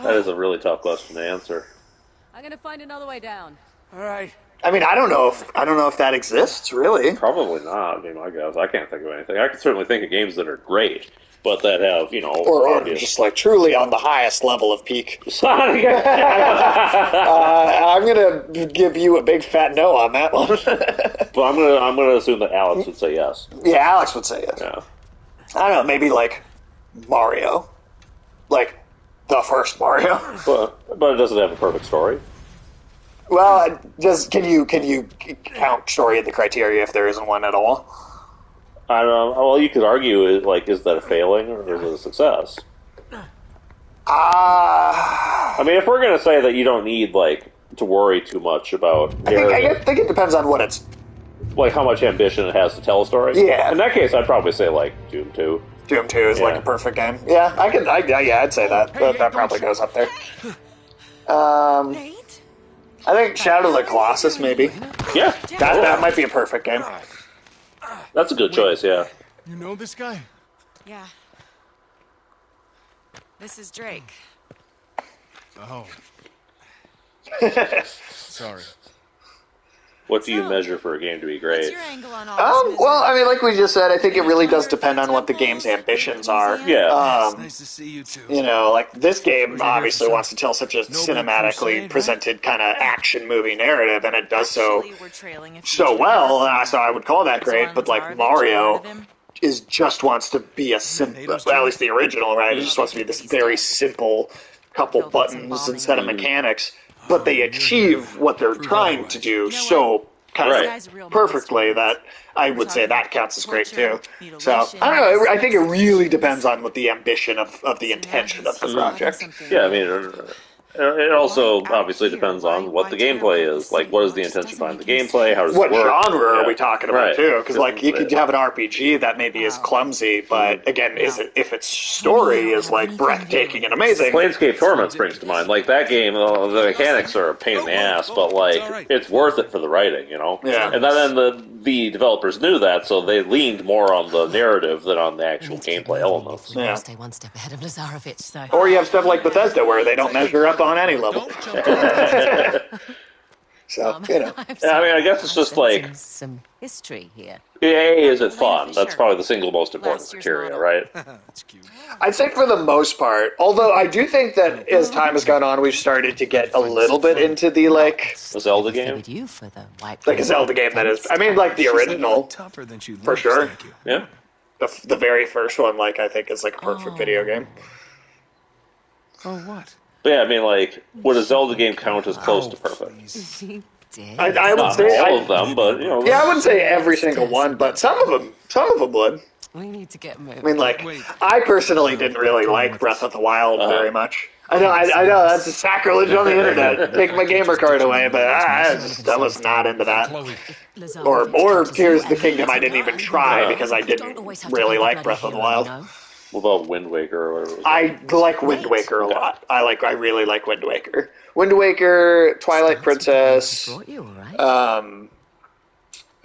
That is a really tough question to answer. I'm gonna find another way down. All right. I mean, I don't know if that exists, really. Probably not, I guess. I can't think of anything. I can certainly think of games that are great, but that have, or just like truly on the highest level of peak. Sonic. I'm gonna give you a big fat no on that one. But I'm gonna assume that Alex would say yes. Yeah, Alex would say yes. Yeah. I don't know, maybe like Mario, like the first Mario. But it doesn't have a perfect story. Well, can you count story in the criteria if there isn't one at all? I don't know. Well, you could argue, is that a failing or is it a success? I mean, if we're going to say that you don't need, to worry too much about I think it depends on what it's... Like, how much ambition it has to tell a story? Yeah. In that case, I'd probably say, Doom 2. Doom 2 is, a perfect game. Yeah, I'd say that. That probably goes up there. I think Shadow of the Colossus, maybe. Yeah. That might be a perfect game. That's a good choice, yeah. You know this guy? Yeah. This is Drake. Oh. Sorry. What do you measure for a game to be great? What's your angle on all this Well, I mean, like we just said, I think it really does depend on what the game's ambitions are. Yeah. It's nice to see you too. Like this game obviously wants to tell such a cinematically presented kind of action movie narrative, and it does so well. So I would call that great. But like Mario just wants to be a simple, at least the original, right? It just wants to be this very simple couple buttons and set of mechanics. But they achieve what they're trying to do so kind of perfectly that I would say that counts as great too. So, I don't know, I think it really depends on what the ambition of the intention of the project. Yeah, I mean, it also obviously depends on what the gameplay is. Like, what is the intention behind the gameplay? How does it work? What genre are we talking about too? Because you could have an RPG that maybe is clumsy, but again, if its story is breathtaking and amazing. Planescape Torment springs to mind. Like that game, the mechanics are a pain in the ass, but it's worth it for the writing, Yeah. And then the developers knew that, so they leaned more on the narrative than on the actual gameplay elements. Yeah. Stay one step ahead of Lazarevich, so. Or you have stuff like Bethesda where they don't measure up on any level. So, I mean, I guess it's just some history here. Is it fun? That's probably the single most important criteria, right? That's cute. I'd say for the most part, although I do think that as time has gone on, we've started to get a little bit into the a Zelda game? Like a Zelda game that is, I mean, the original, for sure. Yeah. The very first one, I think is a perfect video game. Oh, what? But yeah, I mean, would a Zelda game count as close to perfect? I would say all of them, but yeah, I wouldn't say every single one, but some of them would. We need to get moving. I mean, I personally didn't really like Breath of the Wild very much. I know that's a sacrilege on the internet. Take my gamer card away, but I was not into that. Or Tears of the Kingdom, I didn't even try because I didn't really like Breath of the Wild. What about Wind Waker or whatever? I like Wind Waker a lot. I really like Wind Waker. Wind Waker, Twilight Princess,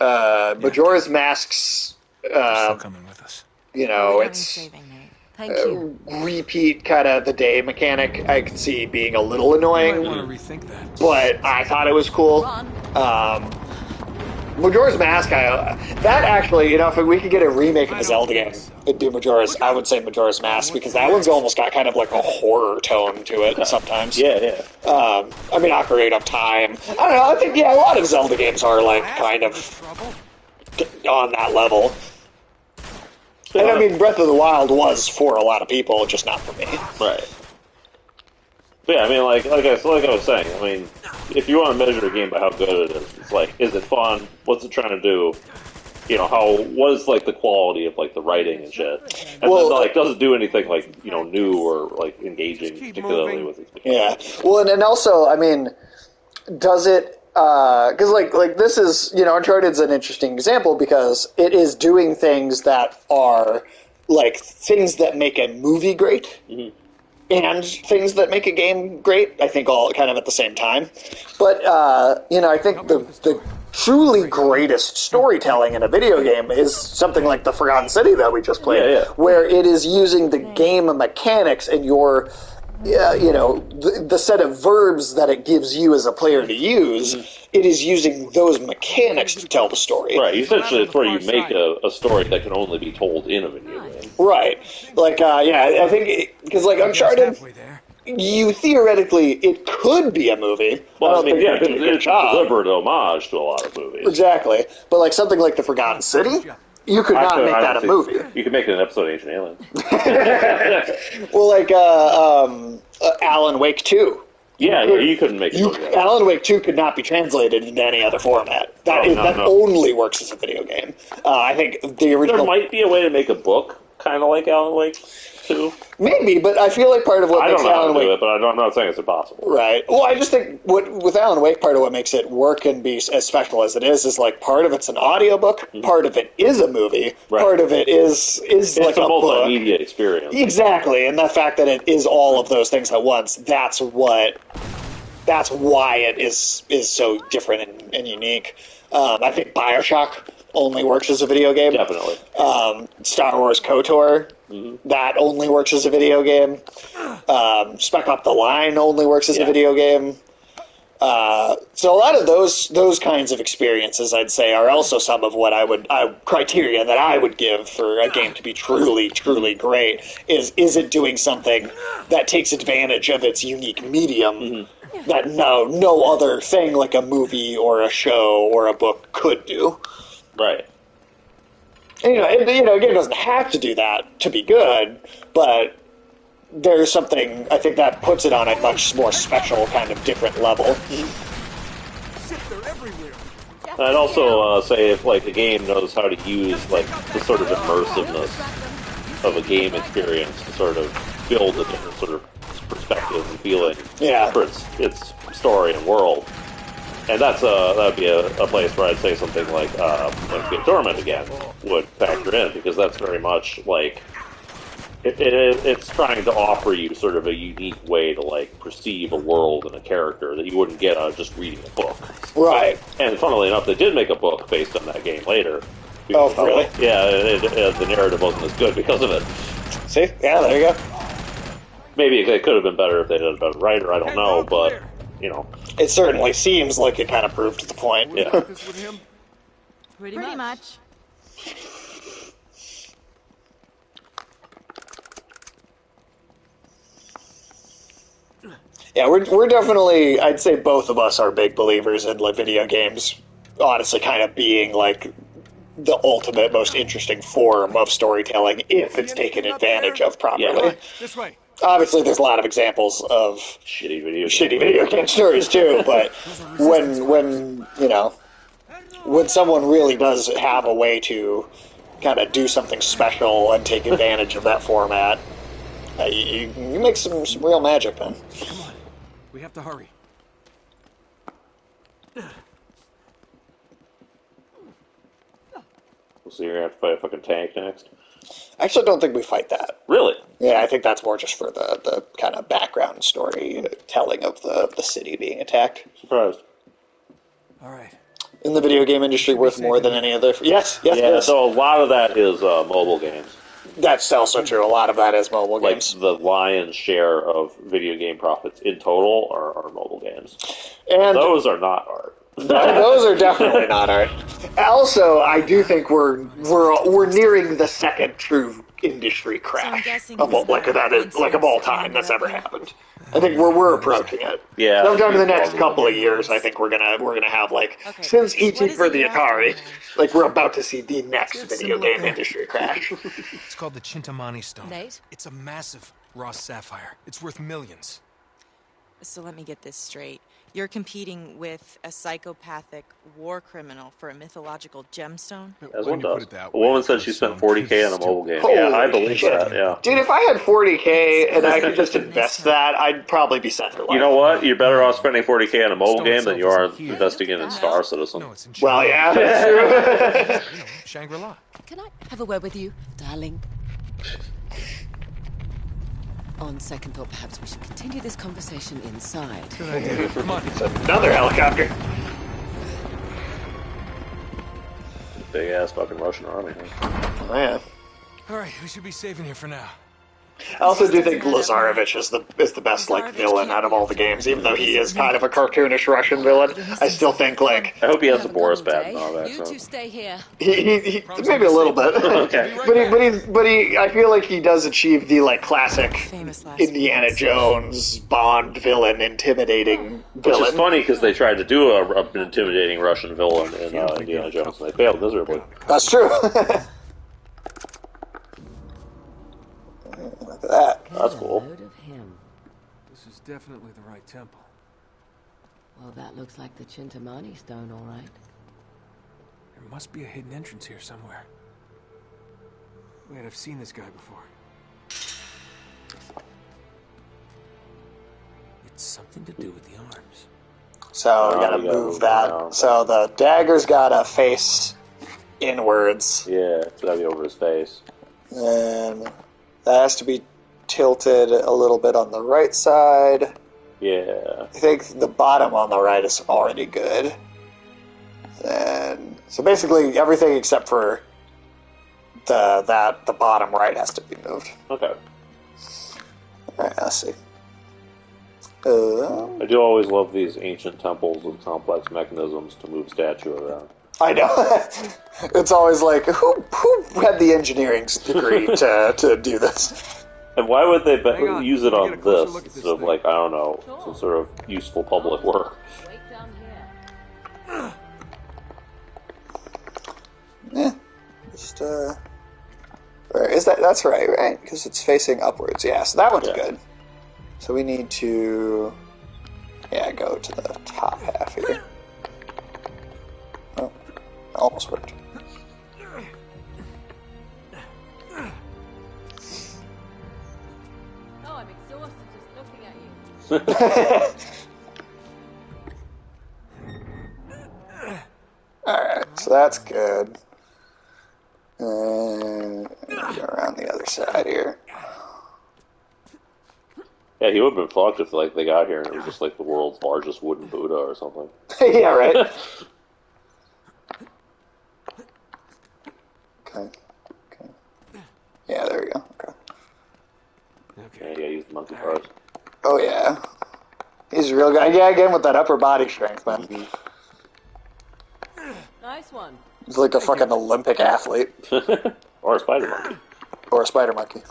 Majora's Mask's. Still coming with us. It's repeat kind of the day mechanic. I can see being a little annoying. I want to rethink that. But I thought it was cool. Majora's Mask, that actually, if we could get a remake of a Zelda game, it'd be I would say Majora's Mask, because that one's almost got kind of like a horror tone to it sometimes. Yeah. Ocarina of Time. I don't know, I think, a lot of Zelda games are like kind of on that level. And Breath of the Wild was for a lot of people, just not for me. Right. But yeah, like I was saying, if you want to measure a game by how good it is, it's like, is it fun? What's it trying to do? What is like the quality of like the writing and shit? And then does it do anything like new or like engaging, particularly with its mechanics? Yeah. Well, and also, does it? Because like this is Uncharted's an interesting example because it is doing things that are like things that make a movie great. Mm-hmm. And things that make a game great, I think, all kind of at the same time. But, I think the truly greatest storytelling in a video game is something like The Forgotten City that we just played, where it is using the game mechanics and your, the set of verbs that it gives you as a player to use. Mm-hmm. It is using those mechanics to tell the story. Right, essentially it's where you make a story that can only be told in a video game. Right. Like, I think, because like Uncharted, you theoretically, it could be a movie. Well, it's a deliberate homage to a lot of movies. Exactly. But like something like The Forgotten City, you could not make that a movie. You could make it an episode of Ancient Aliens. Well, like Alan Wake 2. Yeah, you couldn't make it. Alan Wake 2 could not be translated into any other format. That only works as a video game. I think the original... There might be a way to make a book kind of like Alan Wake 2. Maybe, but I feel like part of what makes Alan Wake... I don't know how to do it, but I'm not saying it's impossible. Right. Well, I just think with Alan Wake, part of what makes it work and be as special as it is like part of it's an audiobook, part of it is a movie, part of it is like a multimedia experience. Exactly, and the fact that it is all of those things at once, that's why it is so different and unique. I think BioShock only works as a video game. Definitely. Star Wars KOTOR, that only works as a video game. Spec Up the Line only works as a video game. So a lot of those kinds of experiences, I'd say, are also some of what criteria that I would give for a game to be truly, truly great. Is it doing something that takes advantage of its unique medium that no other thing like a movie or a show or a book could do? Right. And, a game doesn't have to do that to be good, but there's something, I think, that puts it on a much more special, kind of different level. I'd also say if, like, a game knows how to use, like, the sort of immersiveness of a game experience to sort of build a different sort of perspective and feeling for its story and world. And that would be a place where I'd say something like Game Dormant again would factor in, because that's very much like it's trying to offer you sort of a unique way to like perceive a world and a character that you wouldn't get out of just reading a book. Right. And funnily enough, they did make a book based on that game later. Oh, really? Yeah, the narrative wasn't as good because of it. See? Yeah, there you go. Maybe it could have been better if they had a better writer, I don't know, but, It certainly seems like it kind of proved the point. Yeah. Pretty much. Yeah, we're definitely, I'd say both of us are big believers in like video games, honestly kind of being like the ultimate, most interesting form of storytelling if it's taken advantage of properly. Yeah. This way. Obviously, there's a lot of examples of shitty video game stories too, but when someone really does have a way to kind of do something special and take advantage of that format, you make some real magic, man. Come on, we have to hurry. So you're gonna have to fight a fucking tank next? I actually don't think we fight that. Really? Yeah, I think that's more just for the kind of background story telling of the city being attacked. Surprised. All right. In the video game industry, worth more than any other. Yes, it is. So a lot of that is mobile games. That's also true. A lot of that is mobile games. The lion's share of video game profits in total are mobile games. And those are not art. Those are definitely not art. Also, I do think we're nearing the second true industry crash of all, of all time that's ever happened. I think we're approaching it. Yeah. Sometime in the next couple of years, I think we're gonna have since E.T. for the Atari, we're about to see the next video game industry crash. It's called the Chintamani Stone. Nate? It's a massive raw sapphire. It's worth millions. So let me get this straight. You're competing with a psychopathic war criminal for a mythological gemstone? As one does. A woman said she spent $40K on a mobile game. Holy yeah, I believe shit. that, yeah. Dude, if I had $40K and I could just invest that, I'd probably be set for life. You know what? You're better off spending $40K on a mobile game than you are investing in Star Citizen. No, it's in Well, yeah, that's true. Shangri-La. Can I have a word with you, darling? On second thought, perhaps we should continue this conversation inside. Good idea. Come on. It's another helicopter. Big ass fucking Russian army. Oh, yeah. All right, we should be safe in here for now. I also do think Lazarevich is the best villain out of all the games, even though he is kind of a cartoonish Russian villain. I still think I hope he has a Boris bat and all that. You two stay here. He maybe a little bit. Okay. But he I feel like he does achieve the classic Indiana Jones Bond villain, intimidating villain. Which is funny because they tried to do an intimidating Russian villain in Indiana Jones and they failed miserably. That's true. Look at that. That's cool. This is definitely the right temple. Well, that looks like the Chintamani stone, all right. There must be a hidden entrance here somewhere. Wait, I've seen this guy before. It's something to do with the arms. So we gotta move that. So the dagger's gotta face inwards. Yeah, it's gotta be over his face. And that has to be tilted a little bit on the right side. Yeah. I think the bottom on the right is already good. And so basically everything except for the bottom right has to be moved. Okay. Alright, let's see. I do always love these ancient temples with complex mechanisms to move statue around. I know. It's always like, who had the engineering degree to do this? And why would they use it on this instead of, I don't know, some sort of useful public work? Wait down here. Yeah. Just, where is that? That's right? Because it's facing upwards. Yeah, so that one's good. So we need to, go to the top half here. Oh, almost worked. Oh, I'm exhausted just looking at you. Alright, so that's good. And go around the other side here. Yeah, he would have been fucked if they got here and it was just the world's largest wooden Buddha or something. Yeah, right. Okay. Yeah, there we go. Okay. Yeah, you gotta use the monkey bars. Oh yeah. He's a real guy. Yeah, again with that upper body strength, man. Nice one. He's like a fucking Olympic athlete. Or a spider monkey. Or a spider monkey.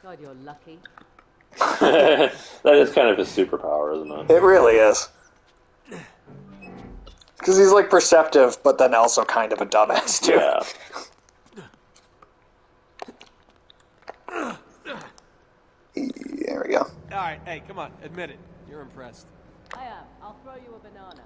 God, you're lucky. That is kind of his superpower, isn't it? It really is. Because he's perceptive, but then also kind of a dumbass too. Yeah. There we go. Alright, hey, come on, admit it. You're impressed. I am. I'll throw you a banana.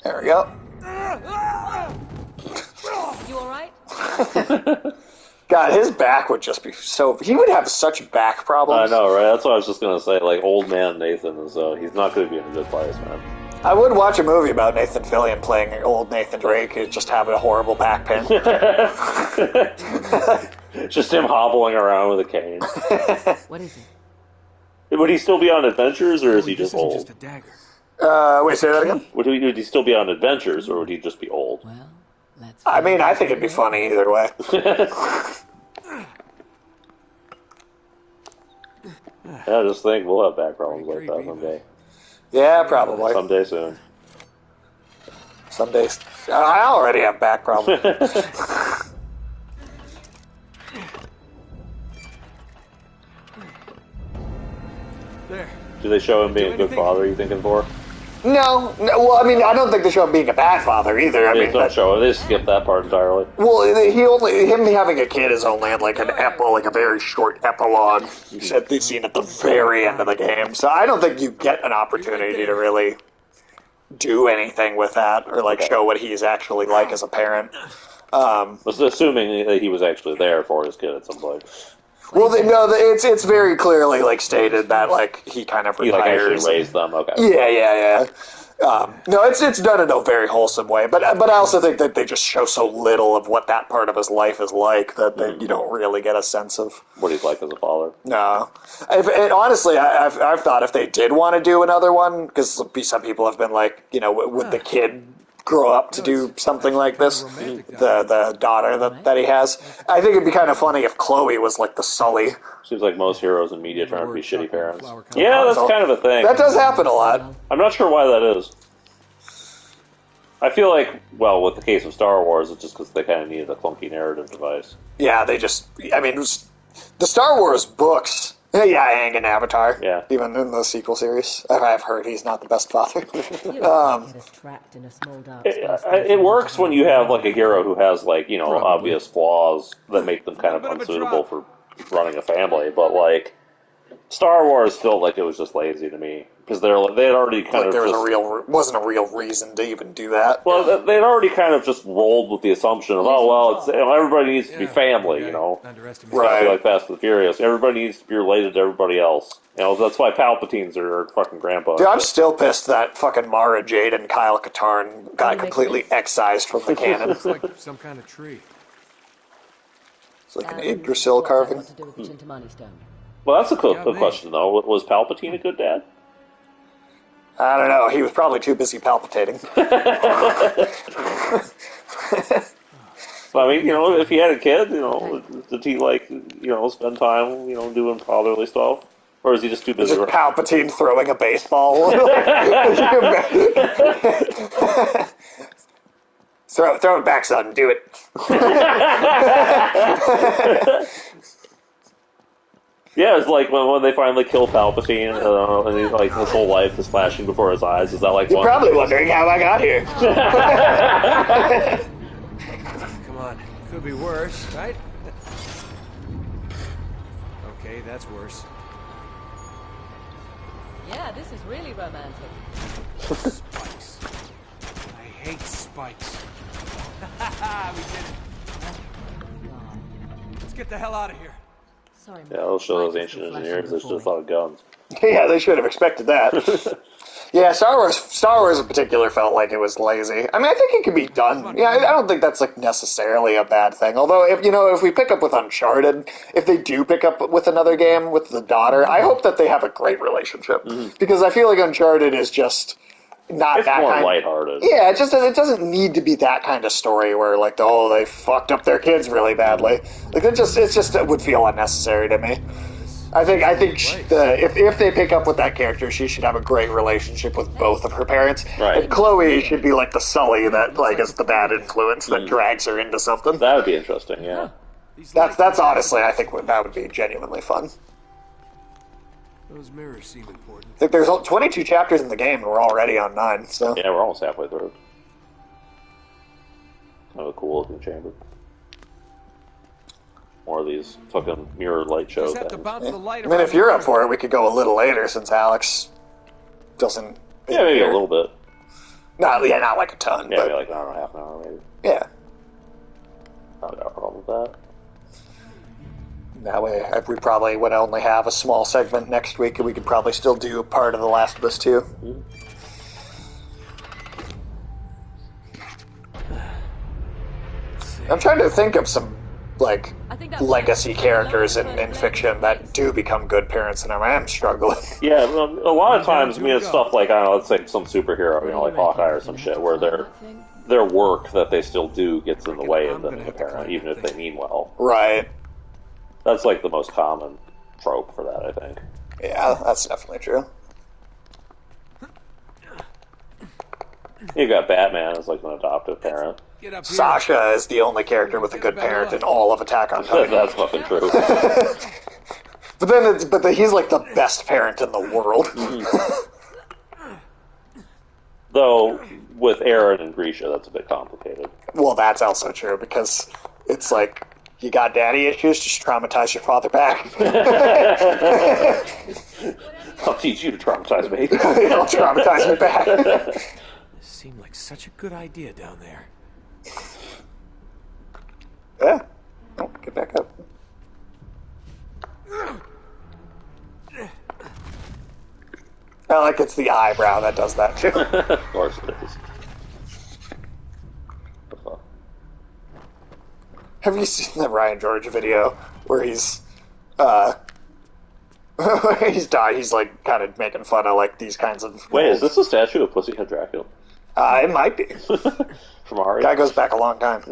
There we go. You alright? God, his back would just be so... He would have such back problems. I know, right? That's what I was just going to say. Old man Nathan is, he's not going to be in a good place, man. I would watch a movie about Nathan Fillion playing old Nathan Drake who's just having a horrible back pain. Just him hobbling around with a cane. What is it? Would he still be on adventures, or is he just old? Just a dagger. Wait, say that again? Would he still be on adventures, or would he just be old? Well, let's. I mean, I think it'd be funny either way. Yeah, just think we'll have back problems like that someday. Yeah, probably. Someday soon. Some days. I already have back problems. There. Do they show him being a good father, you thinking, for? No, well, I mean, I don't think they show him being a bad father either. I They mean, don't show it. They skip that part entirely. well, him having a kid is only like an like a very short epilogue. You said the scene at the very end of the game, so I don't think you get an opportunity to really do anything with that or like show what he's actually like as a parent. Assuming that he was actually there for his kid at some point. Well, it's very clearly like stated that like he kind of retires. He like actually raised them. Okay. Yeah. No, it's done in a very wholesome way, but I also think that they just show so little of what that part of his life is like that you don't really get a sense of what he's like as a father. No, and honestly, I've thought if they did want to do another one, because some people have been like, would the kid grow up to do something like this? The daughter that he has. I think it'd be kind of funny if Chloe was like the Sully. Seems like most heroes in media trying to be shitty parents. Yeah, that's kind of a thing. That does happen a lot. I'm not sure why that is. I feel like, well, with the case of Star Wars, it's just because they kind of needed a clunky narrative device. Yeah, the Star Wars books. Yeah, Aang and Avatar. Yeah. Even in the sequel series. I've heard he's not the best father. It works when you have like a hero who has like, obvious flaws that make them kind of unsuitable for running a family, but like Star Wars felt like it was just lazy to me because they had already kind of there wasn't a real reason to even do that. Well, they'd already kind of just rolled with the assumption of everybody needs to be family, right? Like Fast and the Furious, everybody needs to be related to everybody else. That's why Palpatines are fucking grandpa. Dude, I'm still pissed that fucking Mara Jade and Kyle Katarn got completely excised from the canon. It's like some kind of tree. It's like an Yggdrasil carving. Well, that's a good question, though. Was Palpatine a good dad? I don't know. He was probably too busy palpitating. I mean, if he had a kid, did he, spend time, doing fatherly stuff? Or is he just too busy? Just Palpatine throwing a baseball. Throw it back, son. Do it. Yeah, it's like when they finally kill Palpatine, and he's like his whole life is flashing before his eyes. Is that like? You're probably wondering how I got here. Come on, could be worse, right? Okay, that's worse. Yeah, this is really romantic. Spikes. I hate spikes. We did it. Let's get the hell out of here. Sorry, yeah, they'll show those ancient engineers. They should have thought of guns. Yeah, they should have expected that. Yeah, Star Wars in particular felt like it was lazy. I mean, I think it could be done. Yeah, I don't think that's like necessarily a bad thing. Although, if we pick up with Uncharted, if they do pick up with another game with the daughter, I hope that they have a great relationship because I feel like Uncharted is just not it's that more kind. lighthearted. Yeah, it doesn't need to be that kind of story where like they fucked up their kids really badly. Like it would feel unnecessary to me. I think if they pick up with that character, she should have a great relationship with both of her parents. Right. And Chloe should be like the Sully that like is the bad influence that drags her into something. That would be interesting. Yeah. That's honestly, I think that would be genuinely fun. Those mirrors seem important. I think there's 22 chapters in the game, and we're already on 9. So yeah, we're almost halfway through. Kind of a cool looking chamber. More of these fucking mirror light shows. Have to bounce the light I mean, if you're up for it, we could go a little later since Alex doesn't. Yeah, maybe a little bit. Not like a ton. Yeah, but, maybe like I don't know, half an hour maybe. Yeah. I don't got a problem with that. That way, if we probably would only have a small segment next week, and we could probably still do a part of The Last of Us 2. Mm-hmm. I'm trying to think of some like legacy characters in fiction that do become good parents, and I am struggling. Yeah, a lot of times, I mean, it's stuff like, I don't know, let's say some superhero, you know, like Hawkeye or some shit, where their work that they still do gets in the way of them being a parent, even if they mean well. Right. That's like the most common trope for that, I think. Yeah, that's definitely true. You got Batman as like an adoptive parent. Sasha is the only character with a good parent in all of Attack on Titan. That's fucking true. but he's like the best parent in the world. Though with Eren and Grisha, that's a bit complicated. Well, that's also true because it's like you got daddy issues, just traumatize your father back. I'll teach you to traumatize me. I'll traumatize me back. This seemed like such a good idea down there. Yeah. Oh, get back up. I like it's the eyebrow that does that too. Of course it is. Have you seen the Ryan George video where he's he's like kind of making fun of like these kinds of... Wait, is this a statue of Pussycat Dracula? It might be. From Ari? Guy goes back a long time.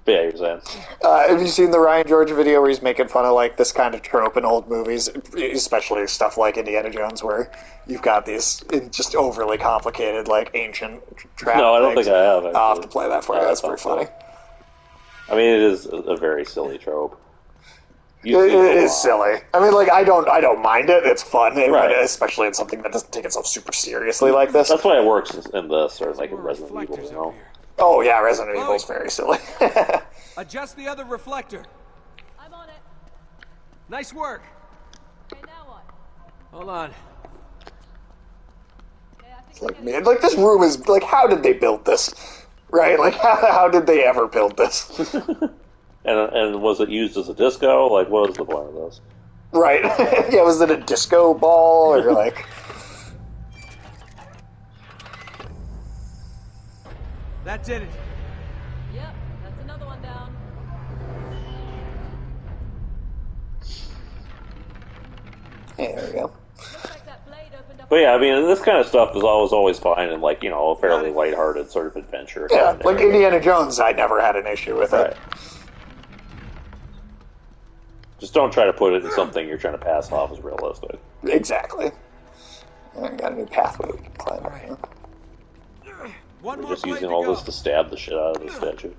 Yeah, you're saying. Have you seen the Ryan George video where he's making fun of like this kind of trope in old movies, especially stuff like Indiana Jones, where you've got these just overly complicated, like ancient trap No, I don't things? think I have. I'll have to play that for you. That's pretty funny. I mean, it is a very silly trope. It is silly. I mean, like I don't mind it. It's fun, Right. especially in something that doesn't take itself super seriously like this. That's why it works in this, or like in Resident Evil, you know? Oh yeah, Resident Evil's very silly. Adjust the other reflector. I'm on it. Nice work. Okay, now what? Hold on. It's like, man, like this room is like, how did they build this? Right? Like, how did they ever build this? And was it used as a disco? Like, what was the point of this? Right. Yeah, was it a disco ball or like? That did it. Yep, that's another one down. Yeah, there we go. Looks like that blade opened up. But yeah, I mean, this kind of stuff is always fine in, like, you know, a fairly lighthearted sort of adventure. Yeah, kind of like area. Indiana Jones, I never had an issue with it. Just don't try to put it in something you're trying to pass off as realistic. Exactly. I got a new pathway we can climb up. We're just using all this to stab the shit out of the statue.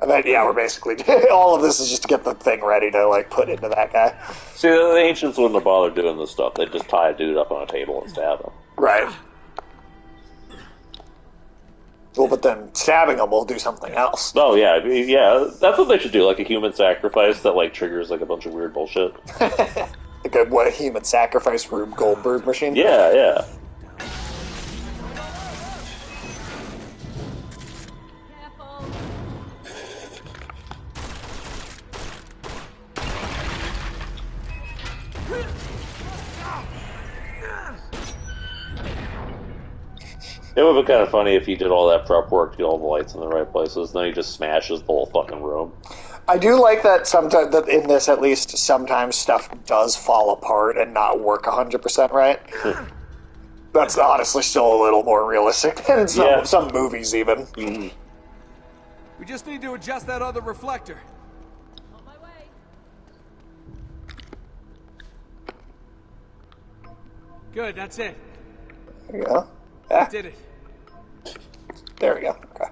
I mean, yeah, we're basically all of this is just to get the thing ready to like put into that guy. See, the ancients wouldn't have bothered doing this stuff. They'd just tie a dude up on a table and stab him. Right. Well, but then stabbing them will do something else. Oh yeah, yeah. That's what they should do, like a human sacrifice that like triggers like a bunch of weird bullshit. Like a human sacrifice Rube Goldberg machine. Yeah, yeah. It would have been kind of funny if he did all that prep work to get all the lights in the right places, and then he just smashes the whole fucking room. I do like that sometimes, that in this at least, sometimes stuff does fall apart and not work 100% right. That's honestly still a little more realistic than some movies even. Mm-hmm. We just need to adjust that other reflector. On my way. Good, that's it. There you go. Ah, Did it. there we go. Okay.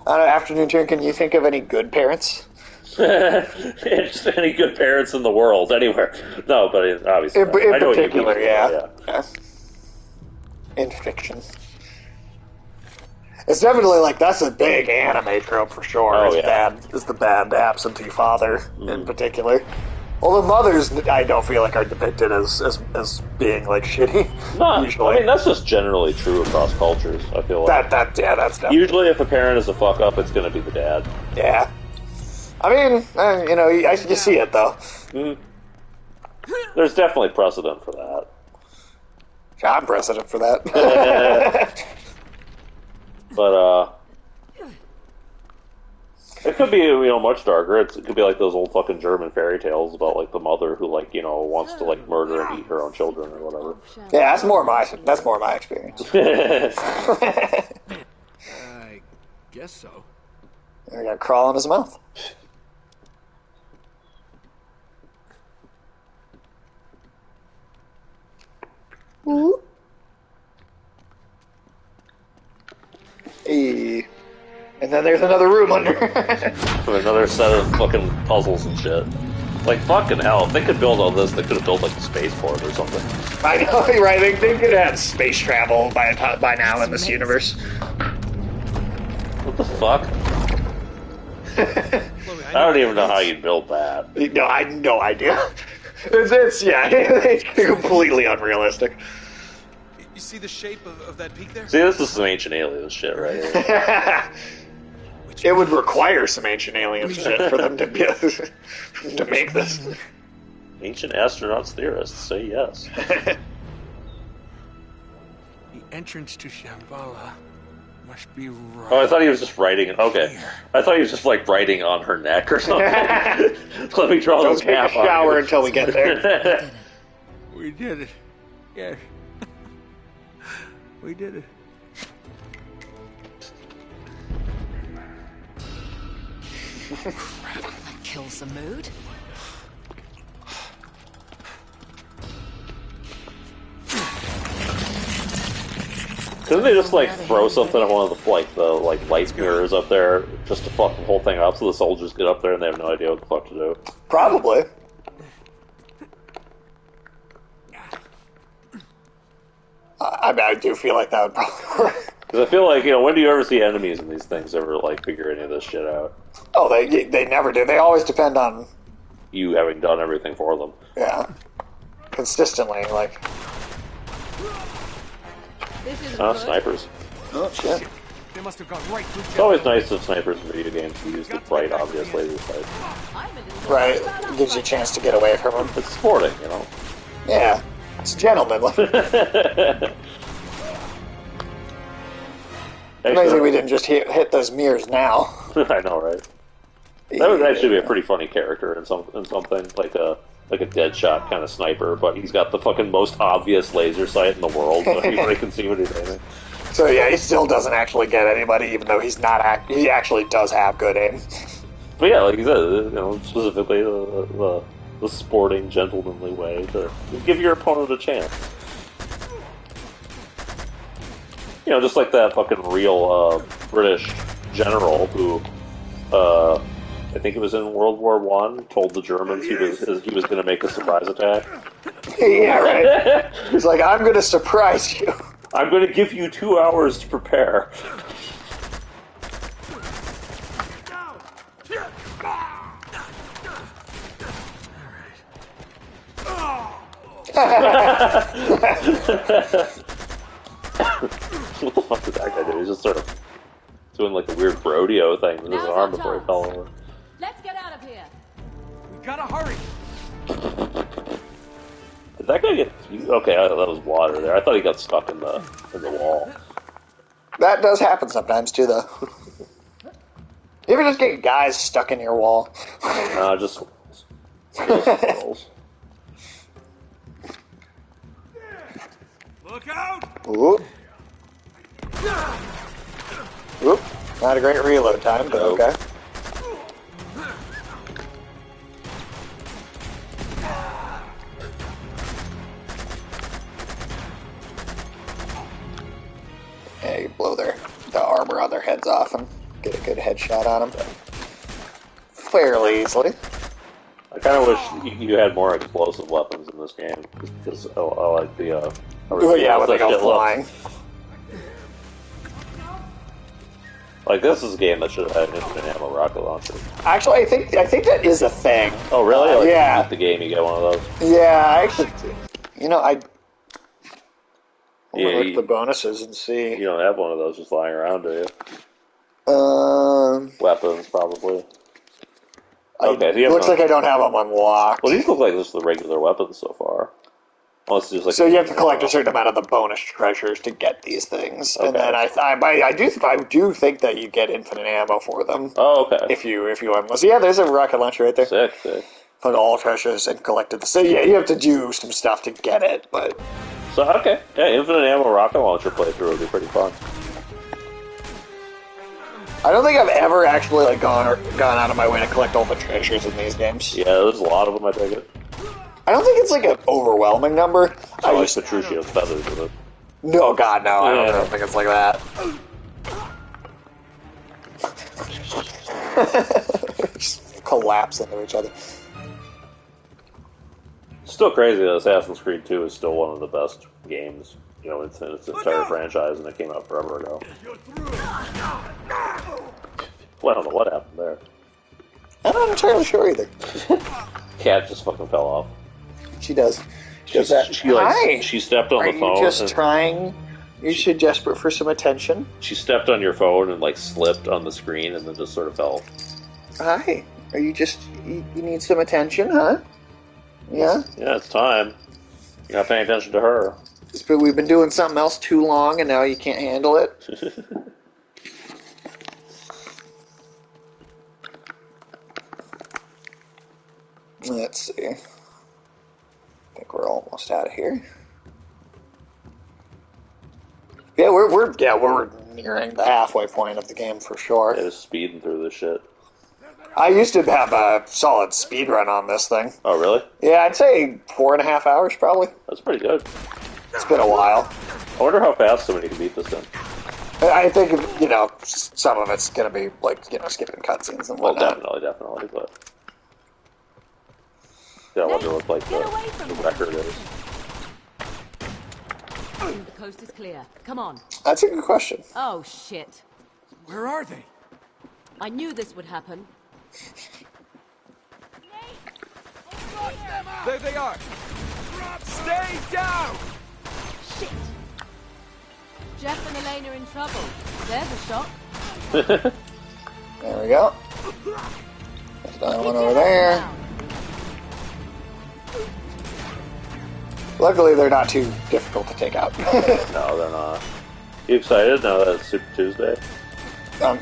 Afternoon turn, can you think of any good parents? Just any good parents in the world, anywhere. No, but obviously. In I know particular, what you mean. yeah. In fiction. It's definitely like, that's a big anime trope for sure. Oh, Is the bad absentee father in particular. Well, the mothers, I don't feel like are depicted as being like shitty. No, usually. I mean that's just generally true across cultures. I feel like that's definitely. Usually, if a parent is a fuck up, it's going to be the dad. Yeah. I mean, you see it though. Mm. There's definitely precedent for that. I'm precedent for that. But It could be, much darker. It could be like those old fucking German fairy tales about like the mother who like, wants to like murder and eat her own children or whatever. Yeah, that's more my experience. I guess so. He got a crawl in his mouth. Ooh. Hey. And then there's another room under. Another set of fucking puzzles and shit. Like, fucking hell, if they could build all this, they could have built like a spaceport or something. I know, right? They could have had space travel by now in this universe. What the fuck? I don't even know how you'd build that. No, I have no idea. It's completely unrealistic. You see the shape of that peak there? See, this is some ancient alien shit right here. It would require some ancient alien shit for them to make this. Ancient astronauts theorists say yes. The entrance to Shambhala must be right. Oh, I thought he was just writing. Okay, I thought he was just like writing on her neck or something. Let me draw this map. Don't take a shower until we get there. We did it. Yes. We did it. Crap, that kills the mood. Couldn't they just like throw something at one of the light mirrors up there just to fuck the whole thing up so the soldiers get up there and they have no idea what the fuck to do? Probably. I do feel like that would probably work. Because I feel like, when do you ever see enemies in these things ever like figure any of this shit out? Oh, they never do. They always depend on you having done everything for them. Yeah. Consistently, like. Snipers. Oh, shit. They must have gone right through. It's always nice if snipers in video games use the bright, obvious laser sight. Right. It gives you a chance to get away from them. It's sporting, Yeah. It's gentlemanly. Amazing we didn't just hit those mirrors now. I know, right? That would actually be a pretty funny character in something like a Deadshot kind of sniper, but he's got the fucking most obvious laser sight in the world, so anybody can see what he's aiming. So yeah, he still doesn't actually get anybody, even though he's not. He actually does have good aim. But yeah, like you said, specifically the sporting, gentlemanly way to give your opponent a chance. Just like that fucking real British general who, I think it was in World War I, told the Germans he was going to make a surprise attack. Yeah, right. He's like, I'm going to surprise you. I'm going to give you 2 hours to prepare. What the fuck did that guy do? He's just sort of doing like a weird rodeo thing with his arm before he fell over. Let's get out of here. We gotta hurry. Did that guy get... Okay, that was water there. I thought he got stuck in the wall. That does happen sometimes too, though. You ever just get guys stuck in your wall? Just squirrels. Look out! Oop. Oop. Not a great reload time, but okay. Yeah, you blow the armor on their heads off and get a good headshot on them. Fairly easily. I kind of wish you had more explosive weapons in this game, because I like the... Oh yeah, when they go flying. Like, this is a game that should have had an instant ammo rocket launcher. Actually, I think that is a thing. Oh, really? Like, yeah. You beat the game, you get one of those? Yeah, actually, I'll Yeah, look at the bonuses and see. You don't have one of those just lying around, do you? Weapons, probably. Okay, so looks like I don't have them unlocked. Well, these look like just the regular weapons so far. Unless there's like so you have to collect a certain amount of the bonus treasures to get these things, and then I do think that you get infinite ammo for them. Oh, okay. If you want, so yeah, there's a rocket launcher right there. Sick. Found all treasures and collected the. So yeah, you have to do some stuff to get it, but. So okay, yeah, infinite ammo rocket launcher playthrough would be pretty fun. I don't think I've ever actually like gone out of my way to collect all the treasures in these games. Yeah, there's a lot of them. I take it. I don't think it's like an overwhelming number. I like Petruchio's feathers with it. No, God, no. I don't think it's like that. Just collapse into each other. Still crazy that Assassin's Creed 2 is still one of the best games, you know, it's its entire franchise, and it came out forever ago. Well, I don't know what happened there. I'm not entirely sure either. Cat just fucking fell off. She does. She stepped on the phone. Are you just trying? You should desperate for some attention. She stepped on your phone and like slipped on the screen and then just sort of fell. Hi. Are you just you need some attention, huh? Yeah? Yeah, it's time. You're not paying attention to her. But we've been doing something else too long and now you can't handle it. Let's see. I think we're almost out of here. Yeah, we're nearing the halfway point of the game for sure. Yeah, just speeding through this shit. I used to have a solid speed run on this thing. Oh, really? Yeah, I'd say 4.5 hours probably. That's pretty good. It's been a while. I wonder how fast somebody can beat this thing. I think, you know, some of it's going to be, like, you know, skipping cutscenes and whatnot. Well, definitely, but... Yeah, I wonder what, like, the record is. The coast is clear. Come on. That's a good question. Oh, shit. Where are they? I knew this would happen. There they are! Stay down! Shit! Jeff and Elaine are in trouble. There's a shock. There we go. There's another one over there. Luckily, they're not too difficult to take out. No, they're not. You excited now that it's Super Tuesday?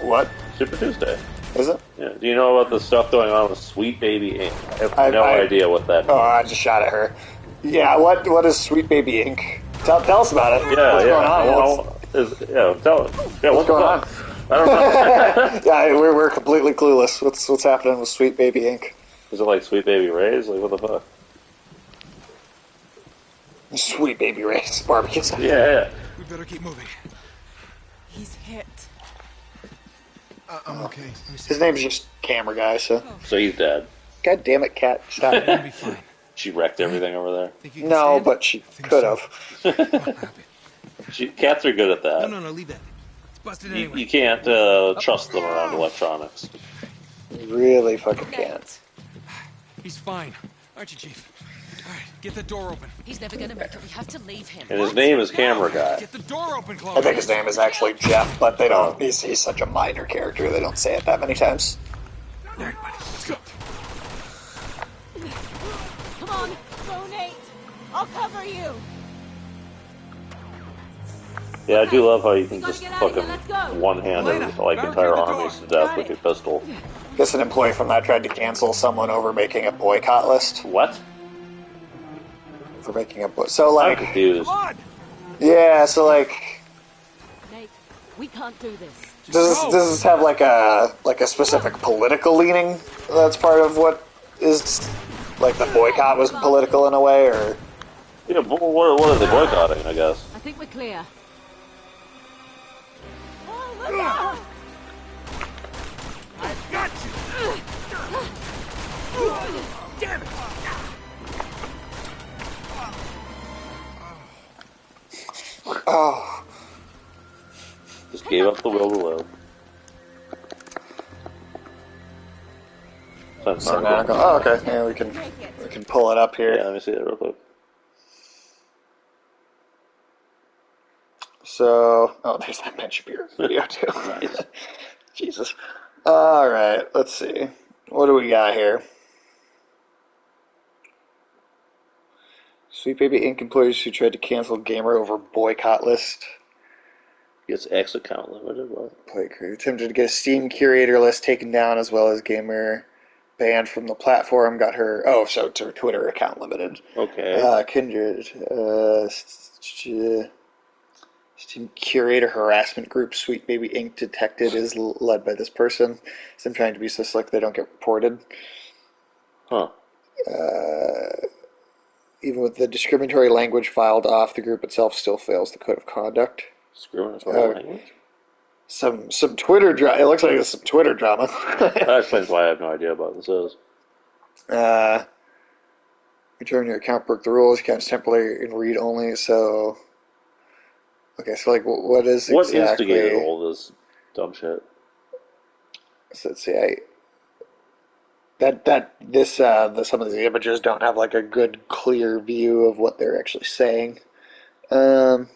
What? Super Tuesday. Is it? Yeah. Do you know about the stuff going on with Sweet Baby Inc? I have no idea what that means. Oh, I just shot at her. Yeah, what is Sweet Baby Inc? Tell us about it. Yeah, what's going on? Tell us. Yeah, what's going on? I don't know. Yeah, we're completely clueless. What's happening with Sweet Baby Inc? Is it like Sweet Baby Ray's? Like, what the fuck? Sweet Baby Ray's barbecue. Yeah. We better keep moving. He's hit. I'm okay. His name's just Camera Guy, so he's dead. God damn it, Cat. Stop it. Be fine. She wrecked everything over there. No, but she could have. Cats are good at that. No, leave that. It's busted anyway. You can't trust them around electronics. You really fucking can't. He's fine. Aren't you, Chief? All right, get the door open. He's never gonna make it. We have to leave him. And his name is Camera Guy. Get the door open, Chloe. I think his name is actually Jeff, but they don't. He's such a minor character. They don't say it that many times. All right, buddy, let's go. Come on, go, Nate. I'll cover you. Yeah, I do love how you can just fucking one-hand like entire armies to death with your pistol. Guess an employee from that tried to cancel someone over making a boycott list. What? For making a so like. I'm confused. Yeah, so like. Nate, we can't do this. Does this have like a specific political leaning? That's part of what is like the boycott was political in a way, or. Yeah, but what are they boycotting? I guess. I think we're clear. I've got you! Damn it! Oh. Just gave up the will to live. Oh, okay. Yeah, we can pull it up here. Yeah, let me see that real quick. So, there's that Ben Shapiro video too. Jesus. All right, let's see. What do we got here? Sweet Baby Inc. employees who tried to cancel Gamer over boycott list. Gets X account limited. What? Attempted to get a Steam curator list taken down as well as Gamer banned from the platform. Got her. Oh, so it's her Twitter account limited. Okay. Kindred. Steam curator harassment group Sweet Baby Inc. detected is led by this person. So I'm trying to be so slick they don't get reported. Huh. Even with the discriminatory language filed off, the group itself still fails the code of conduct. Discriminatory language? Some Twitter drama. It looks like it's some Twitter drama. That explains why I have no idea what this is. Return your account broke the rules. Accounts temporarily in read only. So, okay. So, like, what is what exactly? What instigated all this dumb shit? So let's see. Some of these images don't have like a good, clear view of what they're actually saying. Rolling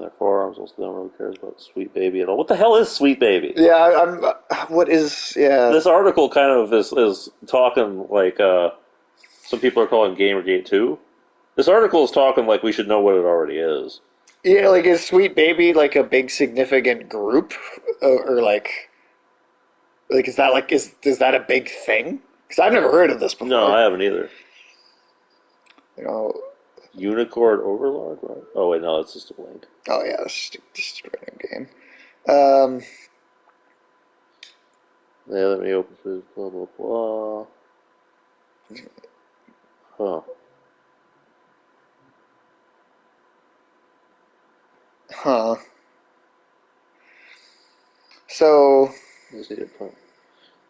their forearms, also no one really cares about Sweet Baby at all. What the hell is Sweet Baby? Yeah, what is? Yeah. This article kind of is talking like some people are calling Gamergate 2. This article is talking like we should know what it already is. Yeah, like is Sweet Baby like a big significant group, or like is that is that a big thing? Because I've never heard of this before. No, I haven't either. You know, Unicorn Overlord, right? Oh wait, no, it's just a link. Oh yeah, it's just a random game. Yeah, let me open for blah blah blah. Huh. Huh. So.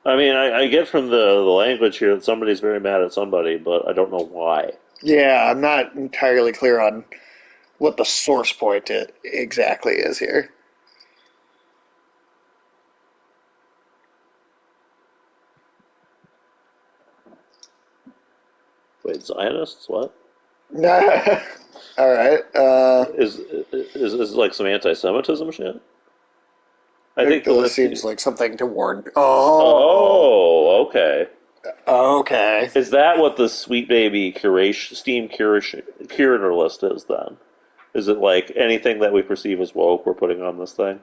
I mean, I get from the language here that somebody's very mad at somebody, but I don't know why. Yeah, I'm not entirely clear on what the source point exactly is here. Wait, Zionists? What? All right. Is like some anti-Semitism shit? I think this seems like something to warn. Oh, okay. Okay. Is that what the Sweet Baby Steam curator list is then? Is it like anything that we perceive as woke we're putting on this thing?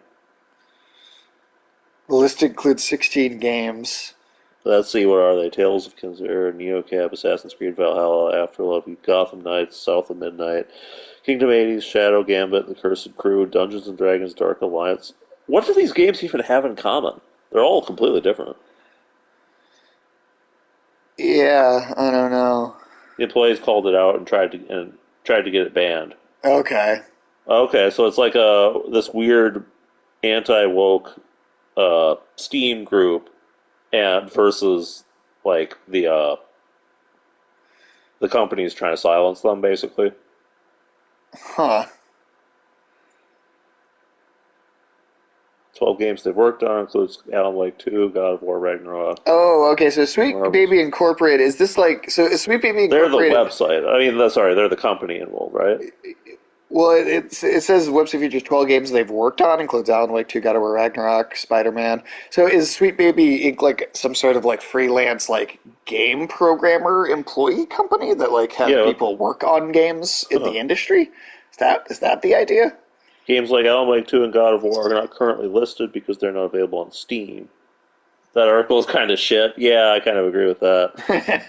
The list includes 16 games. Let's see, what are they? Tales of Kenzera, Neocab, Assassin's Creed Valhalla, Afterlife, Gotham Knights, South of Midnight, Kingdom 80s, Shadow Gambit, The Cursed Crew, Dungeons & Dragons, Dark Alliance. What do these games even have in common? They're all completely different. Yeah, I don't know. The employees called it out and tried to get it banned. Okay. Okay, so it's like this weird anti-woke Steam group and versus like the companies trying to silence them, basically. Huh. 12 games they've worked on includes Alan Wake 2, God of War Ragnarok. Oh, okay. So Sweet Baby Incorporated, is this like... So is Sweet Baby Incorporated... They're the website. I mean, they're the company involved, right? Well, it says the website features 12 games they've worked on, includes Alan Wake 2, God of War Ragnarok, Spider-Man. So is Sweet Baby Inc. like some sort of like freelance like game programmer employee company that like has people work on games in the industry? Is that the idea? Games like Alan Wake 2 and God of War are not currently listed because they're not available on Steam. That article is kind of shit. Yeah, I kind of agree with that.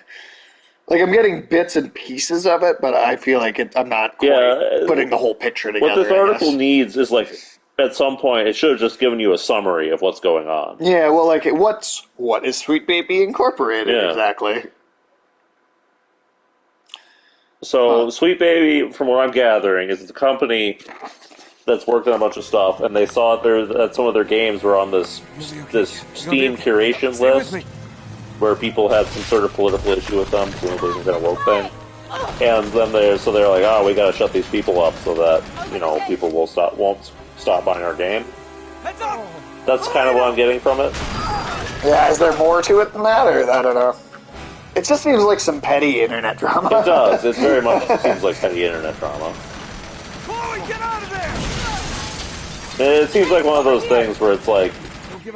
Like, I'm getting bits and pieces of it, but I feel like I'm not quite putting the whole picture together. What this article needs is, like, at some point, it should have just given you a summary of what's going on. Yeah, well, like, what is Sweet Baby Incorporated exactly? So, Sweet Baby, from what I'm gathering, is a company that's worked on a bunch of stuff, and they saw that some of their games were on this Steam curation list, where people had some sort of political issue with them, presumably some kind of woke thing. And then they're like, oh, we gotta shut these people up so that, people won't stop buying our game. That's kind of what I'm getting from it. Yeah, is there more to it than that, or I don't know. It just seems like some petty internet drama. It does. It very much seems like petty internet drama. Chloe, get out of there! It seems like one of those things where it's like,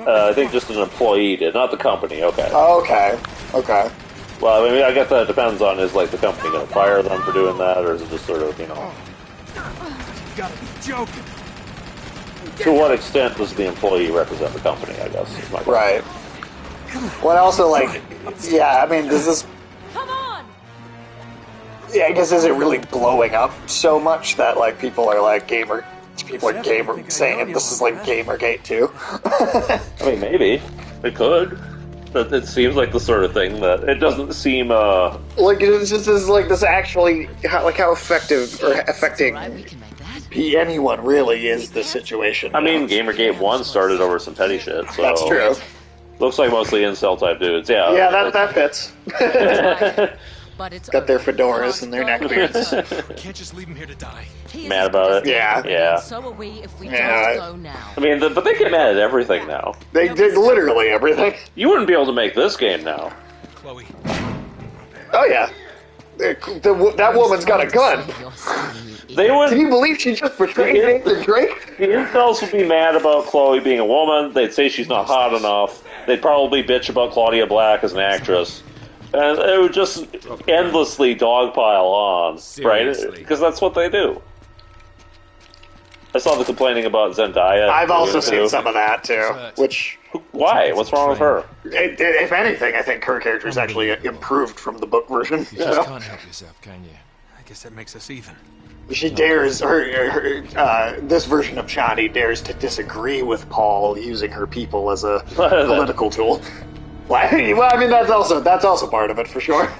I think just an employee did, not the company. Okay. Okay. Okay. Well, I mean, I guess that depends on, is, like, the company going to fire them for doing that, or is it just sort of, you know... You gotta be joking. To what extent does the employee represent the company, I guess, is my question. Right. Well, also, like, yeah, I mean, does this... Come on! Yeah, I guess is it really blowing up so much that, like, people are, like, saying this is, like, Gamergate, too? I mean, maybe. It could. But it seems like the sort of thing that... It doesn't seem, Like, it's just like, this actually... how effective or affecting anyone, really, is the situation. I mean, Gamergate 1 started over some petty shit, so... That's true. Looks like mostly incel-type dudes, yeah. Yeah, that fits. But it's got their fedoras and their neckbeards. We can't just leave him here to die. Mad about it? Yeah. So are we if we Yeah. don't go now. I mean, but they get mad at everything now. They did literally everything. You wouldn't be able to make this game now. Chloe. Oh, yeah. That woman's got a gun. They would. Can you believe she just betrayed Nathan Drake? The incels would be mad about Chloe being a woman. They'd say she's not hot enough. They'd probably bitch about Claudia Black as an actress. And it would just endlessly dogpile on, Seriously. right? Because that's what they do. I saw the complaining about Zendaya. I've also seen some of that, too. Which... Why? What's wrong with her? If anything, I think her character is actually improved from the book version. You just can't help yourself, can you? I guess that makes us even. She dares, this version of Chani dares to disagree with Paul using her people as a political tool. Well, I mean, that's also part of it, for sure.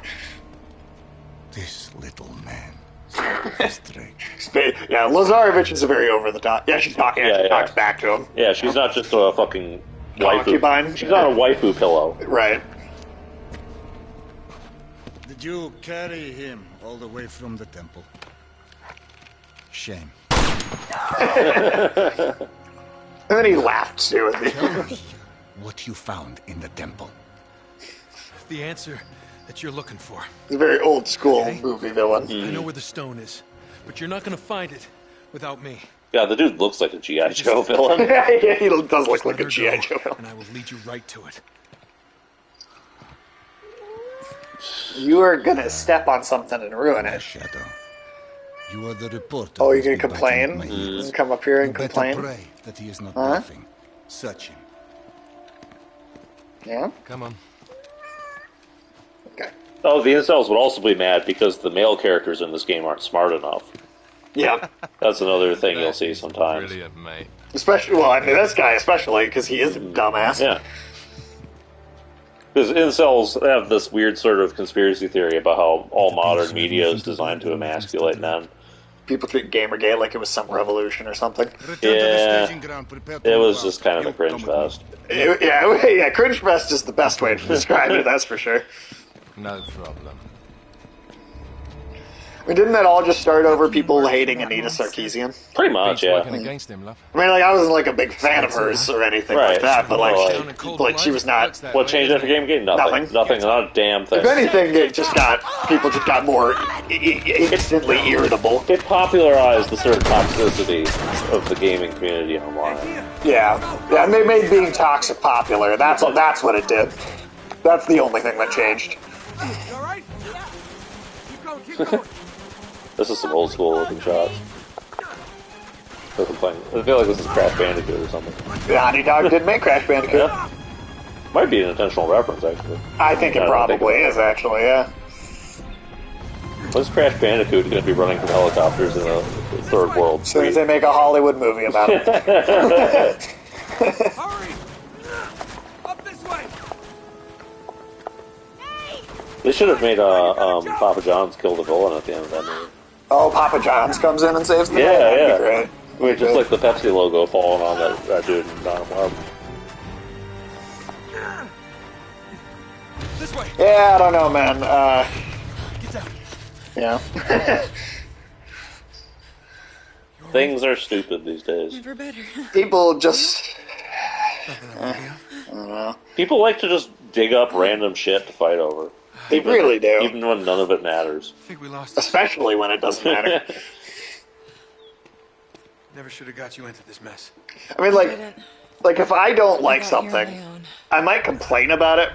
This little man. Yeah, Lazarevich is a very over-the-top... Yeah, she's talking. Yeah, she talks back to him. Yeah, she's not just a fucking waifu. Concubine. She's not a waifu pillow. Right. Did you carry him all the way from the temple? Shame. And then he laughed, too. Tell me what you found in the temple. The answer that you're looking for. He's a very old-school movie villain. I know where the stone is, but you're not going to find it without me. Yeah, the dude looks like a G.I. Joe villain. Yeah, he does look like a G.I. Joe villain. And I will lead you right to it. You are gonna step on something and ruin it. Shadow. You are the reporter. Oh, you're gonna complain? Come up here and you complain? better pray that he is not bluffing. Search him. Yeah? Come on. Okay. Oh, the incels would also be mad because the male characters in this game aren't smart enough. Yeah. That's another thing you'll see sometimes. Brilliant, mate. Especially, well, I mean, this guy especially, because he is a dumbass. Yeah. Because incels have this weird sort of conspiracy theory about how all modern media is designed to emasculate men. People treat Gamergate like it was some revolution or something. Yeah, it was just kind of a cringe fest. Yeah, cringe fest is the best way to describe it, that's for sure. No problem. I mean, didn't that all just start over people hating Anita Sarkeesian? Pretty much, yeah. Working against him, love. I mean, like, I wasn't, like, a big fan of hers or anything like that, but, like, she was not... What changed after Gamergate? Nothing. Nothing, not a damn thing. If anything, people just got more instantly irritable. It popularized the sort of toxicity of the gaming community online. Yeah, and they made being toxic popular. That's what it did. That's the only thing that changed. You all right? Yeah. Keep going. This is some old school looking shots. I feel like this is Crash Bandicoot or something. The Naughty Dog did make Crash Bandicoot. Yeah. Might be an intentional reference, actually. I think it probably is, actually, yeah. When's Crash Bandicoot going to be running from helicopters in a third world? As soon as they make a Hollywood movie about it. Hurry! Up this way! They should have made Papa John's kill the villain at the end of that movie. Oh, Papa John's comes in and saves the day? Yeah, That'd yeah. be great. I mean, just like the Pepsi logo falling on that dude in Donald Webb. This way! Yeah, I don't know, man. Get down. Yeah. Things are stupid these days. Never better. People just... I don't know. People like to just dig up random shit to fight over. They really do. Even when none of it matters. I think we lost. Especially when it doesn't matter. Never should have got you into this mess. I mean, like if I don't like something, I might complain about it,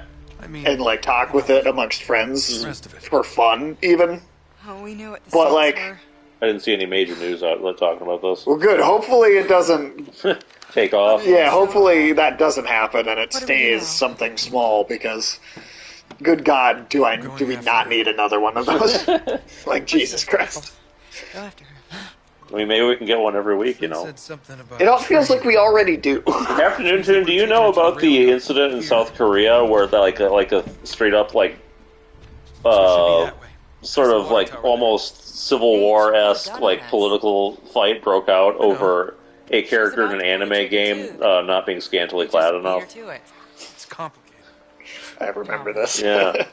and like talk with it amongst friends for fun, even. Oh, we knew what the But stakes like, were. I didn't see any major news outlet talking about this. Well, good. Hopefully it doesn't take off. Yeah, hopefully that doesn't happen and it stays something small because, good God, do we not need another one of those? Like, Jesus Christ. Go after her. I mean, maybe we can get one every week, you know. It all feels like we already do. Afternoon Tune, do you know about the incident in South Korea where like a straight up like sort of like almost Civil War-esque like political fight broke out over a character in an anime game not being scantily clad enough? It's complicated. I remember this. Yeah.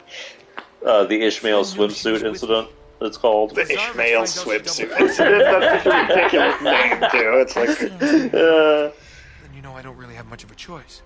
The Ishmael swimsuit incident, it's called. The Ishmael swimsuit incident? That's such a ridiculous name, too. It's like... Then you know I don't really have much of a choice.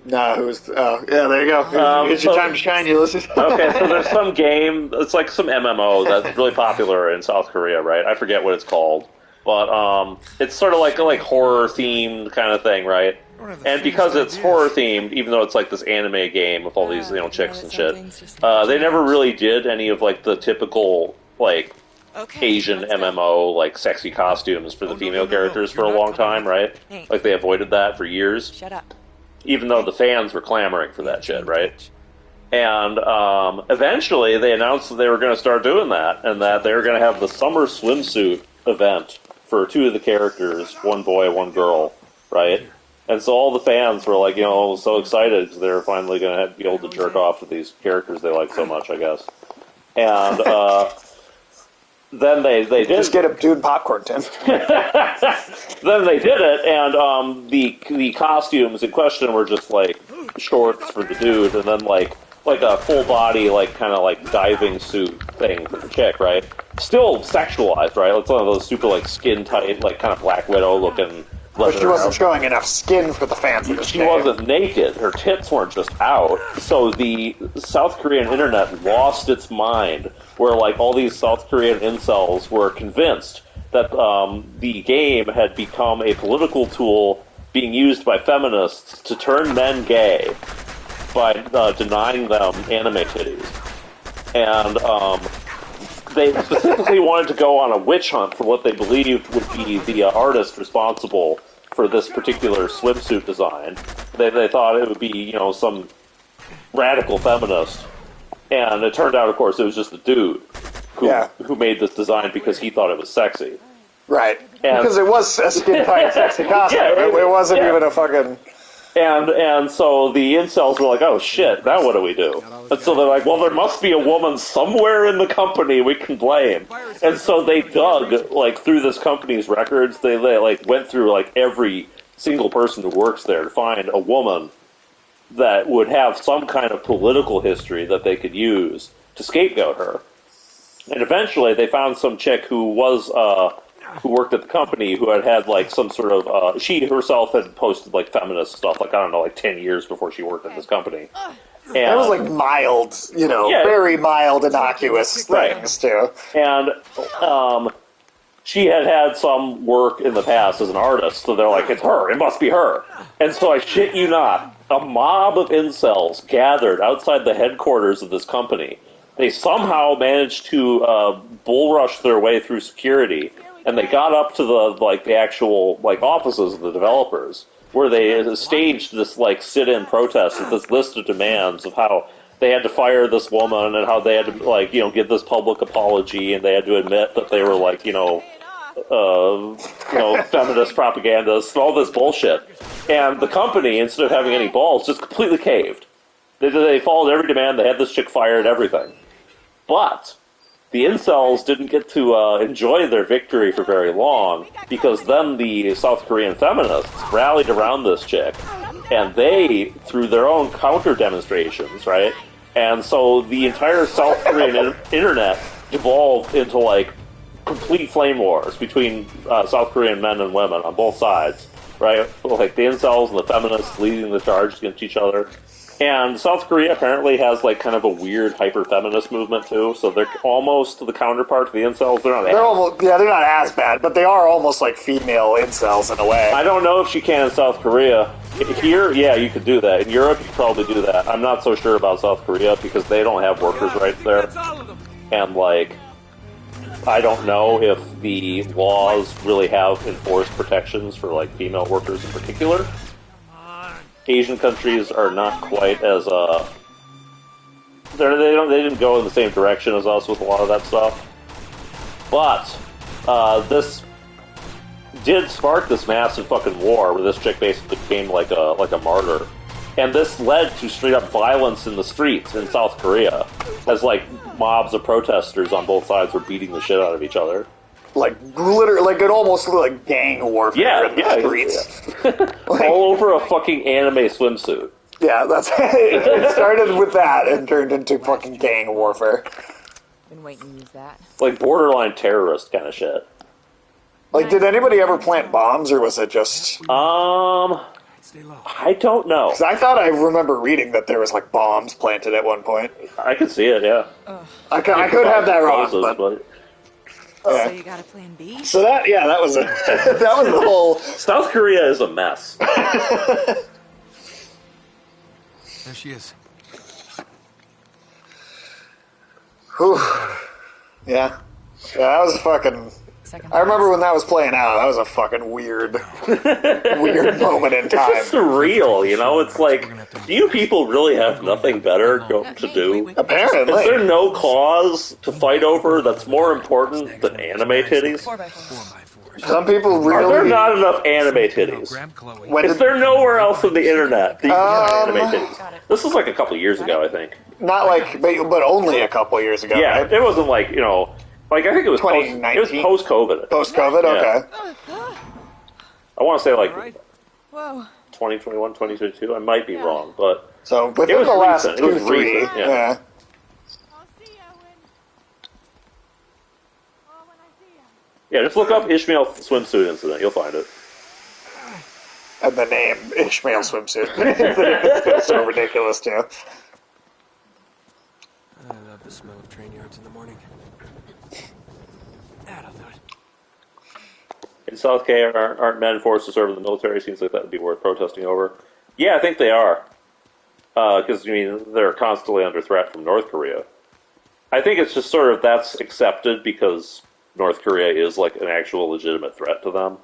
No, oh, yeah, there you go. It's your time to shine, Ulysses. Okay, so there's some game, it's like some MMO that's really popular in South Korea, right? I forget what it's called. But it's sort of like a horror-themed kind of thing, right? And because it's horror-themed, even though it's like this anime game with all these, chicks and shit, they never really did any of like the typical, like, Asian MMO, like, sexy costumes for the female characters for a long time, right? Like, they avoided that for years. Shut up. Even though the fans were clamoring for that shit, right? And eventually they announced that they were going to start doing that, and that they were going to have the summer swimsuit event for two of the characters, one boy, one girl, right? And so all the fans were like, so excited because they were finally going to be able to jerk off with these characters they like so much, I guess. And then they did. Just get a dude popcorn tin. Then they did it, and the costumes in question were just like shorts for the dude, and then like a full body kind of diving suit thing for the chick, right? Still sexualized, right? It's one of those super skin tight, kind of Black Widow looking. But she wasn't showing enough skin for the fans of this She game. wasn't naked. Her tits weren't just out. So the South Korean internet lost its mind, where all these South Korean incels were convinced that the game had become a political tool being used by feminists to turn men gay by denying them anime titties. And they specifically wanted to go on a witch hunt for what they believed would be the artist responsible for this particular swimsuit design. They thought it would be, some radical feminist. And it turned out, of course, it was just a dude who made this design because he thought it was sexy. Right. Because it was a skin-tight, sexy costume. It wasn't even a fucking... And so the incels were like, oh shit, now what do we do? And so they're like, well, there must be a woman somewhere in the company we can blame. And so they dug, through this company's records, they went through, every single person who works there to find a woman that would have some kind of political history that they could use to scapegoat her. And eventually they found some chick who was, who worked at the company, who had some sort of, she herself had posted feminist stuff, 10 years before she worked at this company. And that was mild, very mild, innocuous things too. And she had some work in the past as an artist, so they're like, it's her, it must be her. And so I shit you not, a mob of incels gathered outside the headquarters of this company. They somehow managed to bull rush their way through security, and they got up to the actual offices of the developers, where they staged this sit-in protest with this list of demands of how they had to fire this woman and how they had to give this public apology, and they had to admit that they were feminist propagandists and all this bullshit. And the company, instead of having any balls, just completely caved. They followed every demand. They had this chick fired, everything. But the incels didn't get to enjoy their victory for very long, because then the South Korean feminists rallied around this chick, and they threw their own counter demonstrations, right? And so the entire South Korean internet devolved into complete flame wars between South Korean men and women on both sides, right? The incels and the feminists leading the charge against each other. And South Korea apparently has like kind of a weird hyper-feminist movement too, so they're almost the counterpart to the incels. They're not they're not as bad, but they are almost like female incels in a way. I don't know if she can in South Korea. Here, yeah, you could do that. In Europe, you could probably do that. I'm not so sure about South Korea because they don't have workers' rights there. And like, I don't know if the laws really have enforced protections for like female workers in particular. Asian countries are not quite as they didn't go in the same direction as us with a lot of that stuff. But this did spark this massive fucking war where this chick basically became like a martyr. And this led to straight up violence in the streets in South Korea as like mobs of protesters on both sides were beating the shit out of each other. Like literally, like it almost looked like gang warfare in the streets. All over a fucking anime swimsuit. Yeah, that's it started with that and turned into fucking gang warfare. Been waiting to use that. Like borderline terrorist kind of shit. Like, did anybody ever plant bombs, or was it just? I don't know. Because I thought I remember reading that there was like bombs planted at one point. I could see it, yeah. I could have that wrong, but. So you got a plan B? So that was that was the whole. South Korea is a mess. There she is. Whew. Yeah, that was a fucking. I remember when that was playing out. That was a fucking weird moment in time. It's surreal, you know. It's like, do you people really have nothing better to do? Apparently, is there no cause to fight over that's more important than anime titties? Some people really. Are there not enough anime titties? Is there nowhere else on the internet that you can have anime titties? This was like a couple years ago, I think. Not like, but only a couple years ago. Yeah, right? It wasn't like, you know. Like, I think it was 2019. It was post-COVID. Post-COVID, okay. I want to say, like, Whoa. 2021, 2022. I might be wrong, but so within the last recent. 2-3, yeah. Yeah, just look up Ishmael swimsuit incident. You'll find it. And the name Ishmael swimsuit. It's so ridiculous, too. I love the smell of train yards in the morning. That'll do it. In South K, aren't men forced to serve in the military? Seems like that would be worth protesting over. Yeah, I think they are. Because, I mean, they're constantly under threat from North Korea. I think it's just sort of that's accepted because North Korea is like an actual legitimate threat to them.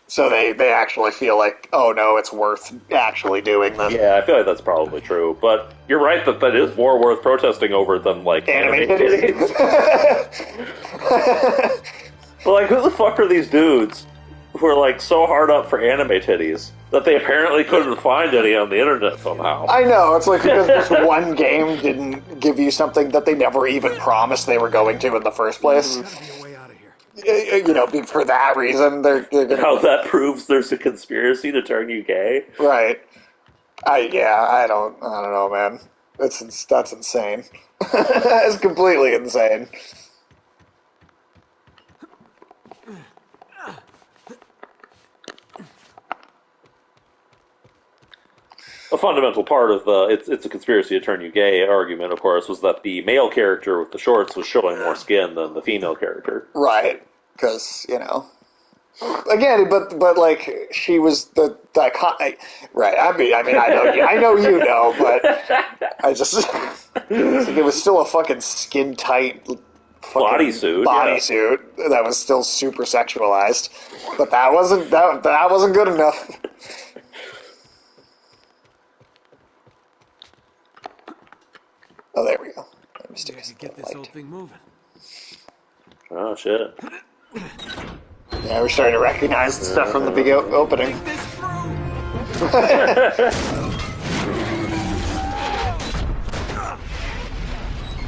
So they actually feel like, oh no, it's worth actually doing this. Yeah, I feel like that's probably true. But you're right that is more worth protesting over than like anime titties. But like, who the fuck are these dudes who are like so hard up for anime titties that they apparently couldn't find any on the internet somehow? I know, it's like because this one game didn't give you something that they never even promised they were going to in the first place. You know, for that reason, they're gonna... How that proves there's a conspiracy to turn you gay? Right. I don't know, man. That's insane. It's completely insane. A fundamental part of the it's a conspiracy to turn you gay argument, of course, was that the male character with the shorts was showing more skin than the female character. Right, because, you know... Again, but like, she was the right, I mean, I know you know, but I just... it was still a fucking skin-tight... bodysuit that was still super sexualized, but that wasn't good enough. Oh, there we go. Get this whole thing moving. Oh shit! Yeah, we're starting to recognize the stuff from the big opening.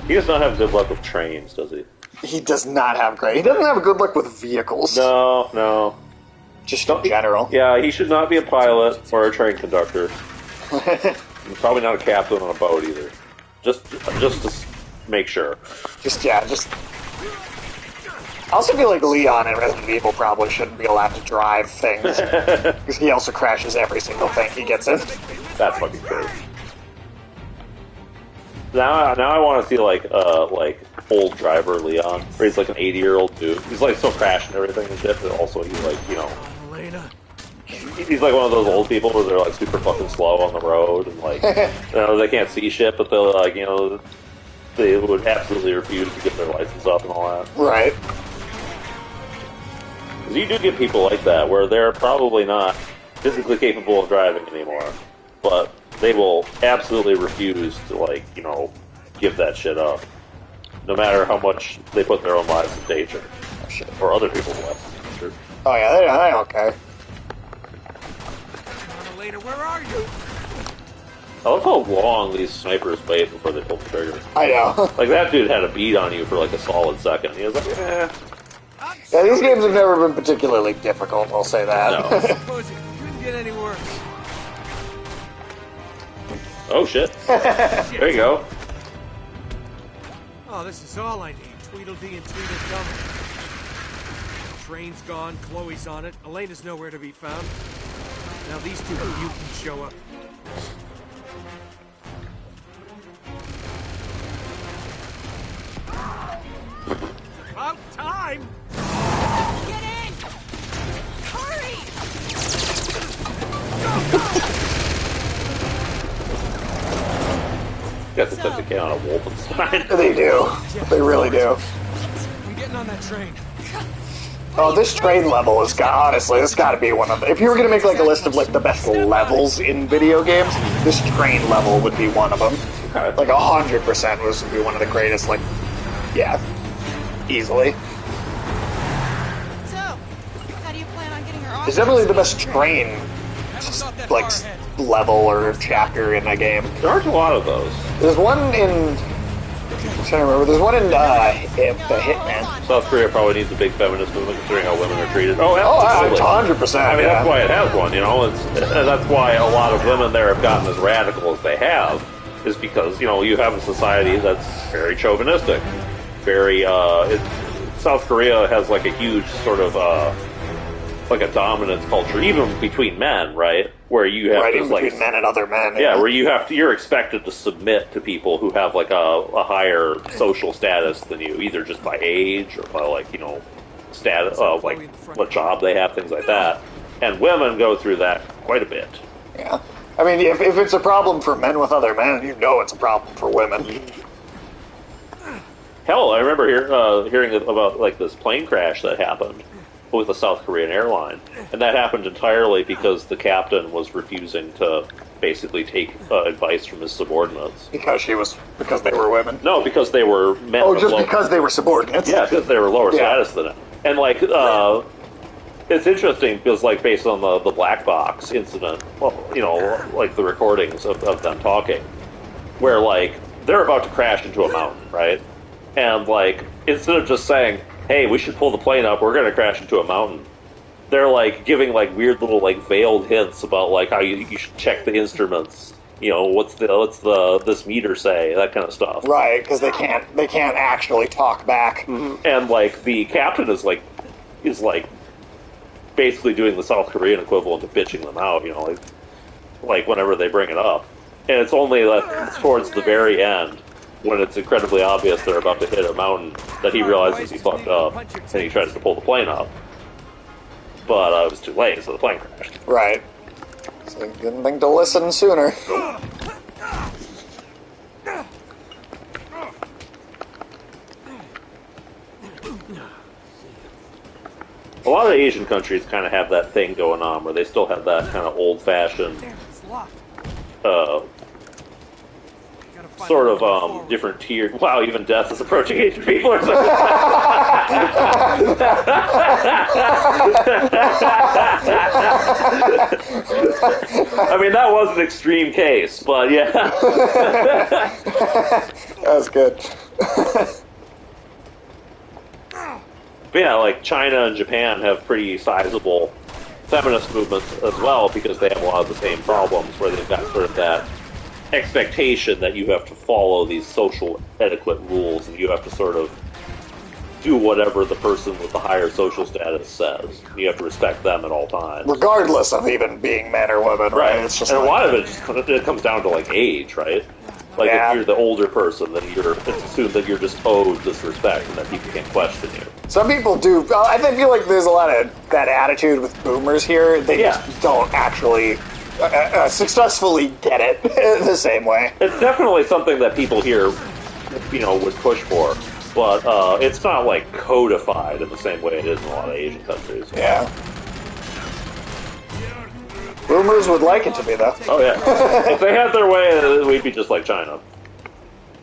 He does not have good luck with trains, does he? He does not have great. He doesn't have good luck with vehicles. No. Just in general. Yeah, he should not be a pilot or a train conductor. Probably not a captain on a boat either. Just to make sure. I also feel like Leon in Resident Evil probably shouldn't be allowed to drive things. Because he also crashes every single thing he gets in. That's fucking true. Now I want to see like old driver Leon, where he's like an 80-year-old dude. He's like still crashing everything and shit, but also he's like, you know, he's like one of those old people where they're like super fucking slow on the road and like, you know, they can't see shit, but they're like, you know, they would absolutely refuse to get their license up and all that. Right. Because you do get people like that where they're probably not physically capable of driving anymore, but they will absolutely refuse to, like, you know, give that shit up. No matter how much they put their own lives in danger. Or other people's lives in danger. Oh yeah, they don't care. Elena, where are you? Oh. I love how long these snipers wait before they pull the trigger. I know. Like, that dude had a beat on you for like a solid second. He was like, eh. Yeah, these games have never been particularly difficult, I'll say that. No. I suppose it couldn't get any worse. Oh shit. There you go. Oh, this is all I need. Tweedledee and Tweedledum. Train's gone, Chloe's on it, Elena's nowhere to be found. Now these two mutants show up. It's about time! Get in! Hurry! Got the sense to get on a Wolfenstein. They do. They really do. I'm getting on that train. Oh, this train level is honestly, this got to be one of the. If you were gonna make like a list of like the best levels in video games, this train level would be one of them. Like 100% was would be one of the greatest. Like, yeah, easily. So, how do you plan on getting her off? It's definitely the best train like level or chapter in that game. There aren't a lot of those. There's one in. I'm trying to remember. There's one in the Hitman. South Korea probably needs a big feminist movement considering how women are treated. Oh, absolutely. 100%. I mean, that's why it has one, you know. That's why a lot of women there have gotten as radical as they have, is because, you know, you have a society that's very chauvinistic. Very, South Korea has like a huge sort of, like a dominance culture, even between men, right? Where you have even between men and other men. Yeah, where you're expected to submit to people who have like a higher social status than you, either just by age or by like, you know, status, like what job they have, things like that. And women go through that quite a bit. Yeah, I mean, if it's a problem for men with other men, you know it's a problem for women. Hell, I remember hearing about like this plane crash that happened with a South Korean airline, and that happened entirely because the captain was refusing to basically take advice from his subordinates. Because they were women? No, because they were men. Oh, just because they were subordinates? Yeah, because they were lower status than him. And like, it's interesting because like based on the black box incident, well, you know, like the recordings of them talking, where like they're about to crash into a mountain, right? And like, instead of just saying, hey, we should pull the plane up, we're going to crash into a mountain, they're like giving like weird little like veiled hints about like how you should check the instruments, you know, what's this meter say, that kind of stuff. Right, because they can't actually talk back. Mm-hmm. And like the captain is basically doing the South Korean equivalent of bitching them out, you know, like whenever they bring it up. And it's only towards the very end, when it's incredibly obvious they're about to hit a mountain, that he realizes he fucked up, and he tries to pull the plane up. But it was too late, so the plane crashed. Right. So didn't think to listen sooner. A lot of Asian countries kind of have that thing going on, where they still have that kind of old-fashioned, sort of different tier. Wow, even death is approaching Asian people or something. I mean, that was an extreme case, but yeah. That was good. But yeah, like China and Japan have pretty sizable feminist movements as well, because they have a lot of the same problems, where they've got sort of that expectation that you have to follow these social etiquette rules, and you have to sort of do whatever the person with the higher social status says. You have to respect them at all times, regardless of even being men or women. Right. It's just and a lot of it comes down to like age, right? Like, if you're the older person, then it's assumed that you're just owed this respect and that people can't question you. Some people do. I feel like there's a lot of that attitude with boomers here. They just don't actually successfully get it the same way. It's definitely something that people here, would push for. But it's not, like, codified in the same way it is in a lot of Asian countries. Yeah. Boomers would like it to be, though. Oh, yeah. If they had their way, we'd be just like China.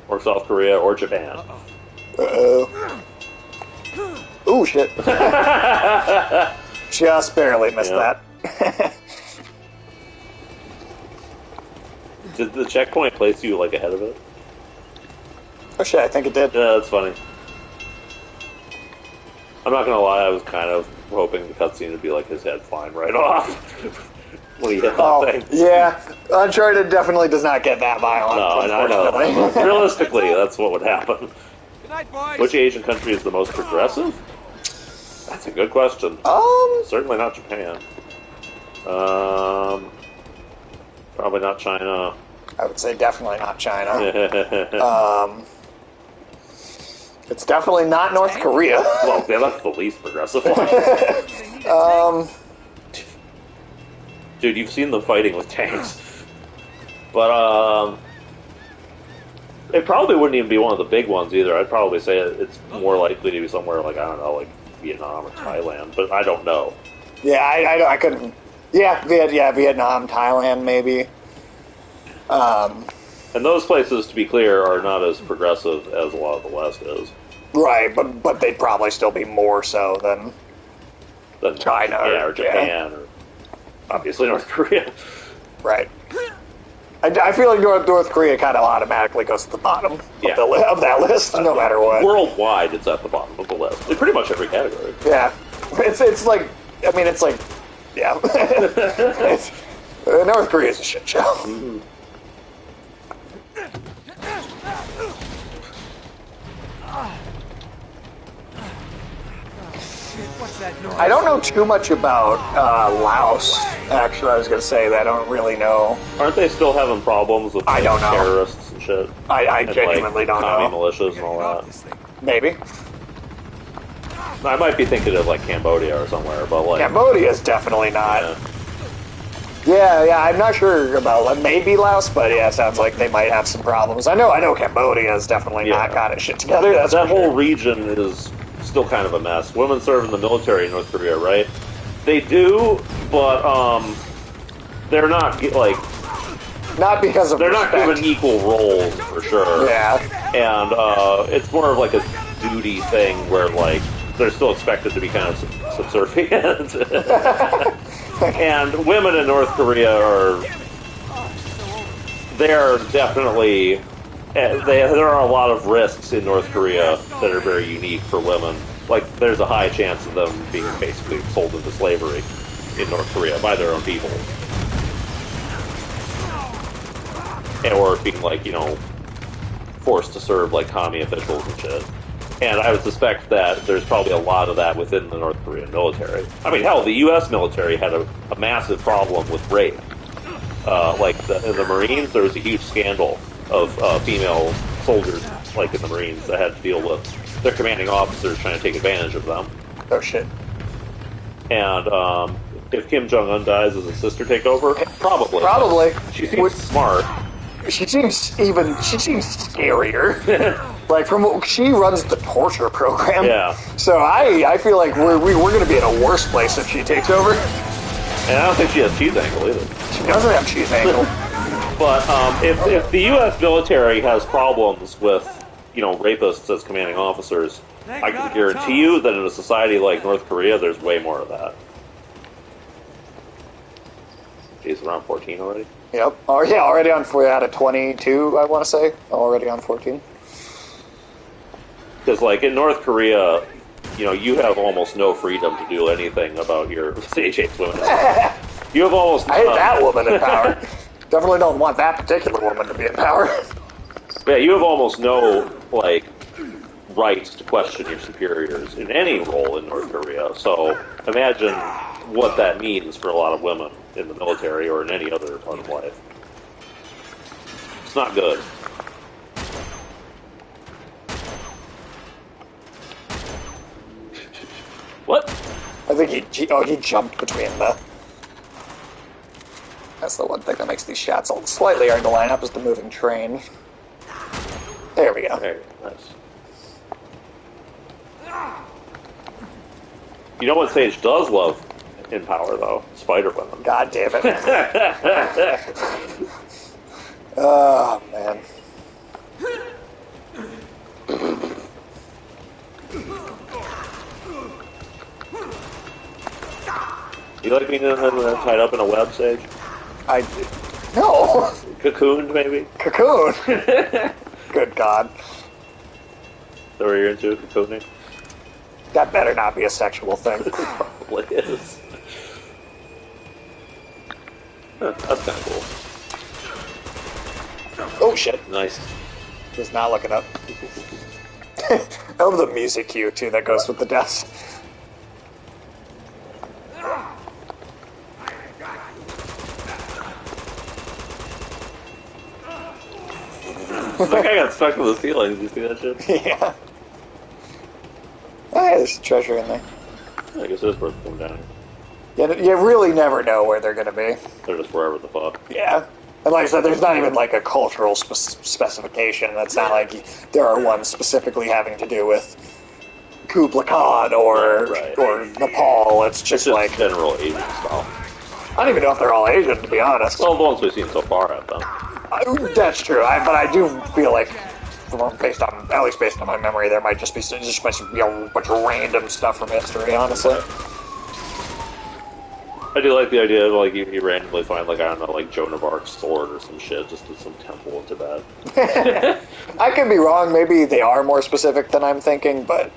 Or South Korea, or Japan. Uh-oh. Ooh, shit. Just barely missed that. Did the checkpoint place you, like, ahead of it? Oh, shit, I think it did. Yeah, that's funny. I'm not gonna lie, I was kind of hoping the cutscene would be like his head flying right off. When he hit that thing. Yeah, Uncharted definitely does not get that violent. No, I know. Realistically, that's what would happen. Good night, boys. Which Asian country is the most progressive? That's a good question. Certainly not Japan. Probably not China. I would say definitely not China. It's definitely not North Korea. Well, yeah, that's the least progressive one. Dude, you've seen them fighting with tanks. But, it probably wouldn't even be one of the big ones either. I'd probably say it's more likely to be somewhere like, I don't know, like Vietnam or Thailand, but I don't know. Yeah, I couldn't. Yeah, Vietnam, Thailand, maybe. And those places, to be clear, are not as progressive as a lot of the West is. Right, but they'd probably still be more so than China. Or Japan, or obviously North Korea. Right. I feel like North Korea kind of automatically goes to the bottom of that list, no matter what. Worldwide, it's at the bottom of the list. In pretty much every category. Yeah. It's like, yeah. North Korea's a shit show. Mm-hmm. What's that noise? I don't know too much about Laos. Actually, I was going to say that I don't really know. Aren't they still having problems with I don't know. terrorists and shit? I genuinely don't know. Militias and all that. Maybe. I might be thinking of like Cambodia or somewhere, but like Cambodia is definitely not. Yeah, I'm not sure about maybe Laos, but yeah, it sounds like they might have some problems. I know Cambodia has definitely not got its shit together. That whole region is still kind of a mess. Women serve in the military in North Korea, right? They do, but they're not like because of they're not given equal roles for sure. Yeah, and it's more of like a duty thing where like they're still expected to be kind of subservient. And women in North Korea they're definitely, there are a lot of risks in North Korea that are very unique for women. Like, there's a high chance of them being basically sold into slavery in North Korea by their own people. Or being, like, forced to serve, like, commie officials and shit. And I would suspect that there's probably a lot of that within the North Korean military. I mean, hell, the U.S. military had a massive problem with rape. In the Marines, there was a huge scandal of female soldiers, like in the Marines, that had to deal with their commanding officers trying to take advantage of them. Oh, shit. And if Kim Jong-un dies, does his sister take over? Probably. Probably. She seems smart. She seems scarier. Like, she runs the torture program. Yeah. So I feel like we're going to be in a worse place if she takes over. And I don't think she has cheese ankle either. She doesn't have cheese ankle. But if the U.S. military has problems with, rapists as commanding officers, I can guarantee you that in a society like North Korea, there's way more of that. Geez, around 14 already? Yep. Oh, yeah, already on 4 out of 22, I want to say. Already on 14. Because, like, in North Korea, you have almost no freedom to do anything about your stage 8 women. You have almost... I hate that woman in power. Definitely don't want that particular woman to be in power. Yeah, you have almost no, rights to question your superiors in any role in North Korea. So imagine what that means for a lot of women in the military or in any other part of life. It's not good. I think he jumped between the... That's the one thing that makes these shots slightly hard to line up, is the moving train. There we go. There, nice. You know what Sage does love in Power, though? Spider women. God damn it. Oh, man. You like being tied up in a web, Sage? No. Cocooned, maybe? Cocoon? Good God. Is that what you're into, cocooning? That better not be a sexual thing. It probably is. Huh, that's kind of cool. Oh, shit. Nice. Was not looking up. I love the music cue, too, that goes with the deaths. That guy got stuck to the ceiling. Did you see that shit? Yeah. Oh, yeah, there's treasure in there. I guess it is worth going down. Yeah, you really never know where they're going to be. They're just wherever the fuck. Yeah. And like I said, there's not even like a cultural specification. That's not like there are ones specifically having to do with Kublai Khan or Nepal. It's just like general Asian style. I don't even know if they're all Asian, to be honest. Well, the ones we've seen so far have them. That's true. But I do feel like, based on my memory, there might just be a bunch of random stuff from history. Honestly. I do like the idea of, like, you randomly find, like, I don't know, like, Joan of Arc's sword or some shit just in some temple in Tibet. I could be wrong. Maybe they are more specific than I'm thinking, but...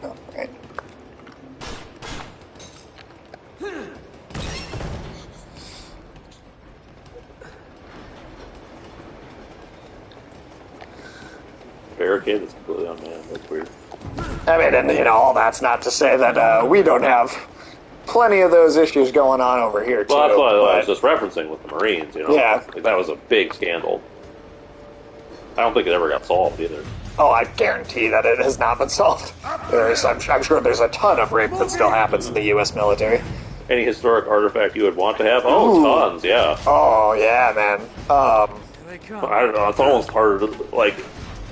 Oh, right. Barricade is completely unmanned. That's weird. I mean, and all that's not to say that we don't have plenty of those issues going on over here, too. Well, that's what I was just referencing with the Marines, Yeah. Like, that was a big scandal. I don't think it ever got solved, either. Oh, I guarantee that it has not been solved. I'm sure there's a ton of rape that still happens in the U.S. military. Any historic artifact you would want to have? Oh, tons, yeah. Oh, yeah, man. I don't know, it's almost harder to, like...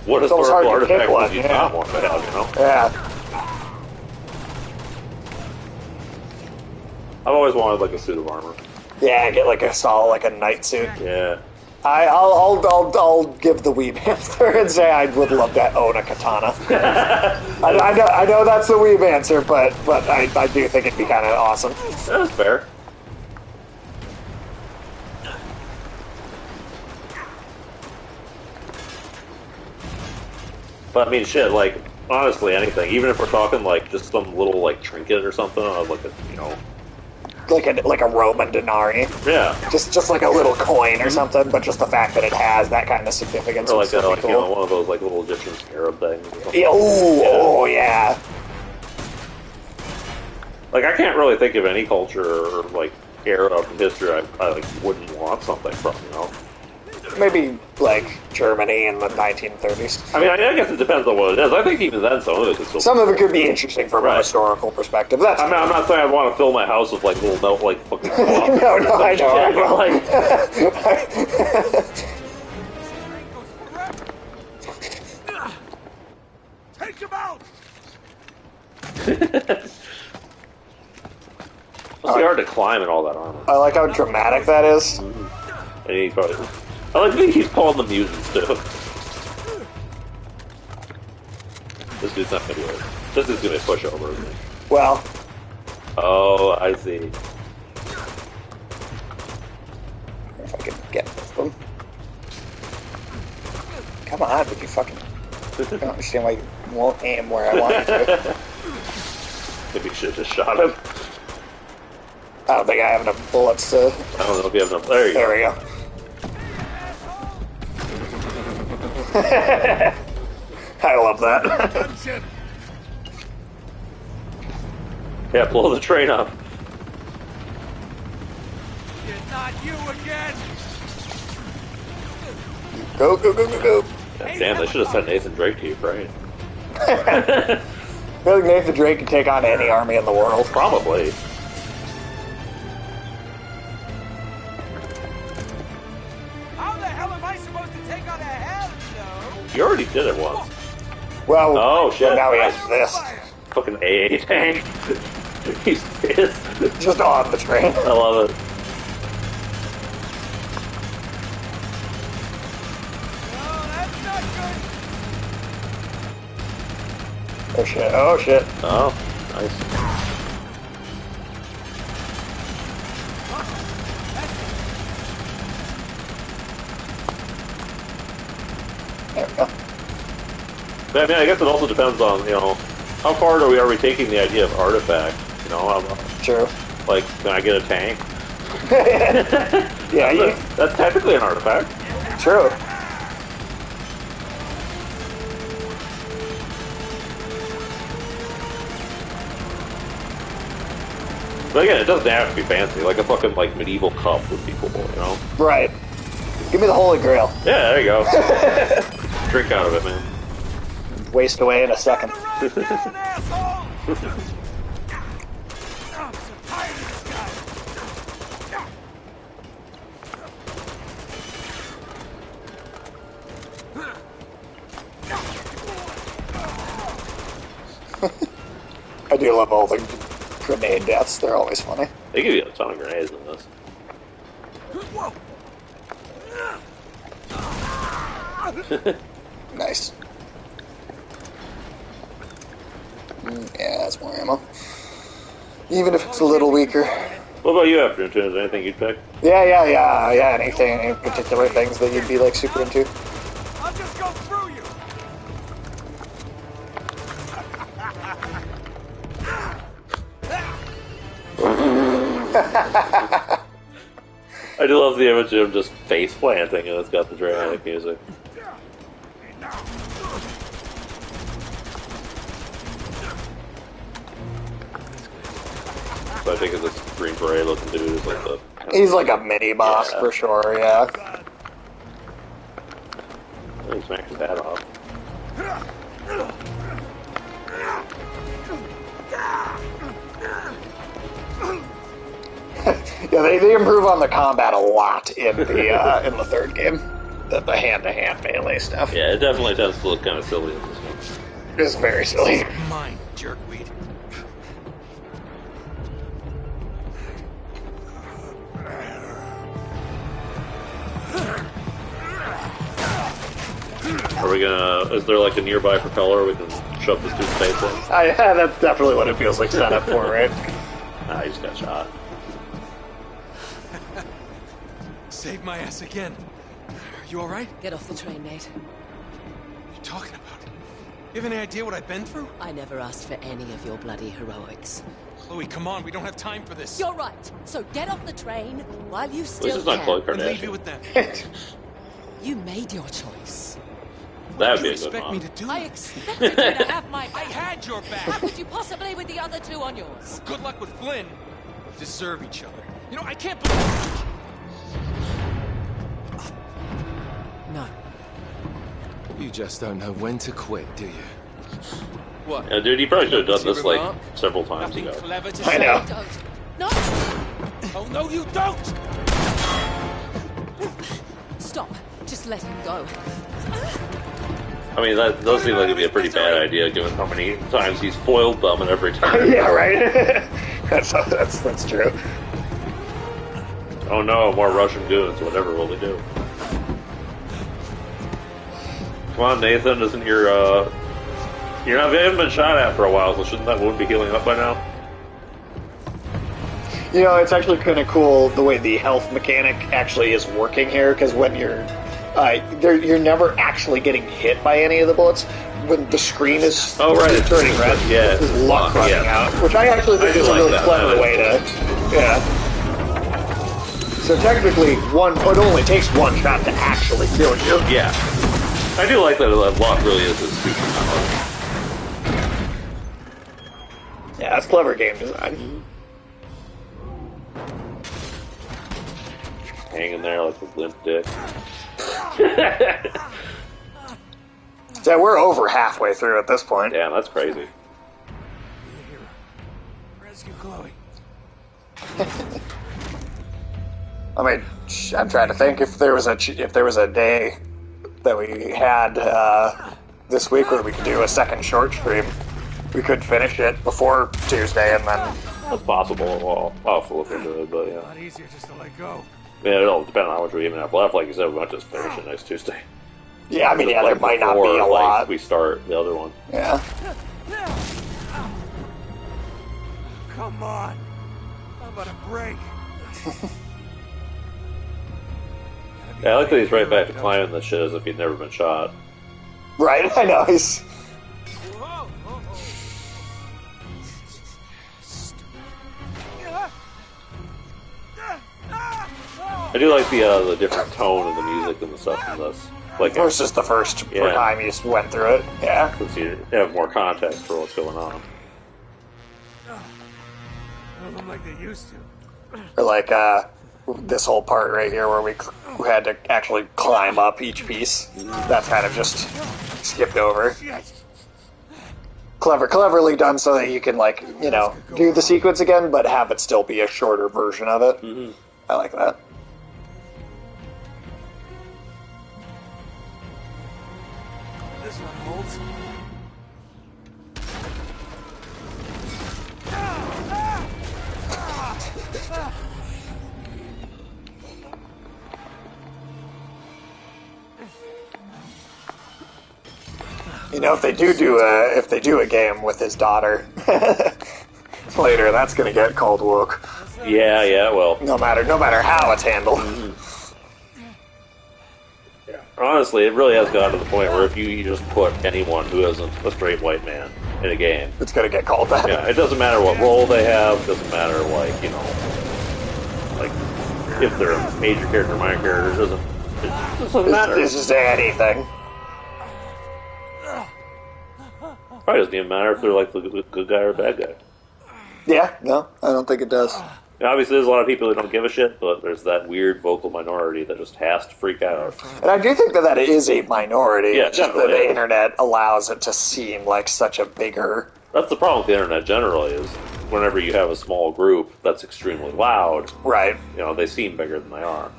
What historical artifact would you not want to have, Yeah. I've always wanted, like, a suit of armor. Yeah, get like a knight suit. Yeah. I'll give the weeb answer and say I would love to own a katana. I know that's the weeb answer, but I do think it'd be kind of awesome. That's fair. But I mean, shit, like, honestly, anything. Even if we're talking, like, just some little, like, trinket or something, like a, like a Roman denarii. Yeah. Just like a little coin or something, but just the fact that it has that kind of significance. Or like, cool. one of those, like, little Egyptian scarab things. Yeah, oh, yeah. Like, I can't really think of any culture or, like, era from history I like, wouldn't want something from, Maybe, like, Germany in the 1930s. I mean, I guess it depends on what it is. I think even then some of it could still... Some of it could be interesting from a historical perspective. That's I'm not saying I want to fill my house with, like, little melt, like, fucking... No, I know. Like... Take him out! It's hard to climb in all that armor. I like how dramatic that is. And he probably... I like that he's pulling the mutants, too. This dude's not gonna do it. This dude's gonna push over, isn't he? Well... Oh, I see. If I can get with them. Come on, would you fucking... I don't understand why you won't aim where I want you to. Maybe you should have just shot him. I don't think I have enough bullets to... I don't know if you have enough... There you go. There we go. I love that. Yeah, blow the train up. Not you again! Go, go, go, go, go. God damn, they should have sent Nathan Drake to Ukraine. I feel like Nathan Drake could take on any army in the world. Probably. How the hell am I supposed to take on a hell no? You already did it once. Well, oh shit! Now he has this. Fucking AA tank. He's pissed. Just on the train. I love it. Oh shit, oh shit. Oh, nice. There we go. But, I mean, I guess it also depends on, how far are we taking the idea of artifact? True. Like, can I get a tank? Yeah, that's technically an artifact. True. But again, it doesn't have to be fancy. Like a fucking medieval cup would be cool, Right. Give me the Holy Grail. Yeah, there you go. Drink out of it, man. Waste away in a second. I do love all the grenade deaths. They're always funny. They give you a ton of grenades in this. Nice. Yeah, that's more ammo. Even if it's a little weaker. What about you, Afternoon Tunes? Anything you'd pick? Yeah. Anything, any particular things that you'd be super into? I'll just go through you. I do love the image of him just face planting, and it's got the dramatic music. So I think this Green Beret looking dude is like the... He's like a mini boss for sure, yeah. I think he smacked his hat off. Yeah, they improve on the combat a lot in the third game. The hand-to-hand melee stuff. Yeah, it definitely tends to look kind of silly in this one. It's very silly. Mine, jerkweed. Are we gonna... Is there a nearby propeller we can shove this dude's face in? Yeah, that's definitely what it feels like set up for, right? Ah, he just got shot. Saved my ass again. You alright? Get off the train, Nate. What are you talking about? You have any idea what I've been through? I never asked for any of your bloody heroics. Chloe, come on, we don't have time for this. You're right. So get off the train while you still This is not Chloe can. And leave you Kardashian. with them. You made your choice. That would What be do a you good expect me mom. to do? I expected you to have my I back. had your How back. could you possibly with the other two on yours? Good luck with Flynn. We deserve each other. I can't believe... No. You just don't know when to quit, do you? What? Yeah, dude, you probably should have done this Remark? several times Nothing ago. clever to I say? know. Don't. No! Oh, no, you don't! Stop. Just let him go. I mean, that does seem like it'd be a pretty bad idea given how many times he's foiled them and every time. Yeah, right? That's true. Oh no, more Russian goons. Whatever will they do? Come on, Nathan. Isn't you haven't been shot at for a while, so shouldn't that wound be healing up by now? It's actually kind of cool the way the health mechanic actually is working here, because when you're never actually getting hit by any of the bullets. When the screen is turning red, there's luck running out, which I actually think is a really clever way to, So technically, it only takes one shot to actually kill you. Yeah. I do like that luck really is his superpower. Yeah, that's clever game design. hanging there like a limp dick. Yeah, we're over halfway through at this point. Damn, that's crazy. Rescue Chloe. I mean, I'm trying to think if there was a day that we had this week where we could do a second short stream, we could finish it before Tuesday, and then that's possible. Well, I'll have to look into it, but yeah. A lot easier just to let go. Yeah, it'll depend on how much we even have left. Like you said, we might just finish it next Tuesday. Yeah, I mean, yeah, there might not be a lot. We start the other one. Yeah. Come on. How about a break? Yeah, I like that he's right back to climbing the shit as if he'd never been shot. Right, I know, he's... I do like the different tone of the music and the stuff in this. Like versus the first time you just went through it, yeah. Because you have more context for what's going on. Them like they used to. Or like this whole part right here where we had to actually climb up each piece. That's kind of just skipped over. Cleverly done so that you can, like, you know, do the sequence again, but have it still be a shorter version of it. Mm-hmm. I like that. This one holds. You know, if they do a game with his daughter later, that's gonna get called woke. Yeah, well, no matter how it's handled. Mm-hmm. Yeah. Honestly, it really has gotten to the point where if you just put anyone who isn't a straight white man in a game, it's gonna get called that. Yeah, it doesn't matter what role they have. Doesn't matter, like, you know, like if they're a major character, minor character. It doesn't matter. It's just anything. Probably doesn't even matter if they're like the good guy or bad guy. Yeah, no, I don't think it does. Obviously, there's a lot of people who don't give a shit, but there's that weird vocal minority that just has to freak out. And I do think that is a minority. Yeah, just that the internet allows it to seem like such a bigger... That's the problem with the internet generally, is whenever you have a small group that's extremely loud, right? You know, they seem bigger than they are.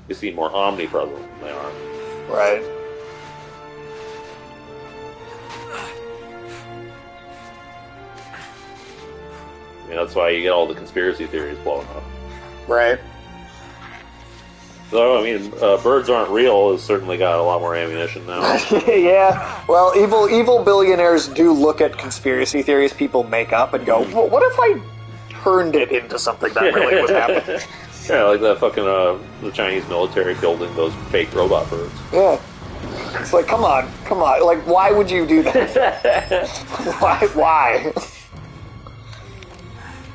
They seem more omnipresent than they are. Right. I mean, that's why you get all the conspiracy theories blowing up. Right. So, I mean, birds aren't real has certainly got a lot more ammunition now. Yeah. Well, evil billionaires do look at conspiracy theories people make up and go, well, what if I turned it into something that really was happening? Yeah, like that fucking, the Chinese military building those fake robot birds. Yeah. It's like, come on. Like, why would you do that? Why?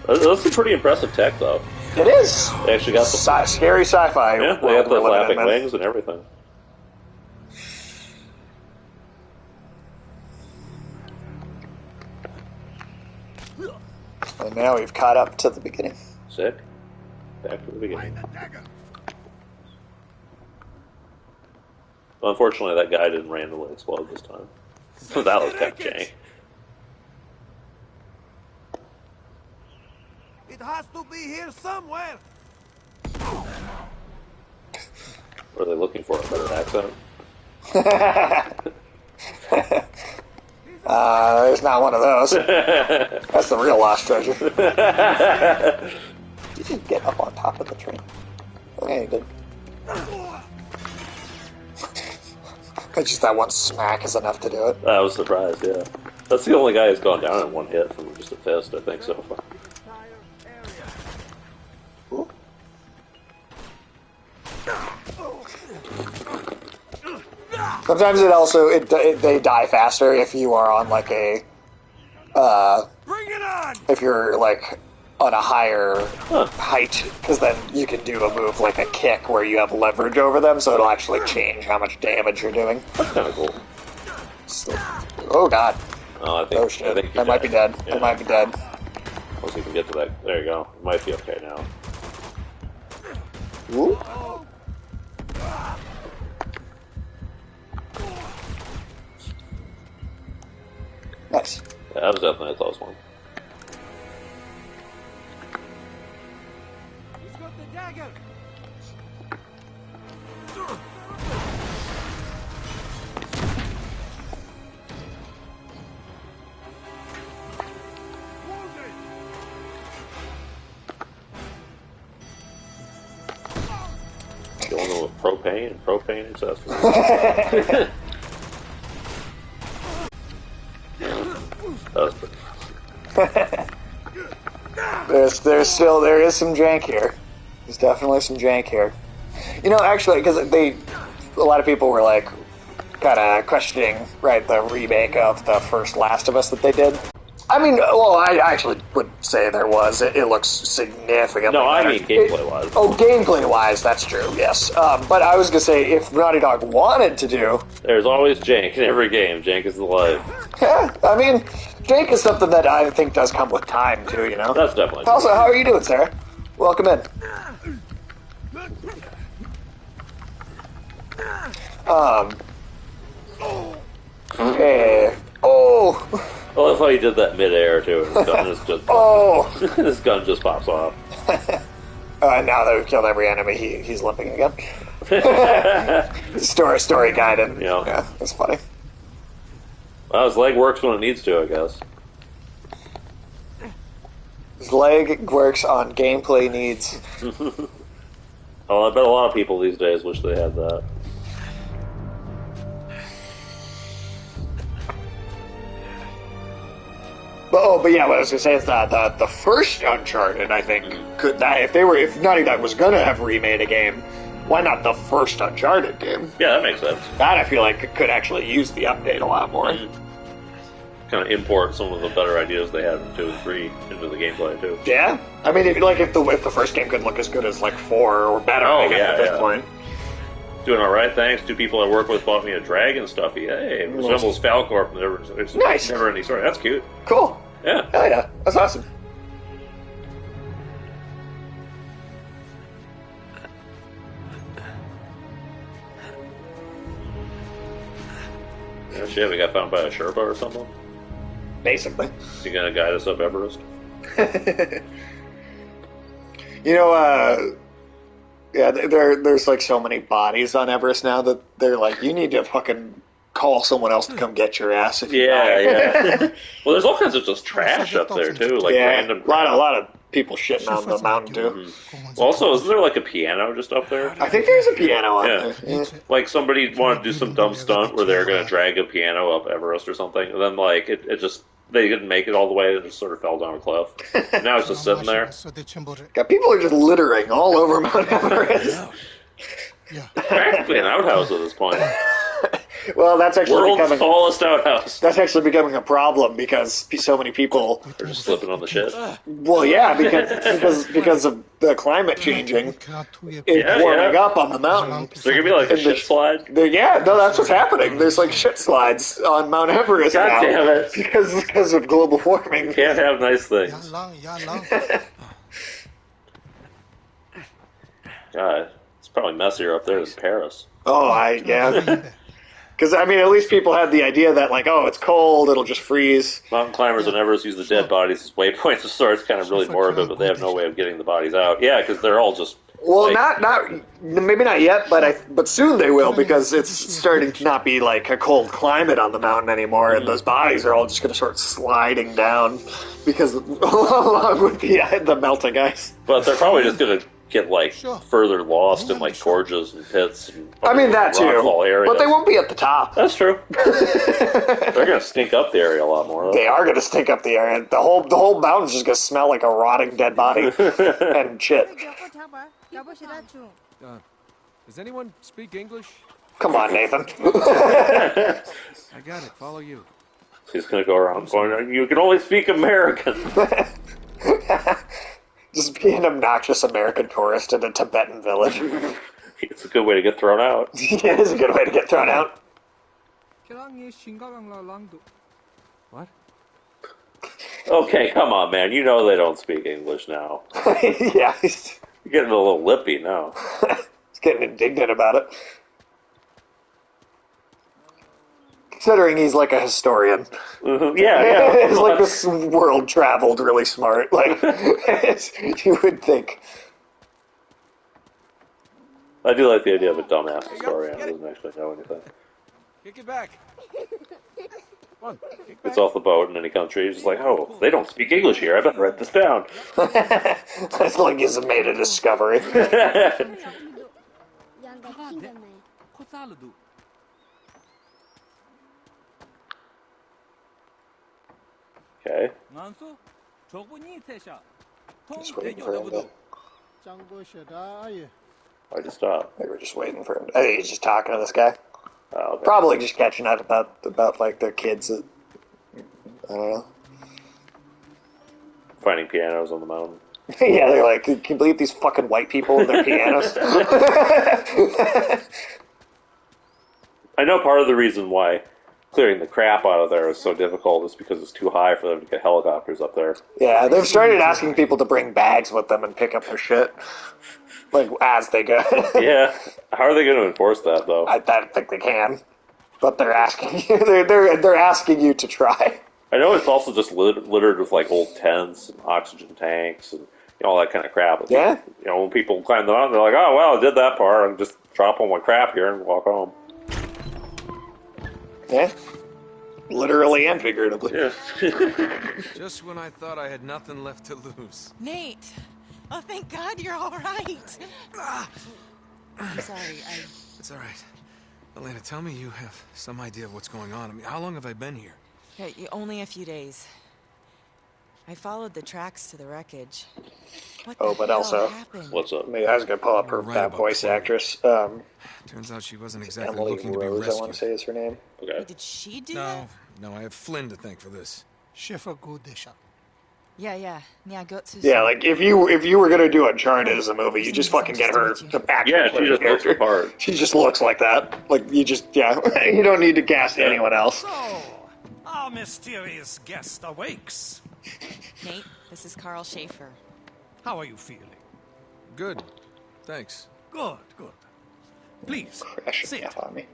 That's some pretty impressive tech, though. It is. They actually got the scary sci-fi. Yeah, they got the flapping wings and everything. And now we've caught up to the beginning. Sick. Back to the beginning. Well, unfortunately, that guy didn't randomly explode this time. So that was kind of jank. It has to be here somewhere. Were they looking for a better accent? There's not one of those. That's the real lost treasure. Did you get up on top of the train? Yeah, you did. Just that one smack is enough to do it. I was surprised, yeah. That's the only guy who's gone down in one hit from just a fist, I think, so far. Sometimes they die faster if you are on like a Bring it on! If you're like on a higher height, because then you can do a move like a kick where you have leverage over them, so it'll actually change how much damage you're doing. That's kind of cool. Oh god. Oh, I think I might be dead. Yeah. I might be dead. Once we can get to that, there you go. It might be okay now. Ooh. Nice. Yeah, that was definitely a close one. He's got the dagger. Going with propane and propane accessories. There is some jank here. There's definitely some jank here. You know, actually, because a lot of people were like, kind of questioning, right, the remake of the first Last of Us that they did. I mean, well, I actually would say there was. It looks significantly better. I mean gameplay-wise. Gameplay-wise, that's true, yes. But I was going to say, if Naughty Dog wanted to do... There's always jank in every game. Jank is the life. Yeah, I mean, jank is something that I think does come with time, too, you know? That's definitely Also, how are you doing, Sarah? Welcome in. Okay. Oh! I love how he did that mid-air, too. His gun is just... His gun just pops off. Now that we've killed every enemy, he's limping again. Story guided. Yeah, that's funny. Well, his leg works when it needs to, I guess. His leg works on gameplay needs. Oh, I bet a lot of people these days wish they had that. But yeah, what I was gonna say is that the first Uncharted, I think, if Naughty Dog was gonna have remade a game, why not the first Uncharted game? Yeah, that makes sense. That I feel like it could actually use the update a lot more. Kind of import some of the better ideas they had in 2 and 3 into the gameplay too. Yeah, I mean, if the first game could look as good as like 4 or better, at this point. Doing all right, thanks. 2 people I work with bought me a dragon stuffy. Hey, it resembles Falcor from it's nice. Never ending story. That's cute. Cool. Yeah. Hell yeah, that's awesome. Yeah, shit, we got found by a Sherpa or something. Basically. You gonna guide us up Everest? You know, yeah, there's like so many bodies on Everest now that they're like, you need to fucking call someone else to come get your ass if you die. Yeah. Well, there's all kinds of just trash up there too, like random. A lot of people shitting on the mountain too. Mm-hmm. Well, also, isn't there like a piano just up there? I think there's a piano up there. Yeah. Like somebody wanted to do some dumb stunt where they're going to drag a piano up Everest or something, and then like it just they didn't make it all the way; it just sort of fell down a cliff. Now it's just sitting there. Yeah, people are just littering all over Mount Everest. Practically an outhouse at this point. Well, that's actually world's tallest outhouse. That's actually becoming a problem because so many people are just slipping on the shit. Well, yeah, because of the climate changing, warming up on the mountain. Is there gonna be like a shit slide? That's what's happening. There's like shit slides on Mount Everest now. God damn it! Because of global warming. You can't have nice things. God, it's probably messier up there than Paris. Because, I mean, at least people had the idea that, like, oh, it's cold, it'll just freeze. Mountain climbers on Everest use the dead bodies as waypoints of sorts. Kind of really morbid, but they have no way of getting the bodies out. Yeah, because they're all just... Well, maybe not yet, but soon they will, because it's starting to not be, like, a cold climate on the mountain anymore, and those bodies are all just going to start sliding down, because along with the melting ice. But they're probably just going to get like further lost in like gorges and pits. And that too. Areas. But they won't be at the top. That's true. They're going to stink up the area a lot more. They are going to stink up the area. The whole mountain's just going to smell like a rotting dead body and shit. Does anyone speak English? Come on, Nathan. I got it. Follow you. He's going to go around going, you can only speak American. Just be an obnoxious American tourist in a Tibetan village. It's a good way to get thrown out. It is a good way to get thrown out. What? Okay, come on, man. You know they don't speak English now. Yeah. You're getting a little lippy now. He's getting indignant about it. Considering he's like a historian. Mm-hmm. Yeah. It's like this world traveled really smart. Like, you would think. I do like the idea of a dumbass historian who doesn't actually know anything. Kick it back. Come on, kick back. Gets off the boat in any country. He's just like, oh, they don't speak English here. I better write this down. It's like he's made a discovery. Okay. Just waiting for him to... Why'd you stop? They were just waiting for him. I think he's just talking to this guy. Oh, okay. Probably just catching up about like their kids. That, I don't know. Finding pianos on the mountain. Yeah, they're like, can you believe these fucking white people and their pianos? I know part of the reason why clearing the crap out of there is so difficult is because it's too high for them to get helicopters up there. Yeah, they've started asking people to bring bags with them and pick up their shit. Like, as they go. Yeah. How are they going to enforce that, though? I don't think they can. But they're asking you. They're asking you to try. I know it's also just littered with, like, old tents and oxygen tanks and all that kind of crap. Yeah? You know, when people climb the mountain, they're like, oh, well, I did that part. And just drop all my crap here and walk home. Yeah. Literally and figuratively. Yeah. Just when I thought I had nothing left to lose. Nate! Oh, thank God you're all right. I'm sorry, It's all right. Elena, tell me you have some idea of what's going on. I mean, how long have I been here? Yeah, only a few days. I followed the tracks to the wreckage. What the but hell also, happened? What's up? I mean, I was going to pull up that voice actress. Turns out she wasn't exactly Emily looking to be Rose, rescued. I want to say is her name. Okay. Wait, did she do that? No, I have Flynn to thank for this. Yeah, got to. Yeah, like if you were gonna do Uncharted as a movie, you just fucking get her to act. Yeah, she just looks the part. She just looks like that. Like you you don't need to cast anyone else. So, our mysterious guest awakes. Nate, this is Carl Schaefer. How are you feeling? Good, thanks. Good. Please, sit. On me.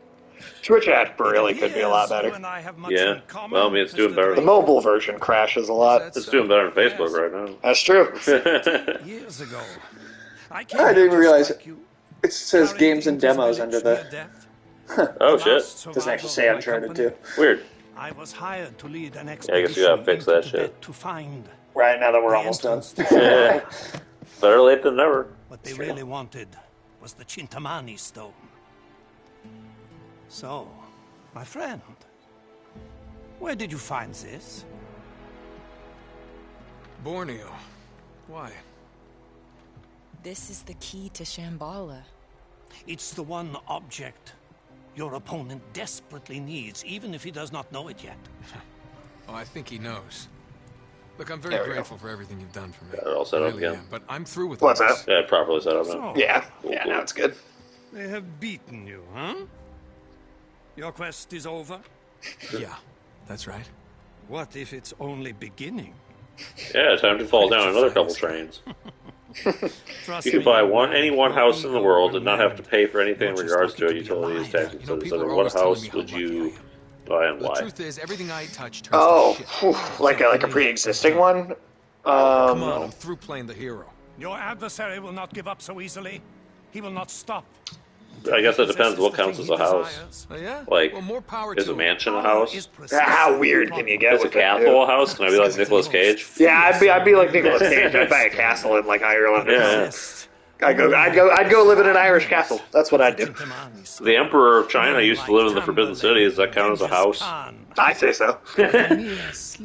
Twitch app really could be a lot better. Yeah, well, I mean, it's doing better. The mobile version crashes a lot. It's doing better than Facebook right now. That's true. Years ago, I didn't even realize it says games and demos under the... Oh, shit. Doesn't actually say Uncharted 2. Weird. I was hired to lead an I guess you gotta fix that shit. to find right now that we're almost done. Yeah. Better late than never. What they really wanted was the Chintamani stone. So, my friend, where did you find this? Borneo. Why? This is the key to Shambhala. It's the one object your opponent desperately needs, even if he does not know it yet. Oh, I think he knows. Look, I'm very grateful for everything you've done for me. Got it all set up again. But I'm through with What's this. that? Yeah, properly set up now. Yeah, Cool. now it's good. They have beaten you, huh? Your quest is over? Yeah, that's right. What if it's only beginning? Yeah, time to fall down another couple trains. You can buy any one house in the world and not have to pay for anything in regards to utilities, tax, etc. What house would you buy and why? The truth is, everything I touch turns Oh, like a pre-existing one. Come on, I'm through playing the hero. Your adversary will not give up so easily. He will not stop. I guess it depends what counts as a house. Oh, yeah? Like, well, more power is to a mansion a house? How weird can you get? Is a castle a house? Can I be like Nicolas Cage? Yeah, I'd be like Nicolas Cage. I'd buy a castle in like Ireland. Yeah. I'd go live in an Irish castle. That's what I'd do. The Emperor of China used to live in the Forbidden City. Does that count as a house? I say so. Is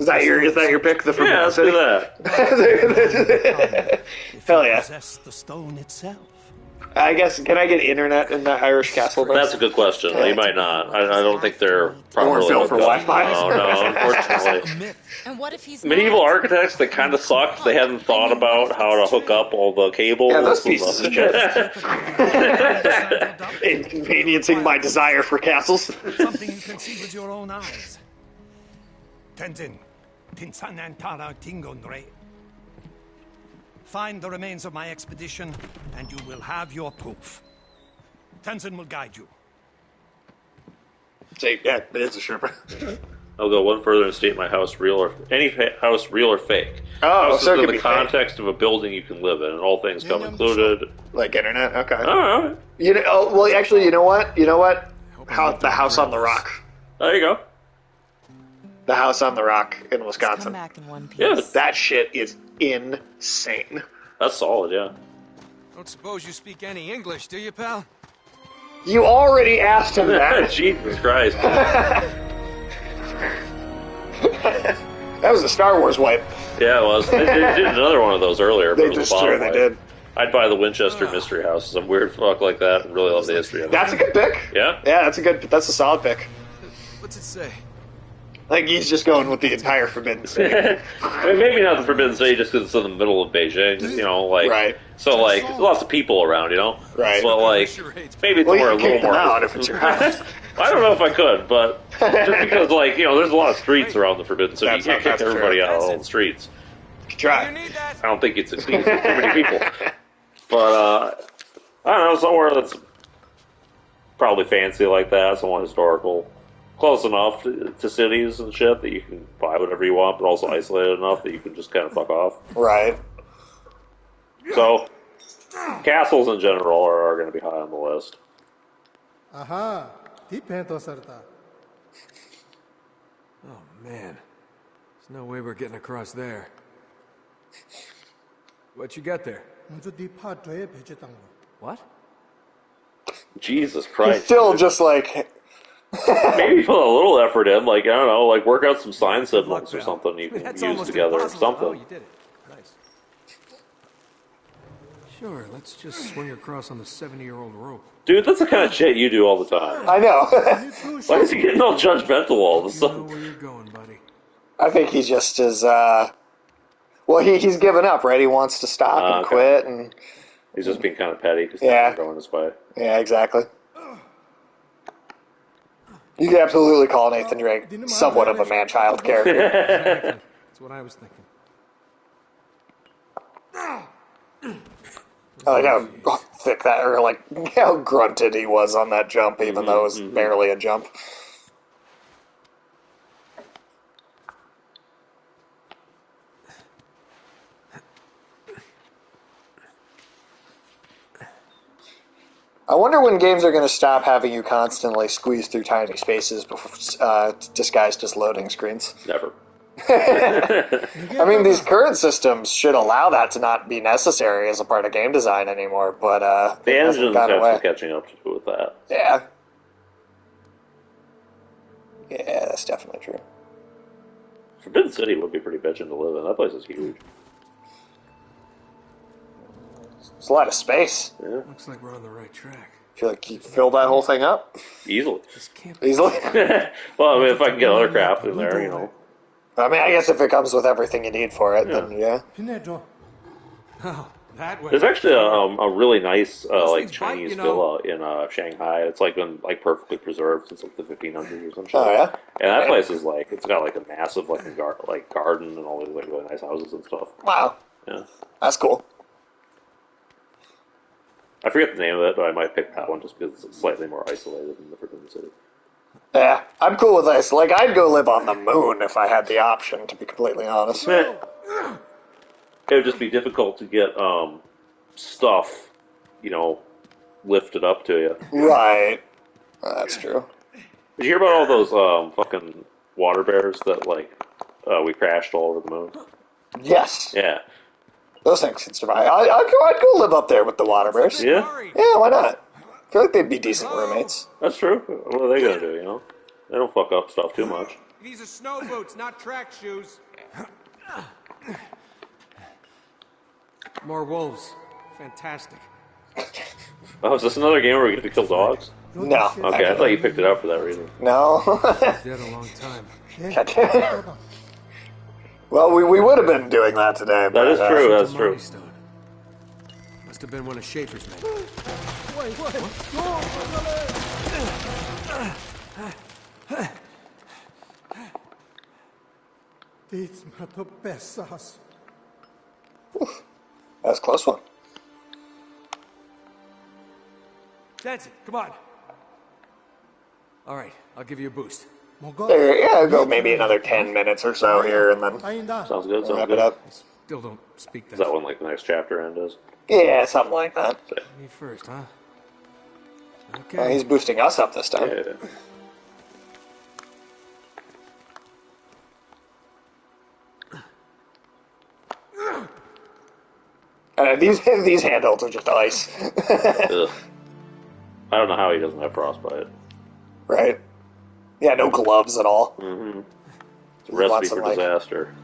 that your pick? The Forbidden Let's City? do that. Hell yeah. The stone itself. I guess, can I get internet in that Irish castle? That's a good question. You might not. I don't think they're properly built for Wi-Fi? Oh, no, unfortunately. And what if he's Medieval architects, they kind of sucked. They hadn't thought about how to hook up all the cables. Yeah, those pieces of shit. Inconveniencing my desire for castles. Something you can see with your own eyes. Tenzin, Tinsanantara Tingonre. Find the remains of my expedition, and you will have your proof. Tenzin will guide you. Yeah, it is a Sherpa. I'll go one further and state my house real or any house real or fake. Oh, Houses so it in could the be context of a building you can live in, and all things come included. Like internet, okay. All right. You know, well, actually, you know what? The house on the rock. There you go. The house on the rock in Wisconsin. Come back in one piece. Yeah, that shit is insane. That's solid, yeah. Don't suppose you speak any English, do you, pal? You already asked him that. Jesus Christ. That was a Star Wars wipe. Yeah, it was. They did another one of those earlier. But They did. I'd buy the Winchester Mystery House, some weird fuck like that, and really love the history of it. That's a good pick. Yeah? Yeah, that's a solid pick. What's it say? Like, he's just going with the entire Forbidden City. I mean, maybe not the Forbidden City just because it's in the middle of Beijing, you know, like... Right. So, like, lots of people around, you know? Right. So, like, maybe it's more a little more... out if it's your house. I don't know if I could, but just because, like, you know, there's a lot of streets around the Forbidden City. You can't kick everybody out of all the streets. Try. I don't think it's succeeds with too many people. But, I don't know, somewhere that's probably fancy like that, somewhat historical. Close enough to cities and shit that you can buy whatever you want, but also isolated enough that you can just kind of fuck off. Right. So, castles in general are going to be high on the list. Aha. Oh, man. There's no way we're getting across there. What you got there? What? Jesus Christ. He's still just like... Maybe put a little effort in, like, I don't know, like work out some sign siblings or something you can use together or something. Oh, you did it. Nice. Sure, let's just swing across on the 70-year-old rope. Dude, that's the kind of shit you do all the time. I know. Why is he getting all judgmental all of a sudden? You know where you're going, buddy. I think he just is, well, he's given up, right? He wants to stop and quit, and... He's just being kind of petty because he's not going his way. Yeah, exactly. You could absolutely call Nathan Drake somewhat of a man-child character. Exactly. That's what I was thinking. I like how thick that, or like how grunted he was on that jump, even though it was barely a jump. I wonder when games are going to stop having you constantly squeeze through tiny spaces disguised as loading screens. Never. I mean, these current systems should allow that to not be necessary as a part of game design anymore, but the engines have some catching up to do with that. Yeah. Yeah, that's definitely true. Forbidden City would be pretty bitchin' to live in. That place is huge. It's a lot of space. Yeah. Looks like we're on the right track. Feel like you fill that whole thing up? Easily. Easily? Well, I mean, if I can get other crap in there, you know. I mean, I guess if it comes with everything you need for it, then yeah. Oh, that way. There's actually a really nice like Chinese villa in Shanghai. It's like been like perfectly preserved since like the 1500s or some shit. Oh yeah. And that place is like it's got like a massive like garden and all these like really nice houses and stuff. Wow. Yeah. That's cool. I forget the name of it, but I might pick that one just because it's slightly more isolated than the Forbidden City. Yeah, I'm cool with this. Like, I'd go live on the moon if I had the option, to be completely honest. It would just be difficult to get stuff, you know, lifted up to you. Right. That's true. Did you hear about all those fucking water bears that, like, we crashed all over the moon? Yes. Yeah. Those things can survive. I'd go live up there with the water bears. Yeah? Yeah, why not? I feel like they'd be decent roommates. That's true. What are they going to do, you know? They don't fuck up stuff too much. These are snow boots, not track shoes. More wolves. Fantastic. Oh, is this another game where we get to kill dogs? No. Okay, I thought you picked it up for that reason. No. Dead a long time. Well, we would have been doing that today. That is true, that's true. Must have been one of Schaefer's men. Wait, what? Oh, That was a close one. That's it. Come on. All right, I'll give you a boost. There, yeah, I'll go maybe another 10 minutes or so here, and then sounds good. Wrap it up. Still don't speak that. Is that when like the next chapter end is? Yeah, something like that. Me first, huh? Okay. Oh, he's boosting us up this time. Yeah. These handholds are just ice. Ugh. I don't know how he doesn't have frostbite. Right? Yeah, no gloves at all. Mm-hmm. It's a recipe for disaster.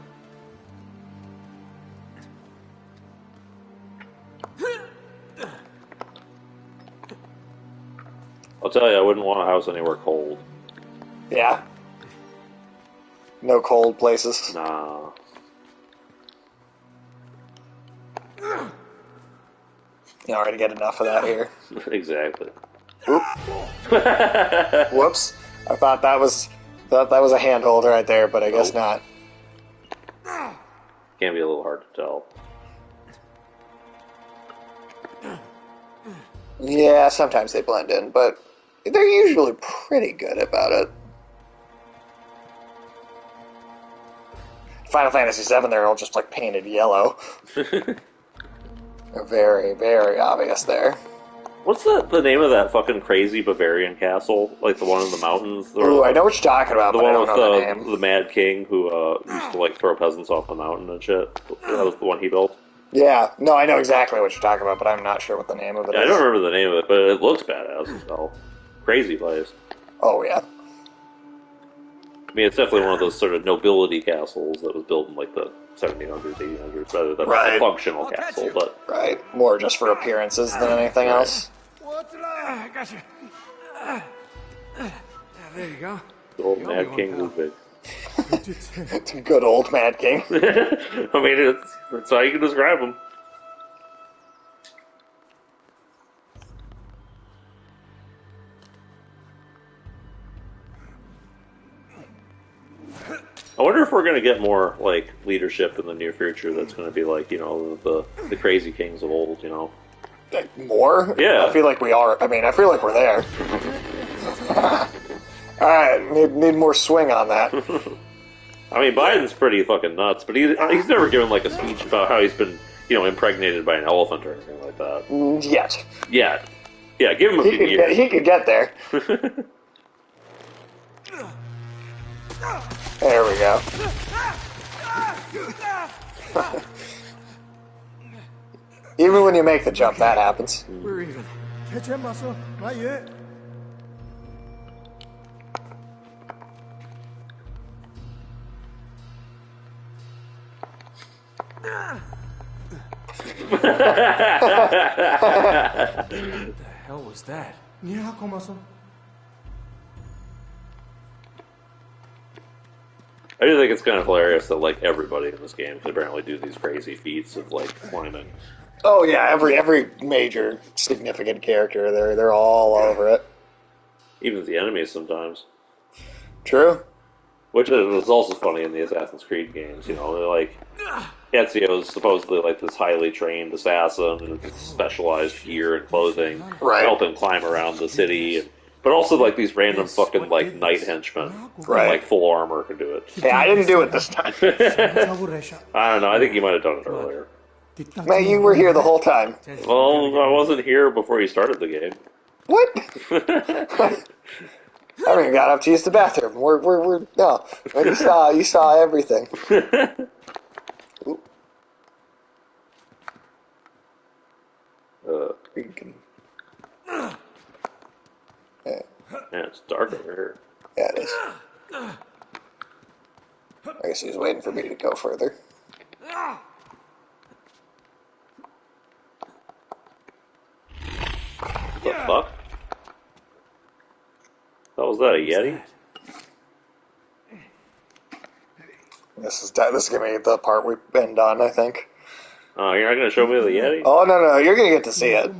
I'll tell you, I wouldn't want a house anywhere cold. Yeah. No cold places. Nah. You already get enough of that here. Exactly. Oop. Whoops. I thought that was a handhold right there, but I guess not. Can be a little hard to tell. Yeah, sometimes they blend in, but they're usually pretty good about it. Final Fantasy VII, they're all just like painted yellow. They're very, very obvious there. What's the name of that fucking crazy Bavarian castle? Like the one in the mountains? Ooh, I know what you're talking about, the but I one don't with know the name. the Mad King who used to like throw peasants off the mountain and shit. That was the one he built. Yeah, no, I know exactly what you're talking about, but I'm not sure what the name of it is. I don't remember the name of it, but it looks badass as hell. Crazy place. Oh, yeah. I mean, it's definitely one of those sort of nobility castles that was built in like the 1700s, 1800s, rather than a functional castle. But right, more just for appearances than anything else. I got you. There you go. The old Mad King was big. It's a good old Mad King. I mean, that's how you can describe him. I wonder if we're going to get more, like, leadership in the near future that's going to be like, you know, the crazy kings of old, you know? More? Yeah. I feel like we are. I mean, I feel like we're there. Alright, need more swing on that. I mean, Biden's pretty fucking nuts, but he's never given, like, a speech about how he's been, you know, impregnated by an elephant or anything like that. Yet. Yeah. Yeah, give him a few years. He could get there. There we go. Even when you make the jump, that happens. We're even. Catch him, muscle. Not yet. What the hell was that? Yeah, muscle. I do think it's kind of hilarious that, like, everybody in this game can apparently do these crazy feats of, like, climbing. Oh yeah, every major significant character, they're all over it. Even the enemies sometimes. True. Which is also funny in the Assassin's Creed games, you know, like, Ezio is supposedly like this highly trained assassin with specialized gear and clothing, right, help him climb around the city, but also like these random fucking like knight henchmen, right, in, like full armor can do it. Yeah, I didn't do it this time. I don't know, I think you might have done it earlier. Man, you were here the whole time. Well, I wasn't here before you started the game. What? I haven't even got up to use the bathroom. We're no. You saw everything. Yeah, it's dark over here. Yeah, it is. I guess he's waiting for me to go further. What the fuck? What was that, a Yeti? This is gonna be the part we end on, I think. Oh, you're not gonna show me the Yeti? Oh no, you're gonna get to see it.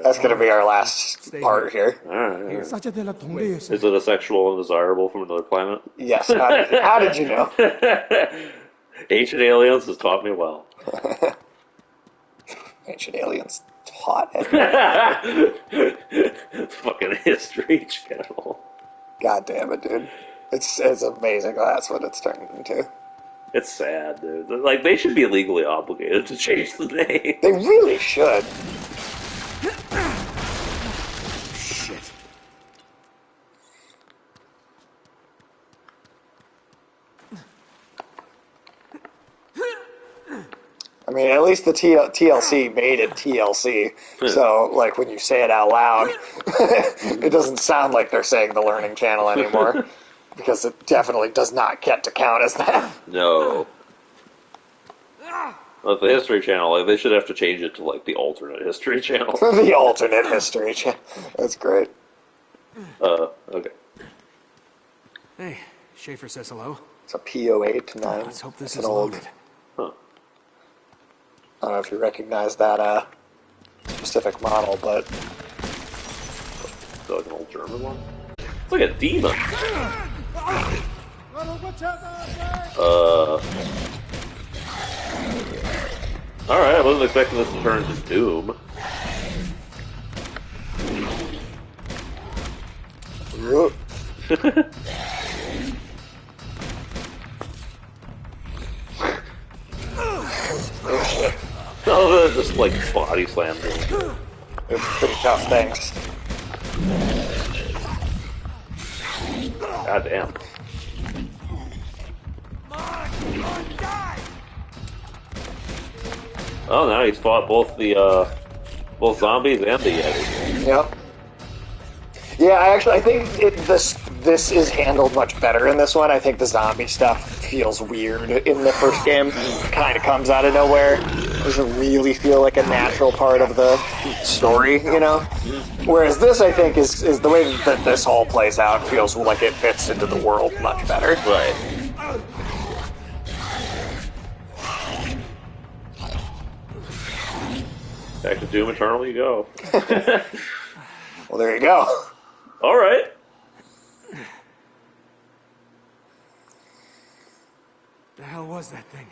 That's gonna be our last part here. Alright. Is it a sexual and desirable from another planet? Yes. How did you know? Ancient Aliens has taught me well. Ancient Aliens hot. Fucking History Channel. God damn it, dude. It's amazing that's what it's turned into. It's sad, dude. Like, they should be legally obligated to change the name. They really should. Shit. I mean, at least the TLC made it TLC. So, like, when you say it out loud, it doesn't sound like they're saying the Learning Channel anymore. Because it definitely does not get to count as that. No. Well, the History Channel, like, they should have to change it to, like, the alternate History Channel. The alternate History Channel. That's great. Okay. Hey, Schaefer says hello. It's a P08-9. Let's hope this It's is an old. loaded. Huh. I don't know if you recognize that specific model, but Is that like an old German one? It's like a demon. Alright, I wasn't expecting this to turn into Doom. Oh, just like body slam. it's pretty tough things. God damn. Oh, now he's fought both the both zombies and the Yeti. Yep. Yeah, I think this is handled much better in this one. I think the zombie stuff feels weird in the first game. Kind of comes out of nowhere. Doesn't really feel like a natural part of the story, you know? Whereas this, I think, is the way that this all plays out feels like it fits into the world much better. Right. Back to Doom Eternal you go. Well, there you go. All right. The hell was that thing?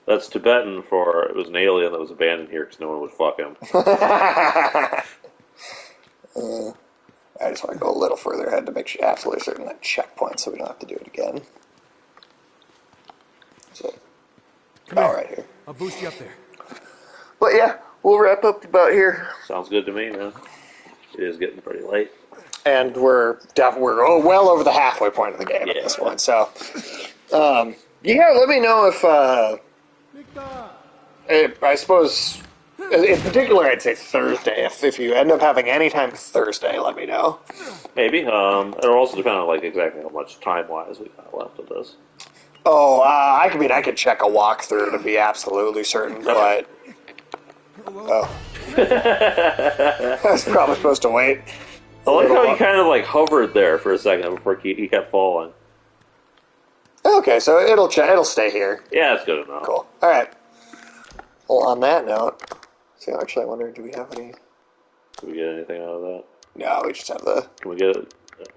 That's Tibetan for it was an alien that was abandoned here because no one would fuck him. I just want to go a little further ahead to make sure absolutely certain that checkpoint so we don't have to do it again. So, all right here. I'll boost you up there. But yeah, we'll wrap up about here. Sounds good to me, man. It is getting pretty late. And we're well over the halfway point of the game at this point. So, yeah, let me know if I suppose, in particular, I'd say Thursday. If you end up having any time Thursday, let me know. Maybe. It'll also depend on like exactly how much time-wise we got left of this. Oh, I could check a walkthrough to be absolutely certain, but I was probably supposed to wait. I like how he kind of like hovered there for a second before he kept falling. Okay, so it'll stay here. Yeah, that's good enough. Cool. All right. Well, on that note, so actually, I wonder, do we have any? Can we get anything out of that? No, we just have the. Can we get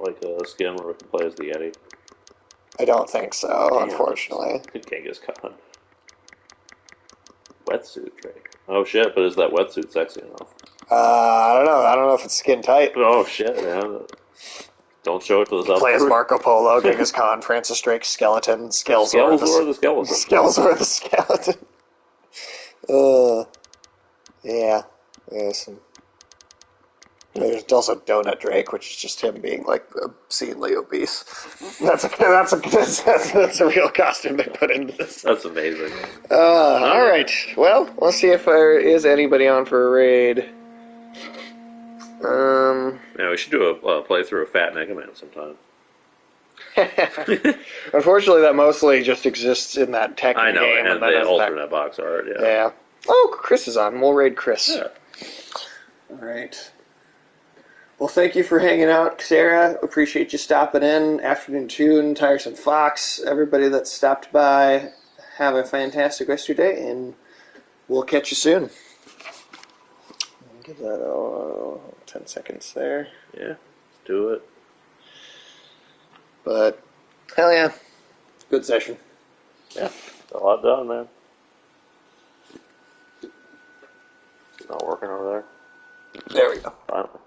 like a skin where we can play as the Yeti? I don't think so, unfortunately. Genghis Khan. Wetsuit Drake. Oh shit! But is that wetsuit sexy enough? I don't know. I don't know if it's skin tight. Oh shit, man! Don't show it to the South. Play as Marco Polo, Genghis Khan, Francis Drake, Skeleton, Skellzor the Skeleton. Skellzor the Skeleton. Yeah. There's also Donut Drake, which is just him being like obscenely obese. That's a real costume they put into this. That's amazing. All right. Well, let's see if there is anybody on for a raid. Yeah, we should do a playthrough of Fat Mega Man sometime. Unfortunately, that mostly just exists in that Tekken game. I know, game, and the alternate box art, yeah. Yeah. Oh, Chris is on. We'll raid Chris. Yeah. All right. Well, thank you for hanging out, Sarah. Appreciate you stopping in. Afternoon Tune, Tiresome Fox, everybody that stopped by. Have a fantastic rest of your day, and we'll catch you soon. Give that 10 seconds there. Yeah, do it. But, hell yeah. Good session. Yeah, a lot done, man. It's not working over there. There we go. Finally.